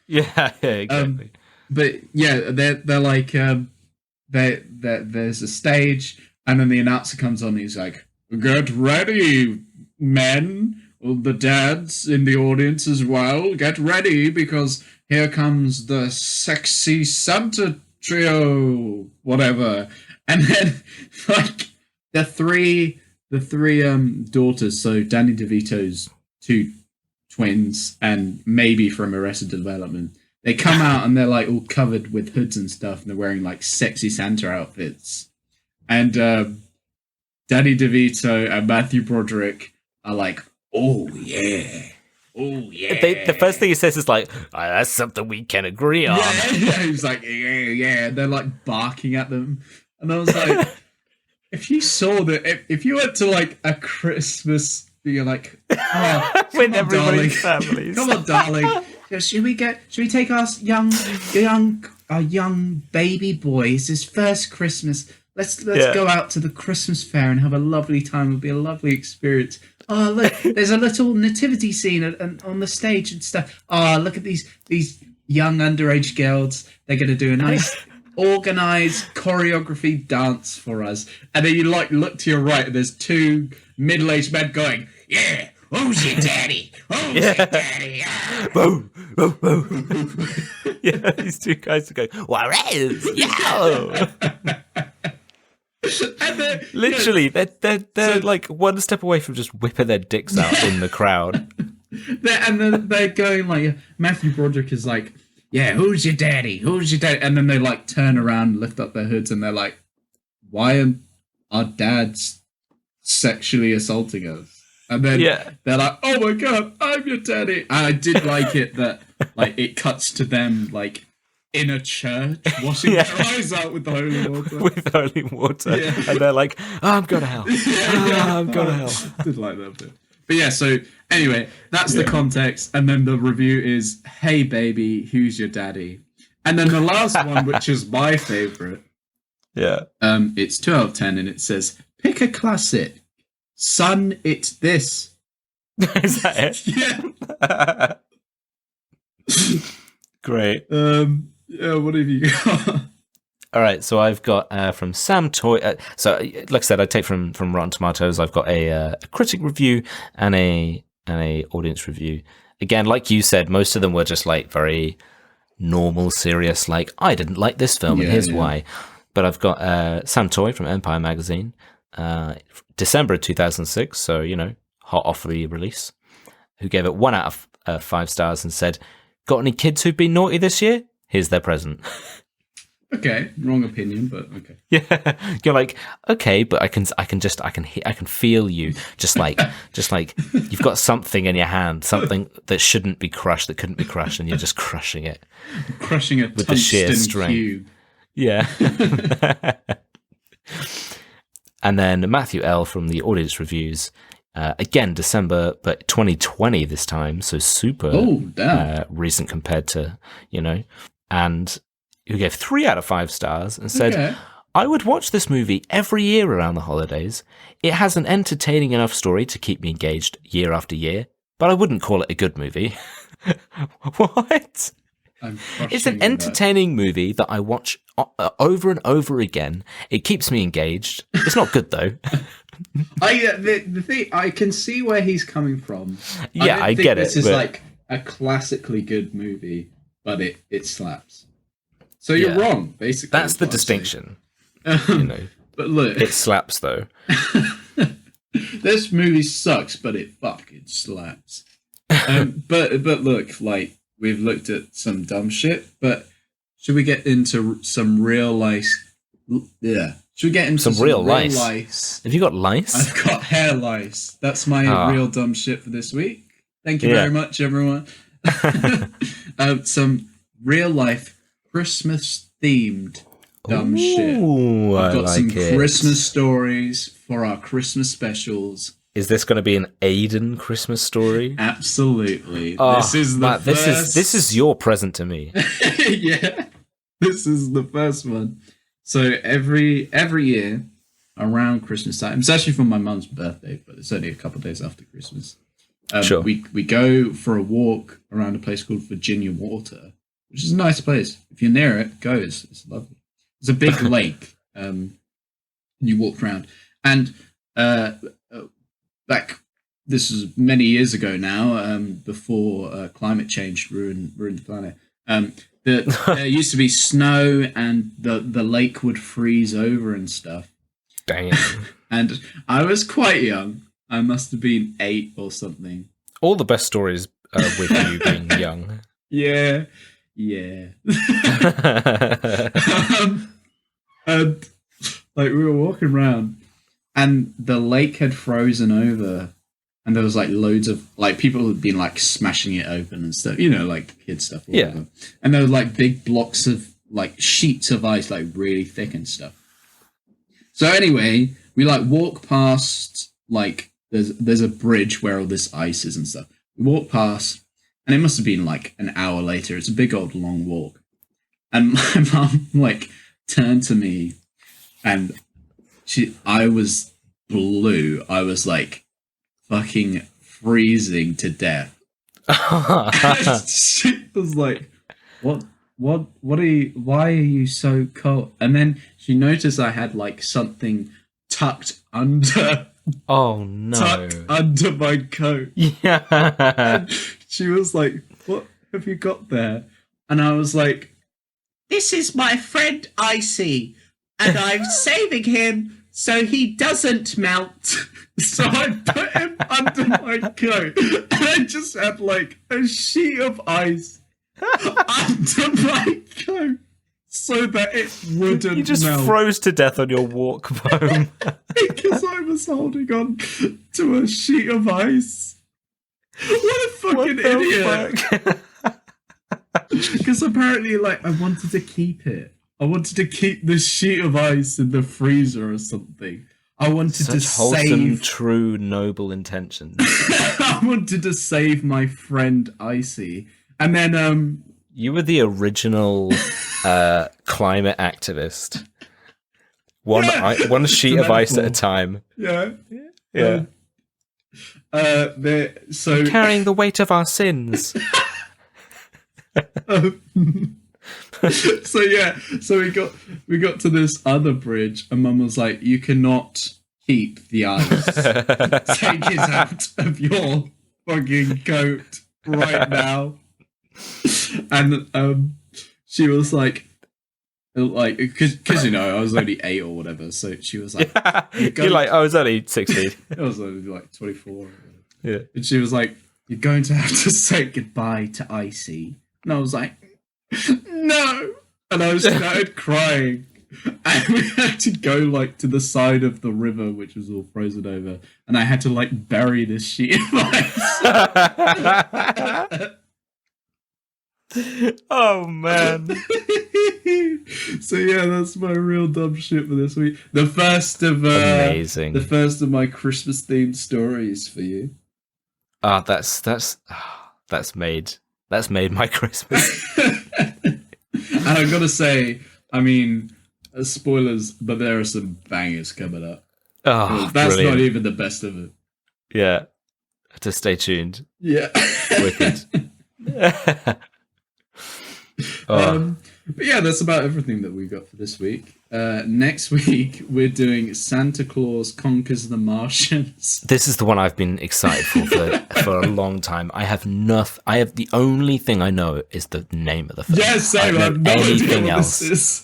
Speaker 2: Yeah, exactly.
Speaker 3: But yeah, they're like, there's a stage and then the announcer comes on and he's like, get ready, men. The dads in the audience as well. Get ready because here comes the sexy Santa trio, whatever. And then, like, the three daughters. So Danny DeVito's 2 twins, and maybe from Arrested Development. They come out and they're like all covered with hoods and stuff, and they're wearing like sexy Santa outfits. And Danny DeVito and Mathew Broderick are like, oh yeah.
Speaker 2: The first thing he says is like, that's something we can agree on.
Speaker 3: Yeah. He's like, yeah. And they're like barking at them. And I was like, if you saw that, if you went to like a Christmas, you're like,
Speaker 2: with everybody's families.
Speaker 3: Come on, darling. Should we take our young baby boy? It's his first Christmas. Let's go out to the Christmas fair and have a lovely time. It'll be a lovely experience. Oh, look, there's a little nativity scene on the stage and stuff. Oh, look at these young underage girls. They're going to do a nice organized choreography dance for us. And then you like look to your right and there's 2 middle-aged men going, yeah, who's your daddy? Who's your daddy?
Speaker 2: Boo, boo, boo. Yeah, these 2 guys are going, Juarez, yo!
Speaker 3: And
Speaker 2: literally, they're like one step away from just whipping their dicks out in the crowd.
Speaker 3: They're going like, Mathew Broderick is like, yeah, who's your daddy? Who's your daddy? And then they like turn around, lift up their hoods, and they're like, why our dad's sexually assaulting us. And then they're like, oh my god, I'm your daddy. And I did like it that like it cuts to them like in a church washing their eyes out with the holy water.
Speaker 2: With holy water. Yeah. And they're like, oh, I'm going to hell. I'm going to hell.
Speaker 3: I did like that bit. But yeah, so anyway, that's the context. And then the review is, hey baby, who's your daddy? And then the last one, which is my favourite.
Speaker 2: Yeah.
Speaker 3: It's 2 out of 10 and it says, pick a classic. Son, it's this.
Speaker 2: Is that it?
Speaker 3: Yeah.
Speaker 2: Great.
Speaker 3: Yeah, what have you got?
Speaker 2: All right, so I've got from Sam Toy. So, like I said, I take from Rotten Tomatoes. I've got a critic review and a audience review. Again, like you said, most of them were just like very normal, serious. Like, I didn't like this film, and here's why. But I've got Sam Toy from Empire Magazine, December 2006. So hot off the release. Who gave it 1 out of 5 stars and said, "Got any kids who've been naughty this year? Here's their present."
Speaker 3: Okay, wrong opinion, but okay.
Speaker 2: Yeah, you're like, okay, but I can feel you, just like you've got something in your hand, something that shouldn't be crushed, that couldn't be crushed, and you're just crushing it,
Speaker 3: crushing it
Speaker 2: with the sheer strength.
Speaker 3: Cube.
Speaker 2: Yeah. And then Mathew L from the audience reviews, again December, but 2020 this time, so super recent compared to and. Who gave 3 out of 5 stars and said, I would watch this movie every year around the holidays. It has an entertaining enough story to keep me engaged year after year, but I wouldn't call it a good movie. What? It's an entertaining movie that I watch over and over again. It keeps me engaged. It's not good, though.
Speaker 3: The thing, I can see where he's coming from.
Speaker 2: Yeah, I get it.
Speaker 3: This is like a classically good movie, but it slaps. So you're wrong, basically.
Speaker 2: That's the distinction.
Speaker 3: But look,
Speaker 2: it slaps though.
Speaker 3: This movie sucks, but it fucking slaps. But look, like we've looked at some dumb shit, but should we get into some real lice? Yeah. Should we get into some real lice?
Speaker 2: Have you got lice?
Speaker 3: I've got hair lice. That's my real dumb shit for this week. Thank you very much, everyone. Some real life Christmas themed dumb shit. I've got some Christmas stories for our Christmas specials.
Speaker 2: Is this going to be an Aiden Christmas story?
Speaker 3: Absolutely.
Speaker 2: This is the first... This is your present to me.
Speaker 3: Yeah. This is the first one. So every year around Christmas time, it's actually for my mum's birthday, but it's only a couple of days after Christmas.
Speaker 2: Sure.
Speaker 3: We go for a walk around a place called Virginia Water, which is a nice place. If you're near it, go. It's lovely. It's a big lake. You walk around. And this is many years ago now, before climate change ruined the planet. There used to be snow and the lake would freeze over and stuff.
Speaker 2: Dang.
Speaker 3: And I was quite young. I must have been 8 or something.
Speaker 2: All the best stories with you being young.
Speaker 3: Yeah. And like we were walking around and the lake had frozen over and there was like loads of like people had been like smashing it open and stuff, like kid stuff. And there were like big blocks of like sheets of ice, like really thick and stuff. So anyway, we like walk past like there's a bridge where all this ice is and stuff. We walk past and it must have been like an hour later. It's a big old long walk. And my mum like turned to me and I was blue. I was like fucking freezing to death. She was like, what are you, why are you so cold? And then she noticed I had like something tucked under.
Speaker 2: Oh no.
Speaker 3: Tucked under my coat.
Speaker 2: Yeah.
Speaker 3: And she was like, what have you got there? And I was like, this is my friend Icy, and I'm saving him so he doesn't melt. So I put him under my coat, and I just had like a sheet of ice under my coat. so that it wouldn't
Speaker 2: You just
Speaker 3: melt.
Speaker 2: froze to death on your walk home.
Speaker 3: Because I was holding on to a sheet of ice. What a fucking idiot! Because apparently, like, I wanted to keep it. I wanted to keep this sheet of ice in the freezer or something. I wanted
Speaker 2: Such
Speaker 3: to
Speaker 2: wholesome,
Speaker 3: save.
Speaker 2: true, noble intentions.
Speaker 3: I wanted to save my friend Icy, and then
Speaker 2: You were the original climate activist. One sheet of ice at a time.
Speaker 3: yeah.
Speaker 2: So carrying the weight of our sins.
Speaker 3: So we got to this other bridge, and Mum was like, "You cannot keep the ice. Take it out of your fucking coat right now." And she was like, because you know I was only 8 or whatever, so she was like,
Speaker 2: "You're like, I was only 16.
Speaker 3: I was only like 24.
Speaker 2: Yeah,
Speaker 3: and she was like, "You're going to have to say goodbye to Icy." And I was like, "No!" And I started crying. And we had to go like to the side of the river, which was all frozen over, and I had to like bury this sheet of ice.
Speaker 2: Oh man.
Speaker 3: So yeah, that's my real dumb shit for this week. The first of
Speaker 2: Amazing.
Speaker 3: The first of my Christmas themed stories for you.
Speaker 2: Ah, that's made my Christmas.
Speaker 3: And I've got to say, I mean, spoilers, but there are some bangers coming up.
Speaker 2: Oh,
Speaker 3: that's
Speaker 2: brilliant.
Speaker 3: not even the best of it.
Speaker 2: Yeah. To stay tuned.
Speaker 3: Yeah.
Speaker 2: Wicked.
Speaker 3: But yeah, that's about everything that we got for this week. Next week, we're doing Santa Claus Conquers the Martians.
Speaker 2: This is the one I've been excited for a long time. I have the only thing I know is the name of the film.
Speaker 3: Yeah, same. I have no idea what this is.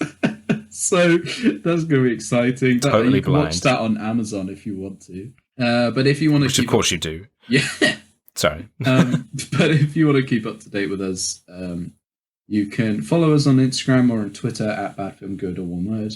Speaker 3: So that's going to be exciting.
Speaker 2: Totally
Speaker 3: you can
Speaker 2: blind.
Speaker 3: watch that on Amazon if you want to. But if you want to,
Speaker 2: Which of course you do.
Speaker 3: Yeah.
Speaker 2: Sorry.
Speaker 3: But if you want to keep up to date with us, you can follow us on Instagram or on Twitter at badfilmgood or one word.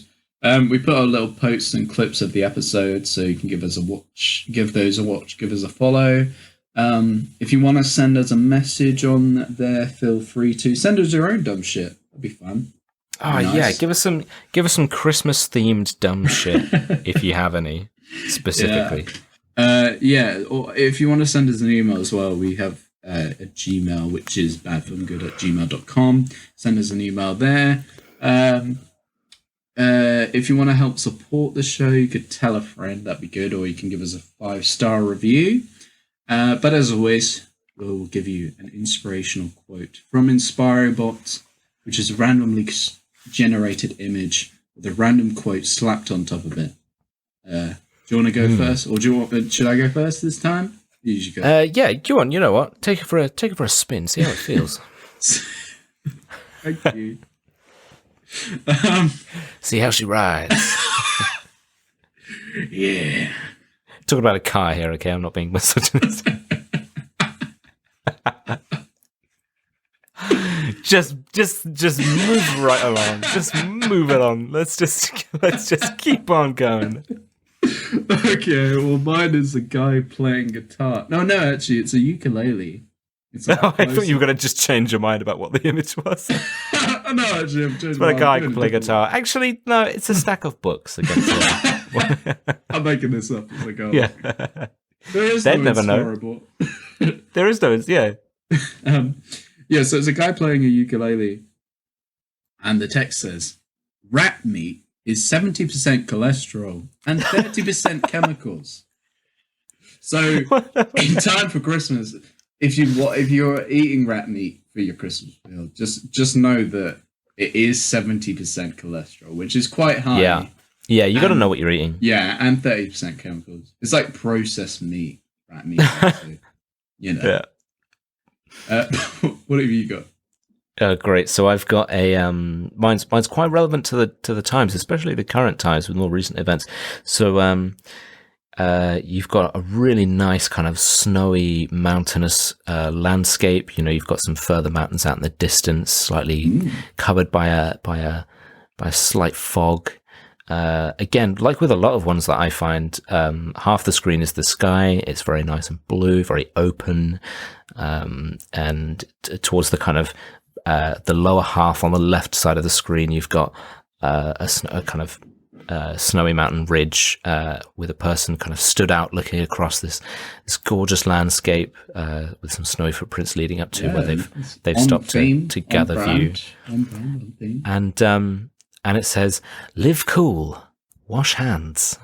Speaker 3: We put our little posts and clips of the episode, so you can give us a watch, give those a watch, give us a follow. If you want to send us a message on there, feel free to send us your own dumb shit. That'd be fun.
Speaker 2: Oh
Speaker 3: Nice.
Speaker 2: yeah, give us some Christmas themed dumb shit if you have any specifically.
Speaker 3: Yeah. Or if you want to send us an email as well, we have a Gmail, which is badfilmgood@gmail.com. Send us an email there. If you want to help support the show, you could tell a friend, that'd be good, or you can give us a 5-star review. But as always, we'll give you an inspirational quote from InspiroBot, which is a randomly generated image with a random quote slapped on top of it. Do you want to go first, or should I go first this time? You usually go.
Speaker 2: Yeah, go on. You know what? Take it for a spin. See how it feels.
Speaker 3: Thank you.
Speaker 2: See how she rides.
Speaker 3: Yeah.
Speaker 2: Talking about a car here, okay? I'm not being misogynist. Just move right along. Just move it on. Let's just keep on going.
Speaker 3: Okay, well, mine is a guy playing guitar. No, actually, it's a ukulele. It's
Speaker 2: I thought you were going to just change your mind about what the image was.
Speaker 3: No, actually, I'm changing.
Speaker 2: But a guy can play guitar. Actually, no, it's a stack of books against it.
Speaker 3: I'm making this up as I go.
Speaker 2: Yeah.
Speaker 3: There is
Speaker 2: They'd
Speaker 3: no
Speaker 2: never know.
Speaker 3: Inspirable.
Speaker 2: There is no, yeah.
Speaker 3: Yeah, so it's a guy playing a ukulele, and the text says, "Rat meat is 70% cholesterol and 30% chemicals." So, in time for Christmas, if you're eating rat meat for your Christmas meal, just know that it is 70% cholesterol, which is quite high.
Speaker 2: Yeah, you got to know what you're eating.
Speaker 3: Yeah, and 30% chemicals. It's like processed meat, rat meat. So, you know.
Speaker 2: Yeah.
Speaker 3: What have you got?
Speaker 2: Great. So I've got a mine's quite relevant to the times, especially the current times with more recent events. So you've got a really nice kind of snowy mountainous landscape. You know, you've got some further mountains out in the distance, slightly covered by a by a slight fog. Again, like with a lot of ones that I find, half the screen is the sky. It's very nice and blue, very open. And towards the kind of the lower half on the left side of the screen, you've got a kind of snowy mountain ridge with a person kind of stood out looking across this gorgeous landscape with some snowy footprints leading up to where they've stopped to gather view. And it says, "Live cool, wash hands."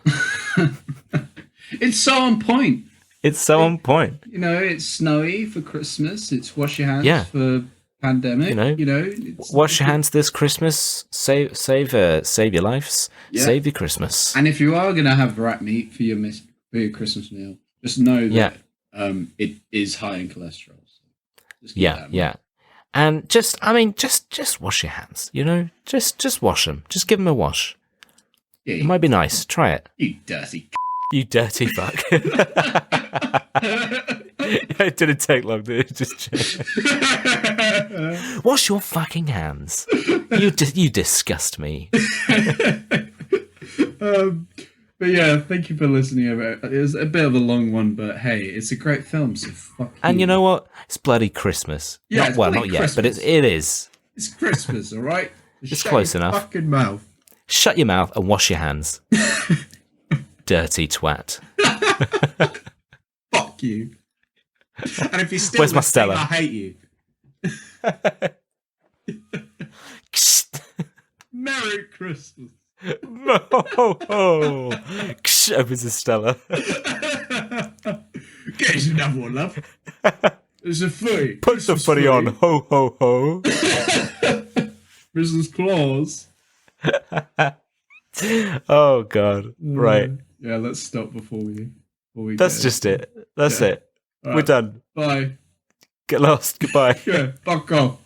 Speaker 3: It's so on point.
Speaker 2: It's so on point.
Speaker 3: You know, it's snowy for Christmas. It's wash your hands for pandemic. You know,
Speaker 2: wash your hands this Christmas. Save your lives. Save your Christmas.
Speaker 3: And if you are gonna have rat meat for your Christmas meal, just know that it is high in cholesterol. So
Speaker 2: yeah. And just wash your hands. You know, just wash them. Just give them a wash.
Speaker 3: Yeah,
Speaker 2: it might be nice. Try it.
Speaker 3: You dirty.
Speaker 2: You dirty fuck. It didn't take long, did it? Just wash your fucking hands. You disgust me.
Speaker 3: But yeah, thank you for listening. It was a bit of a long one, but hey, it's a great film, so fuck.
Speaker 2: And you know what? It's bloody Christmas.
Speaker 3: Yeah,
Speaker 2: not yet, but it is.
Speaker 3: It's Christmas, all right?
Speaker 2: It's close enough.
Speaker 3: Fucking mouth.
Speaker 2: Shut your mouth and wash your hands. Dirty twat.
Speaker 3: Fuck you. And if you're still
Speaker 2: Where's my Stella?
Speaker 3: I hate you. Merry Christmas.
Speaker 2: Opens a Stella.
Speaker 3: Get us another one, love. It's a footy.
Speaker 2: Put the footy on. Ho, ho, ho.
Speaker 3: Mrs. Claus.
Speaker 2: Oh, God. Right.
Speaker 3: Yeah, let's stop before we
Speaker 2: That's just it. That's it.
Speaker 3: Right.
Speaker 2: We're done.
Speaker 3: Bye.
Speaker 2: Get lost. Goodbye.
Speaker 3: Yeah, fuck off.